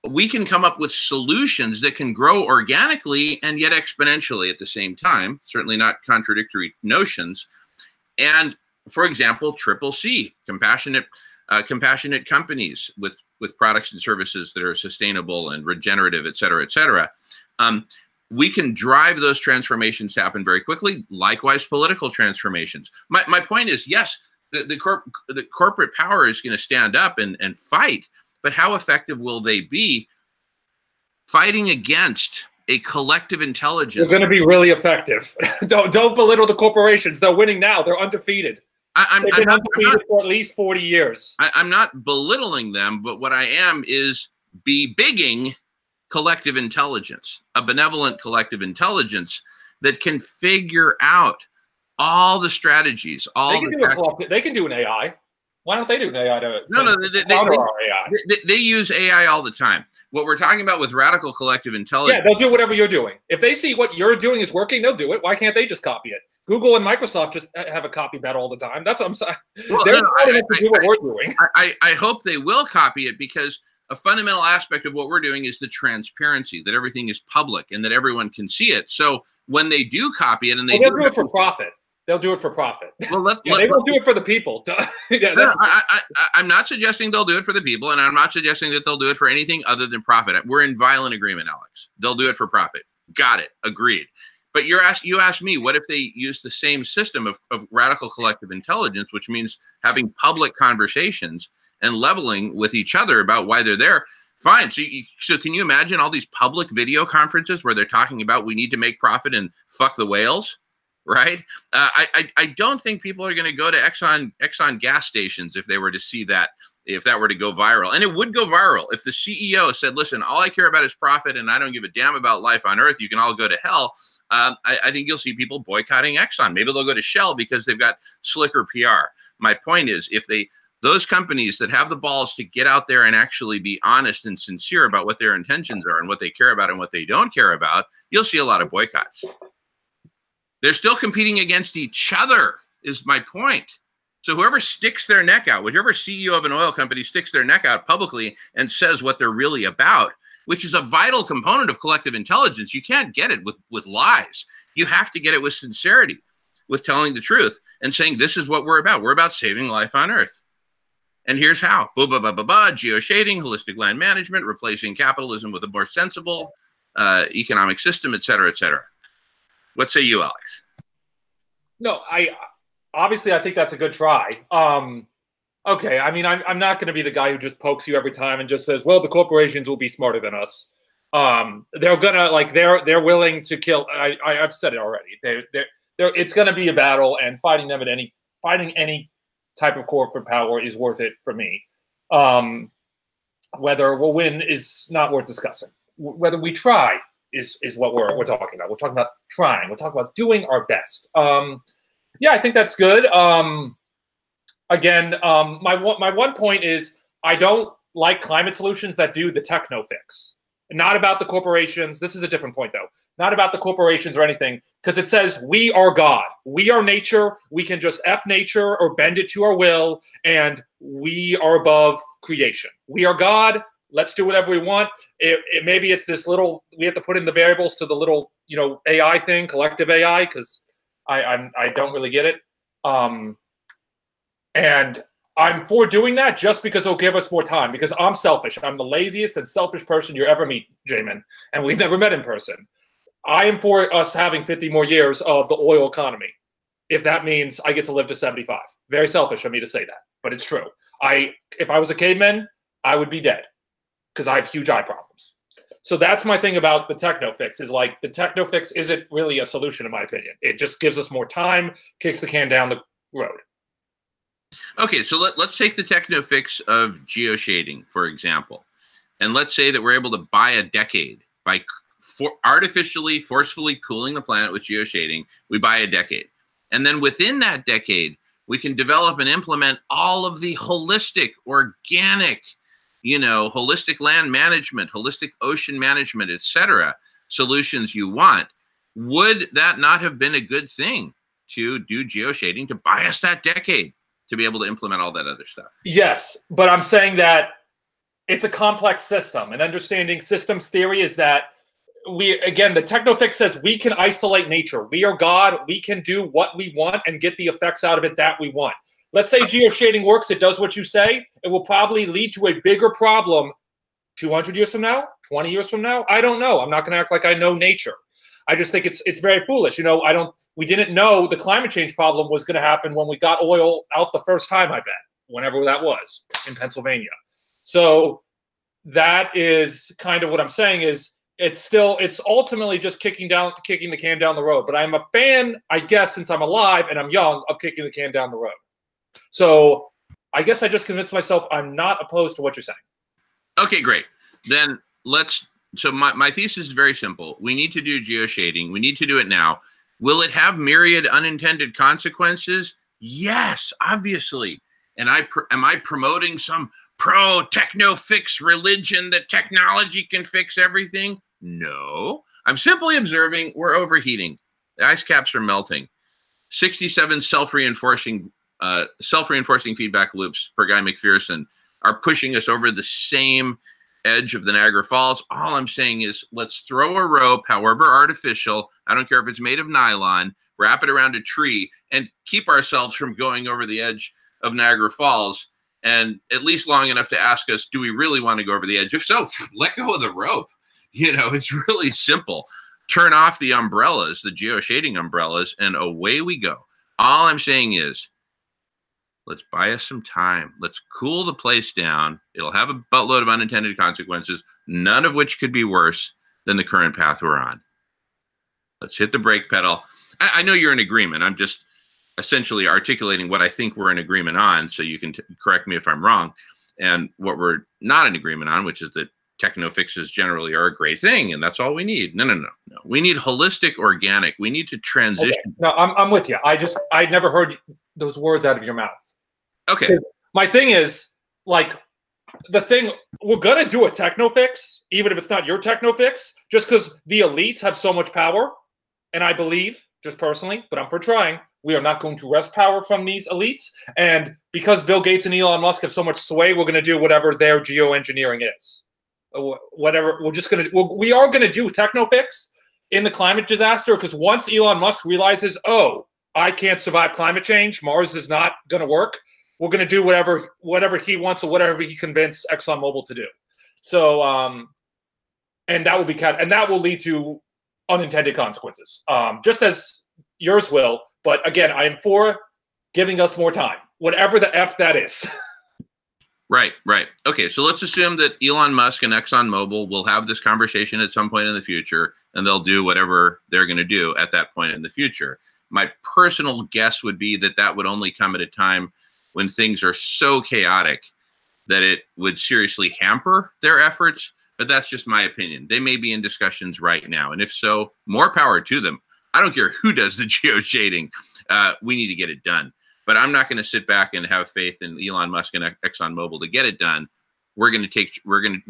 we can come up with solutions that can grow organically and yet exponentially at the same time, certainly not contradictory notions. And for example, CCC, compassionate companies with products and services that are sustainable and regenerative, et cetera, et cetera. We can drive those transformations to happen very quickly. Likewise, political transformations. My point is, yes, the corporate power is going to stand up and fight, but how effective will they be fighting against a collective intelligence? They're going to be really effective. Don't belittle the corporations. They're winning now. They're undefeated. They've been undefeated for at least 40 years. I'm not belittling them, but what I am is bigging collective intelligence, a benevolent collective intelligence that can figure out all the strategies. They can do an AI. Why don't they do an AI to counter our AI? They use AI all the time. What we're talking about with radical collective intelligence. Yeah, they'll do whatever you're doing. If they see what you're doing is working, they'll do it. Why can't they just copy it? Google and Microsoft just have a copycat all the time. That's what I'm saying. Well, They're starting to do what we're doing. I hope they will copy it, because a fundamental aspect of what we're doing is the transparency, that everything is public and that everyone can see it. So when they do copy it, and they'll do it for profit. They'll do it for profit. Well, they won't do it for the people. I'm not suggesting they'll do it for the people, and I'm not suggesting that they'll do it for anything other than profit. We're in violent agreement, Alex. They'll do it for profit. Got it. Agreed. But you asked me, what if they use the same system of radical collective intelligence, which means having public conversations and leveling with each other about why they're there? Fine. So can you imagine all these public video conferences where they're talking about we need to make profit and fuck the whales? Right? I don't think people are going to go to Exxon gas stations if they were to see that, if that were to go viral. And it would go viral if the CEO said, listen, all I care about is profit and I don't give a damn about life on Earth. You can all go to hell. I think you'll see people boycotting Exxon. Maybe they'll go to Shell because they've got slicker PR. My point is, if those companies that have the balls to get out there and actually be honest and sincere about what their intentions are and what they care about and what they don't care about, you'll see a lot of boycotts. They're still competing against each other, is my point. So whoever sticks their neck out, whichever CEO of an oil company sticks their neck out publicly and says what they're really about, which is a vital component of collective intelligence, you can't get it with lies. You have to get it with sincerity, with telling the truth and saying, this is what we're about. We're about saving life on Earth. And here's how. Geoshading, holistic land management, replacing capitalism with a more sensible economic system, et cetera, et cetera. What say you, Alex? No, obviously I think that's a good try. Okay, I mean, I'm not going to be the guy who just pokes you every time and just says, well, the corporations will be smarter than us. They're gonna they're willing to kill. I've said it already. It's going to be a battle, and fighting any type of corporate power is worth it for me. Whether we'll win is not worth discussing. Whether we try is what we're talking about. We're talking about trying. We're talking about doing our best. Yeah, I think that's good. Again, my one point is I don't like climate solutions that do the techno fix. Not about the corporations. This is a different point, though. Not about the corporations or anything, because it says we are God. We are nature. We can just F nature or bend it to our will, and we are above creation. We are God. Let's do whatever we want. Maybe it's this little, we have to put in the variables to the little, AI thing, collective AI, because I don't really get it. And I'm for doing that just because it'll give us more time, because I'm selfish. I'm the laziest and selfish person you ever meet, Jamin, and we've never met in person. I am for us having 50 more years of the oil economy, if that means I get to live to 75. Very selfish of me to say that, but it's true. If I was a caveman, I would be dead because I have huge eye problems. So that's my thing about the techno fix, is like the techno fix isn't really a solution in my opinion. It just gives us more time, kicks the can down the road. Okay, so let's take the techno fix of geoshading, for example. And let's say that we're able to buy a decade by artificially, forcefully cooling the planet with geoshading. We buy a decade. And then within that decade, we can develop and implement all of the holistic, organic, holistic land management, holistic ocean management, etc. solutions you want. Would that not have been a good thing to do geoshading to buy us that decade to be able to implement all that other stuff? Yes, but I'm saying that it's a complex system, and understanding systems theory is that the technofix says we can isolate nature. We are God. We can do what we want and get the effects out of it that we want. Let's say geoshading works. It does what you say. It will probably lead to a bigger problem 200 years from now, 20 years from now. I don't know. I'm not going to act like I know nature. I just think it's very foolish. We didn't know the climate change problem was going to happen when we got oil out the first time, I bet, whenever that was in Pennsylvania. So that is kind of what I'm saying is it's ultimately just kicking the can down the road. But I'm a fan, I guess, since I'm alive and I'm young, of kicking the can down the road. So I guess I just convinced myself I'm not opposed to what you're saying. Okay, great. Then so my thesis is very simple. We need to do geoshading. We need to do it now. Will it have myriad unintended consequences? Yes, obviously. And am I promoting some pro-techno-fix religion that technology can fix everything? No. I'm simply observing we're overheating. The ice caps are melting. 67 self-reinforcing feedback loops per Guy McPherson are pushing us over the same edge of the Niagara Falls. All I'm saying is let's throw a rope, however artificial, I don't care if it's made of nylon, wrap it around a tree, and keep ourselves from going over the edge of Niagara Falls, and at least long enough to ask us, do we really want to go over the edge? If so, let go of the rope. It's really simple. Turn off the umbrellas, the geoshading umbrellas, and away we go. All I'm saying is, let's buy us some time. Let's cool the place down. It'll have a buttload of unintended consequences, none of which could be worse than the current path we're on. Let's hit the brake pedal. I know you're in agreement. I'm just essentially articulating what I think we're in agreement on, so you can correct me if I'm wrong, and what we're not in agreement on, which is that techno fixes generally are a great thing, and that's all we need. No. We need holistic, organic. We need to transition. Okay. No, I'm with you. I never heard those words out of your mouth. Okay. My thing is, we're going to do a techno fix, even if it's not your techno fix, just because the elites have so much power. And I believe, just personally, but I'm for trying, we are not going to wrest power from these elites. And because Bill Gates and Elon Musk have so much sway, we're going to do whatever their geoengineering is. Whatever, we are going to do techno fix in the climate disaster, because once Elon Musk realizes, oh, I can't survive climate change, Mars is not going to work, we're going to do whatever he wants or whatever he convinced ExxonMobil to do. So, and that will lead to unintended consequences, just as yours will. But again, I am for giving us more time, whatever the F that is. Right. Okay, so let's assume that Elon Musk and ExxonMobil will have this conversation at some point in the future, and they'll do whatever they're going to do at that point in the future. My personal guess would be that would only come at a time when things are so chaotic that it would seriously hamper their efforts. But that's just my opinion. They may be in discussions right now. And if so, more power to them. I don't care who does the geoshading. We need to get it done. But I'm not going to sit back and have faith in Elon Musk and ExxonMobil to get it done. We're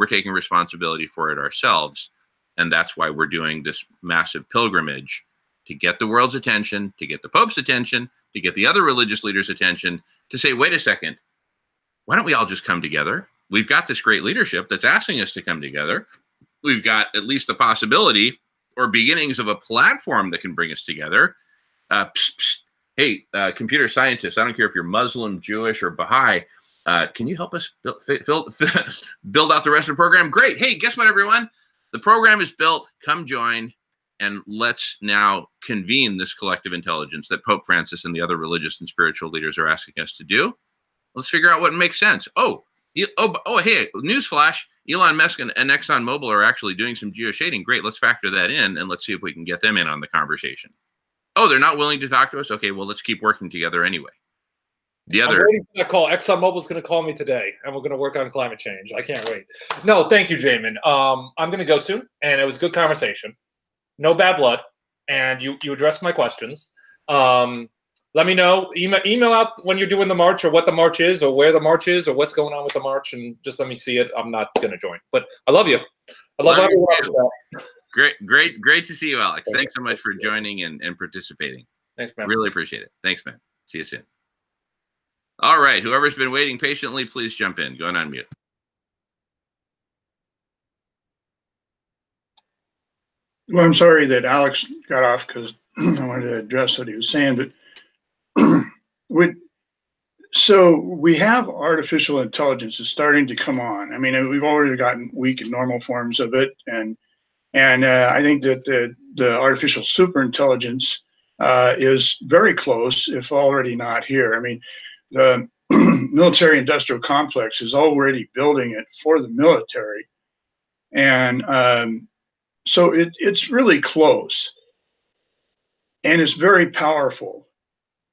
taking responsibility for it ourselves. And that's why we're doing this massive pilgrimage to get the world's attention, to get the Pope's attention, to get the other religious leaders' attention, to say, wait a second, why don't we all just come together? We've got this great leadership that's asking us to come together. We've got at least the possibility or beginnings of a platform that can bring us together. Hey, computer scientists, I don't care if you're Muslim, Jewish, or Baha'i, can you help us build out the rest of the program? Great. Hey, guess what, everyone? The program is built. Come join, and let's now convene this collective intelligence that Pope Francis and the other religious and spiritual leaders are asking us to do. Let's figure out what makes sense. Oh, hey, newsflash, Elon Musk and ExxonMobil are actually doing some geoshading. Great, let's factor that in, and let's see if we can get them in on the conversation. Oh, they're not willing to talk to us? Okay, well, let's keep working together anyway. The I'm other. waiting for that call. ExxonMobil's going to call me today, and we're going to work on climate change. I can't wait. No, thank you, Jamin. I'm going to go soon, and it was a good conversation. No bad blood, and you addressed my questions. Let me know. Email out when you're doing the march, or what the march is, or where the march is, or what's going on with the march, and just let me see it. I'm not going to join, but I love you. I love everyone else. Great to see you, Alex. Thanks so much for joining and participating. Thanks, man. Really appreciate it. Thanks, man. See you soon. All right. Whoever's been waiting patiently, please jump in. Go on mute. Well, I'm sorry that Alex got off because I wanted to address what he was saying, but so we have artificial intelligence is starting to come on. I mean, we've already gotten weak and normal forms of it, and I think that the artificial superintelligence is very close, if already not here. I mean, the military-industrial complex is already building it for the military, and so it's really close, and it's very powerful,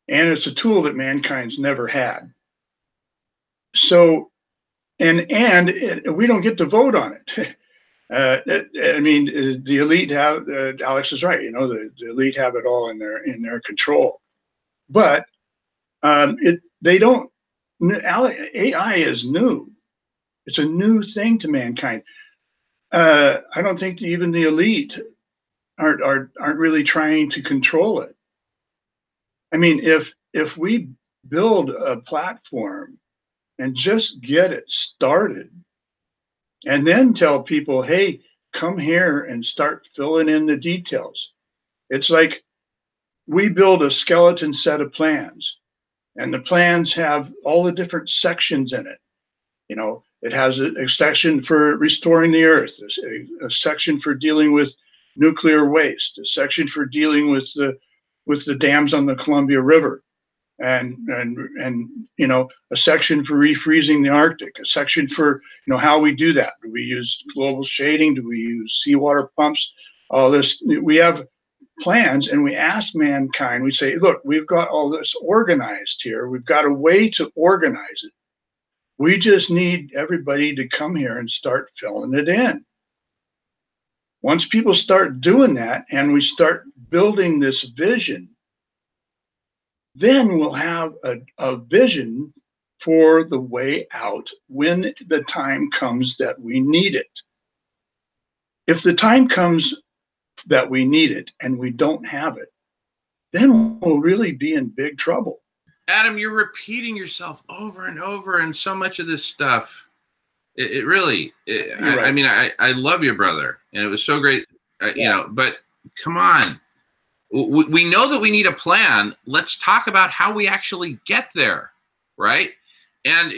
and it's a tool that mankind's never had. So, and we don't get to vote on it. I mean, the elite have. Alex is right. You know, the elite have it all in their control, but they don't. AI is new. It's a new thing to mankind. I don't think that even the elite aren't really trying to control it. I mean, if we build a platform and just get it started, and then tell people, hey, come here and start filling in the details. It's like we build a skeleton set of plans, and the plans have all the different sections in it. You know, it has a section for restoring the earth, a section for dealing with nuclear waste, a section for dealing with the dams on the Columbia River, and you know, a section for refreezing the Arctic, a section for, you know, how we do that. Do we use global shading? Do we use seawater pumps? All this, we have plans, and we ask mankind, we say, look, we've got all this organized here. We've got a way to organize it. We just need everybody to come here and start filling it in. Once people start doing that and we start building this vision, then we'll have a vision for the way out when the time comes that we need it. If the time comes that we need it and we don't have it, then we'll really be in big trouble. Adam, you're repeating yourself over and over in so much of this stuff. It really, right. I mean, I love you, brother, and it was so great, you know, but come on. We know that we need a plan. Let's talk about how we actually get there, right? And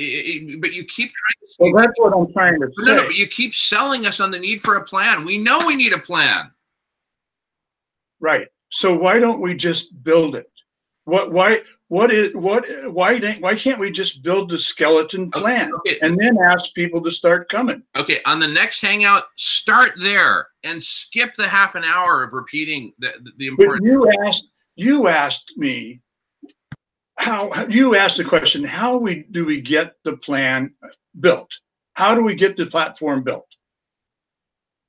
but you keep trying to. Well, that's what I'm trying to say. No, but you keep selling us on the need for a plan. We know we need a plan. Right. So why don't we just build it? Why can't we just build the skeleton plan and then ask people to start coming? Okay, on the next hangout, start there and skip the half an hour of repeating the important. But you asked me you asked the question, how do we get the plan built? How do we get the platform built?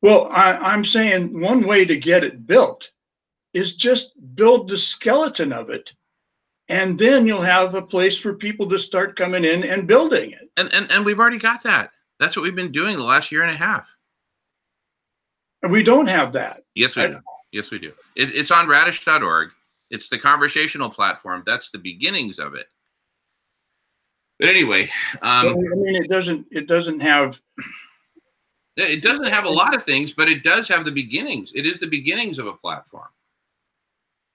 Well, I'm saying one way to get it built is just build the skeleton of it. And then you'll have a place for people to start coming in and building it. And we've already got that. That's what we've been doing the last year and a half. And we don't have that. Yes, we do. Yes, we do. It's on radish.org. It's the conversational platform. That's the beginnings of it. But anyway, I mean, it doesn't have. It doesn't have a lot of things, but it does have the beginnings. It is the beginnings of a platform.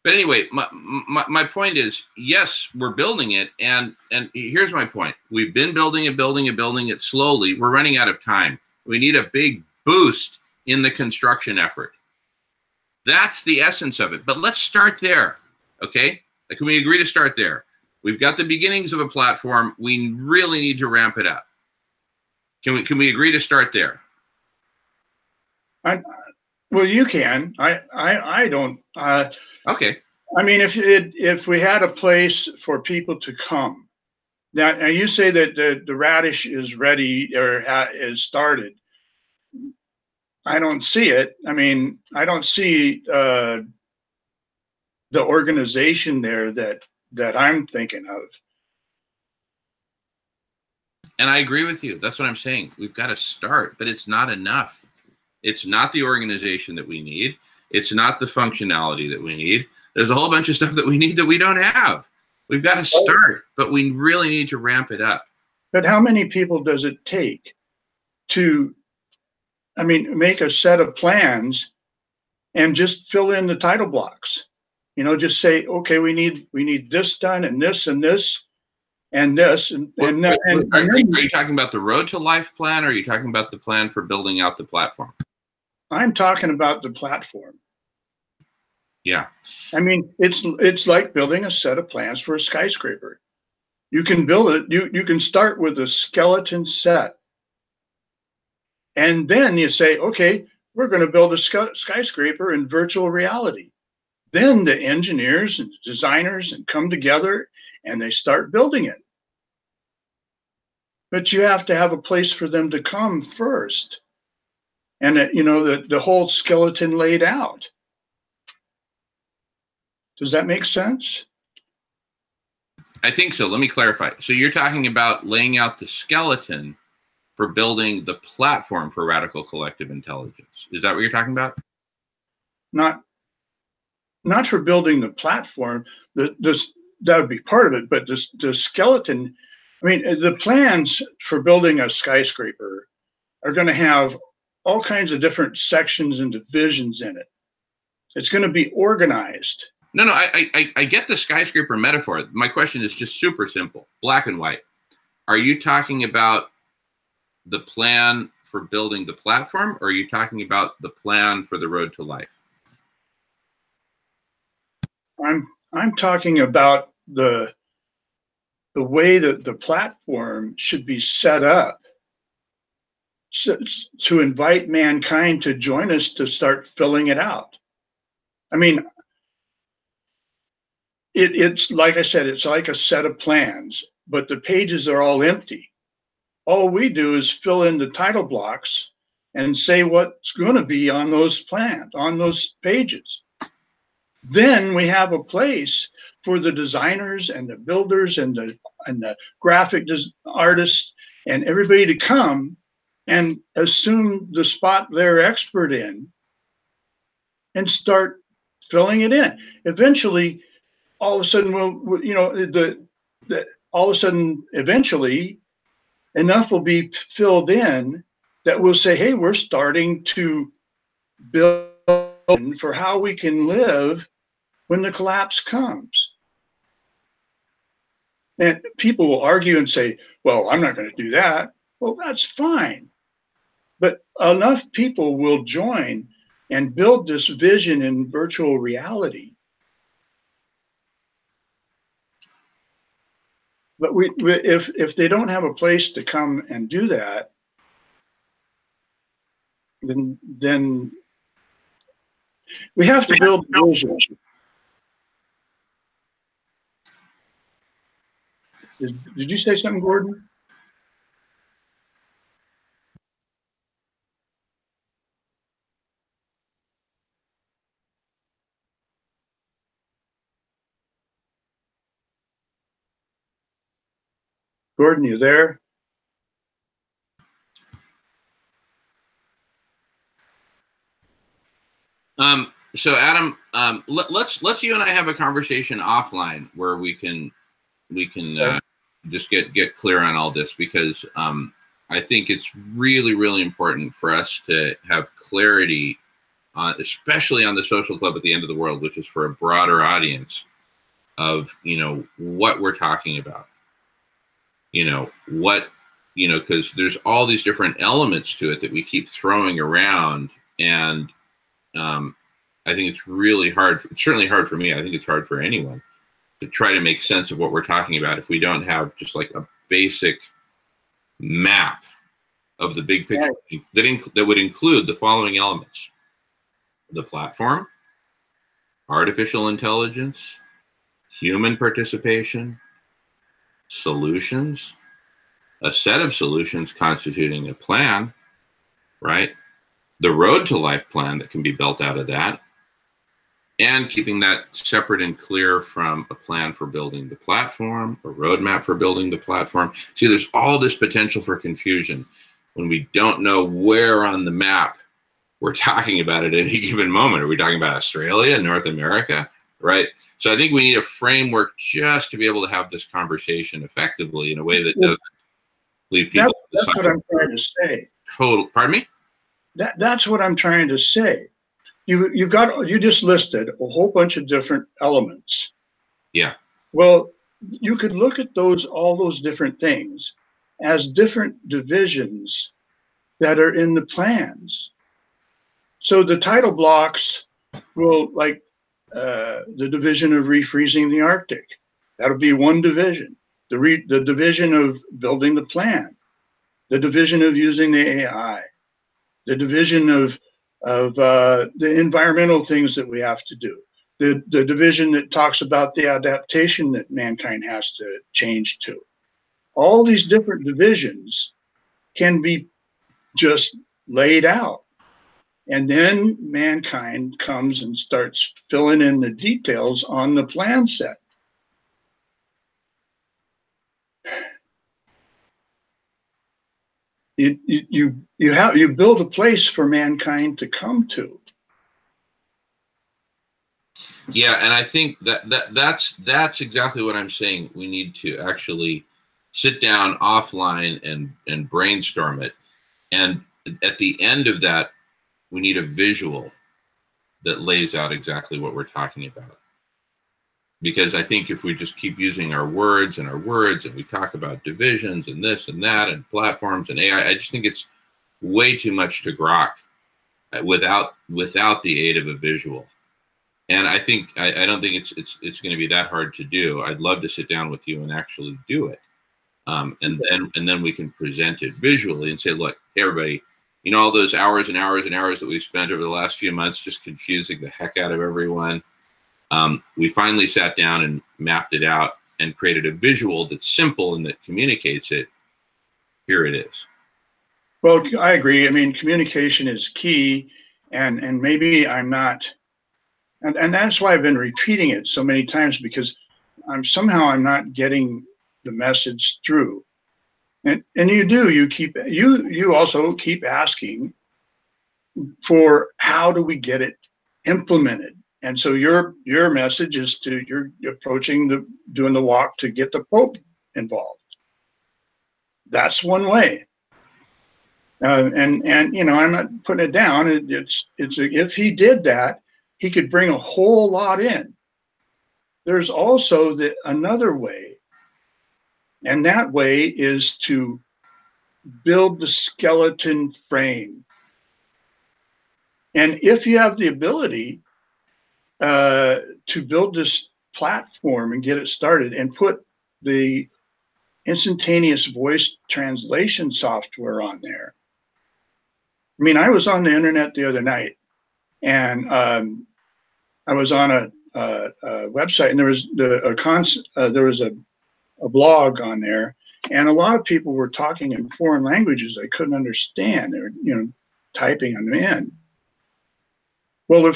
But anyway, my point is, yes, we're building it, and here's my point. We've been building it slowly. We're running out of time. We need a big boost in the construction effort. That's the essence of it. But let's start there, okay? Can we agree to start there? We've got the beginnings of a platform. We really need to ramp it up. Can we agree to start there? Well, you can. I don't. Okay. I mean, if we had a place for people to come Now you say that the radish is ready or is started. I don't see it. I mean, I don't see the organization there that I'm thinking of. And I agree with you. That's what I'm saying. We've got to start, but it's not enough. It's not the organization that we need. It's not the functionality that we need. There's a whole bunch of stuff that we need that we don't have. We've got to start, but we really need to ramp it up. But how many people does it take to, I mean, make a set of plans and just fill in the title blocks? You know, just say, okay, we need this done and this and this and this. Are you talking about the Road to Life plan, or are you talking about the plan for building out the platform? I'm talking about the platform. Yeah. I mean, it's like building a set of plans for a skyscraper. You can build it. You can start with a skeleton set. And then you say, okay, we're going to build a skyscraper in virtual reality. Then the engineers and designers come together and they start building it. But you have to have a place for them to come first. And, you know, the whole skeleton laid out. Does that make sense? I think so. Let me clarify. So you're talking about laying out the skeleton for building the platform for radical collective intelligence. Is that what you're talking about? Not for building the platform. That would be part of it. But the skeleton, I mean, the plans for building a skyscraper are going to have all kinds of different sections and divisions in it. It's going to be organized. No, I get the skyscraper metaphor. My question is just super simple, black and white. Are you talking about the plan for building the platform, or are you talking about the plan for the Road to Life? I'm talking about the way that the platform should be set up to invite mankind to join us to start filling it out. I mean, it's like I said, it's like a set of plans, but the pages are all empty. All we do is fill in the title blocks and say what's going to be on those plans, on those pages. Then we have a place for the designers and the builders and the graphic artists and everybody to come and assume the spot they're expert in and start filling it in. Eventually, all of a sudden, eventually, enough will be filled in that we'll say, hey, we're starting to build for how we can live when the collapse comes. And people will argue and say, well, I'm not going to do that. Well, that's fine. But enough people will join and build this vision in virtual reality. But if they don't have a place to come and do that, then we have to build vision. Did you say something, Gordon? Gordon, you there? So Adam, let's you and I have a conversation offline where we can just get clear on all this, because I think it's really important for us to have clarity, especially on the social club at the end of the world, which is for a broader audience, of what we're talking about. Because there's all these different elements to it that we keep throwing around, and I think it's really hard. It's certainly hard for me. I think it's hard for anyone to try to make sense of what we're talking about if we don't have just like a basic map of the big picture that would include the following elements: the platform, artificial intelligence, human participation, solutions, a set of solutions constituting a plan, right? The road to life plan that can be built out of that, and keeping that separate and clear from a plan for building the platform, a roadmap for building the platform. See, there's all this potential for confusion when we don't know where on the map we're talking about at any given moment. Are we talking about Australia, North America, right? So I think we need a framework just to be able to have this conversation effectively in a way that doesn't leave people. That's what I'm trying to say. Pardon me? That's what I'm trying to say. You just listed a whole bunch of different elements. Yeah. Well, you could look at all those different things as different divisions that are in the plans. So the title blocks will, like the division of refreezing the Arctic, that'll be one division. The division of building the plan, the division of using the AI, the division of the environmental things that we have to do, the division that talks about the adaptation that mankind has to change to. All these different divisions can be just laid out. And then mankind comes and starts filling in the details on the plan set. You build a place for mankind to come to. Yeah, and I think that's exactly what I'm saying. We need to actually sit down offline and brainstorm it. And at the end of that, we need a visual that lays out exactly what we're talking about. Because I think if we just keep using our words and we talk about divisions and this and that and platforms and AI, I just think it's way too much to grok without the aid of a visual. And I think I don't think it's going to be that hard to do. I'd love to sit down with you and actually do it, and then we can present it visually and say, look, hey, everybody, you know, all those hours and hours and hours that we've spent over the last few months just confusing the heck out of everyone. We finally sat down and mapped it out and created a visual that's simple and that communicates it. Here it is. Well, I agree. I mean, communication is key, and maybe I'm not, and that's why I've been repeating it so many times, because I'm not getting the message through. And you also keep asking for how do we get it implemented. And so your message is you're approaching doing the walk to get the Pope involved. That's one way. And you know, I'm not putting it down. If he did that, he could bring a whole lot in. There's also another way, and that way is to build the skeleton frame. And if you have the ability to build this platform and get it started and put the instantaneous voice translation software on there. I mean, I was on the internet the other night, and I was on a website, and there was a blog on there, and a lot of people were talking in foreign languages I couldn't understand. They were, typing them in. Well,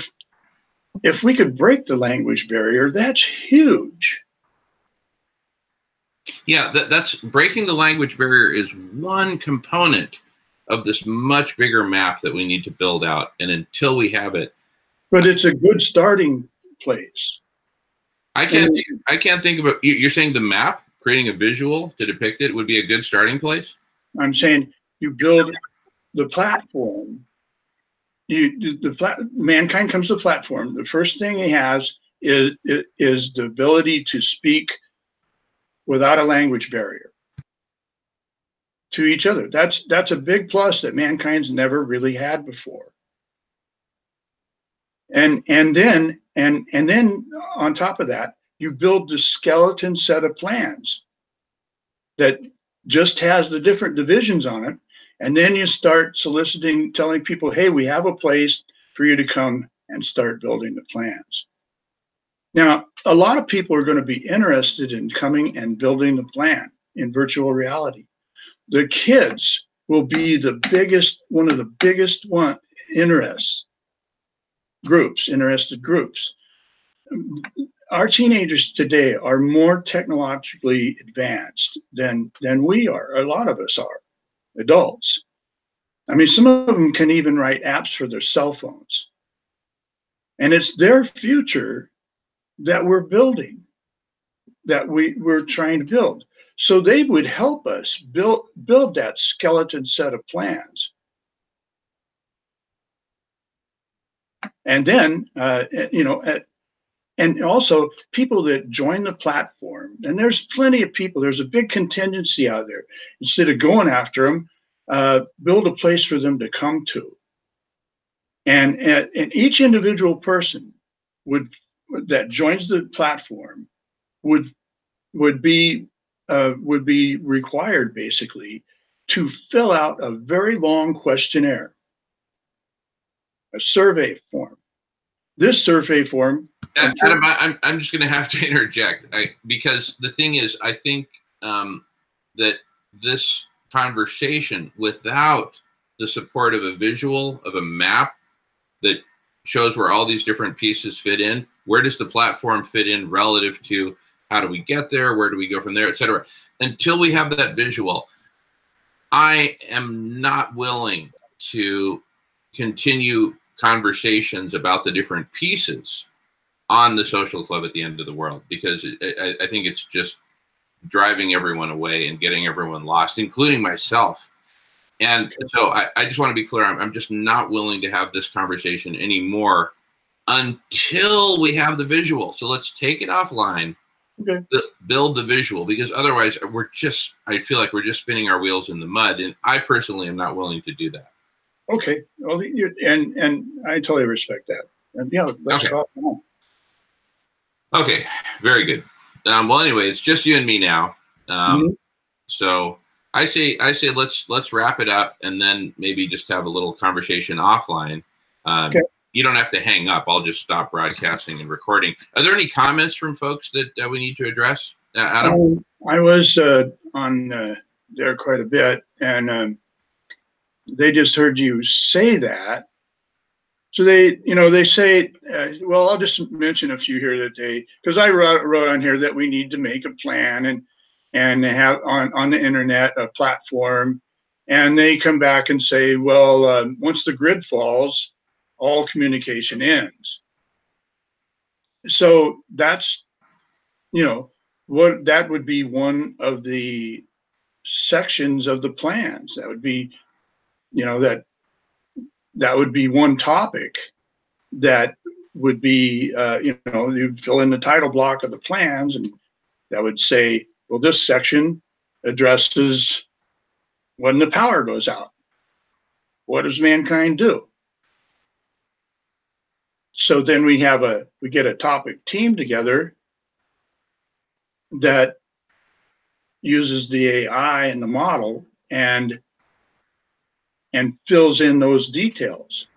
if we could break the language barrier, that's huge. Yeah, that's breaking the language barrier is one component of this much bigger map that we need to build out. And until we have it, but it's a good starting place. I can't think of it. You're saying the map, creating a visual to depict it, would be a good starting place? I'm saying you build the platform. Mankind comes to the platform. The first thing he has is the ability to speak without a language barrier to each other. That's a big plus that mankind's never really had before. And then on top of that, you build the skeleton set of plans that just has the different divisions on it. And then you start soliciting, telling people, hey, we have a place for you to come and start building the plans. Now, a lot of people are going to be interested in coming and building the plan in virtual reality. The kids will be the biggest, one of the biggest interested groups. Our teenagers today are more technologically advanced than we are. A lot of us are adults. I mean, some of them can even write apps for their cell phones. And it's their future that we're building, that we're trying to build. So they would help us build that skeleton set of plans. And then, and also people that join the platform, and there's plenty of people, there's a big contingency out there. Instead of going after them, build a place for them to come to. And each individual person that joins the platform would be required basically to fill out a very long questionnaire, a survey form. This survey form. Adam, I'm just going to have to interject because the thing is, I think that this conversation, without the support of a visual, of a map that shows where all these different pieces fit in, where does the platform fit in relative to how do we get there, where do we go from there, et cetera. Until we have that visual, I am not willing to continue conversations about the different pieces on the social club at the end of the world, because I think it's just driving everyone away and getting everyone lost, including myself. And so I just want to be clear, I'm just not willing to have this conversation anymore until we have the visual. So let's take it offline, okay, build the visual, because otherwise I feel like we're just spinning our wheels in the mud. And I personally am not willing to do that. Okay. Well, and I totally respect that. And yeah, let's go on. Okay, very good. Well, anyway, it's just you and me now. So I say let's wrap it up, and then maybe just have a little conversation offline. Okay. You don't have to hang up. I'll just stop broadcasting and recording. Are there any comments from folks that we need to address, Adam? I was on there quite a bit, and they just heard you say that. So they say, well, I'll just mention a few here that because I wrote on here that we need to make a plan and have on the internet a platform, and they come back and say, well, once the grid falls, all communication ends. So that's, that would be one of the sections of the plans. That would be, that would be one topic that would be, you'd fill in the title block of the plans, and that would say, well, this section addresses when the power goes out. What does mankind do? So then we get a topic team together that uses the AI and the model and fills in those details.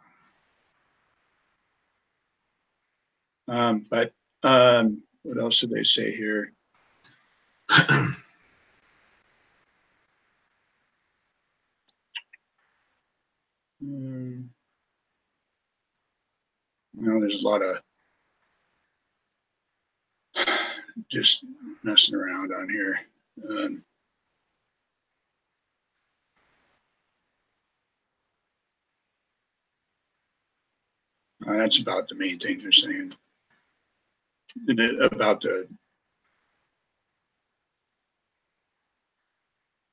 But what else did they say here? There's a lot of just messing around on here. That's about the main thing they're saying. About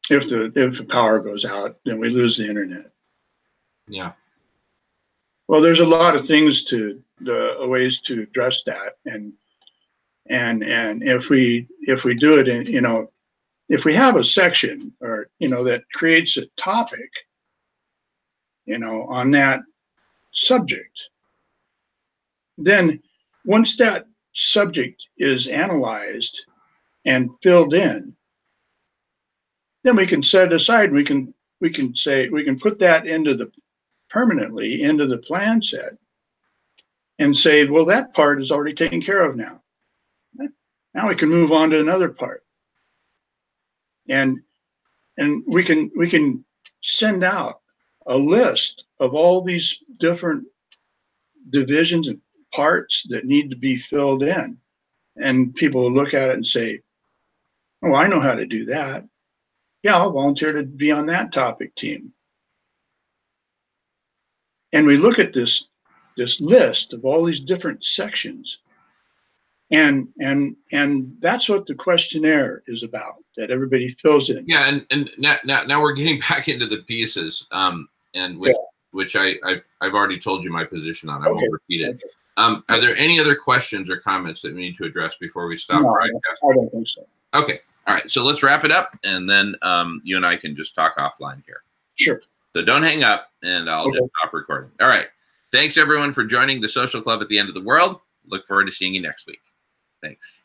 if the power goes out, then we lose the internet. Yeah. Well, there's a lot of things ways to address that, and if we do it in, if we have a section or that creates a topic, on that subject, then once that subject is analyzed and filled in, then we can set it aside. We can put that permanently into the plan set and say, well, that part is already taken care of now. Now we can move on to another part. And we can send out a list of all these different divisions and parts that need to be filled in. And people will look at it and say, oh, I know how to do that. Yeah, I'll volunteer to be on that topic team. And we look at this list of all these different sections. And that's what the questionnaire is about, that everybody fills in. Yeah, and now we're getting back into the pieces, and which I've already told you my position on. I won't repeat it. Are there any other questions or comments that we need to address before we stop? No, I don't think so. Okay, all right. So let's wrap it up, and then you and I can just talk offline here. Sure. So don't hang up, and I'll just stop recording. All right. Thanks everyone for joining the Social Club at the End of the World. Look forward to seeing you next week. Thanks.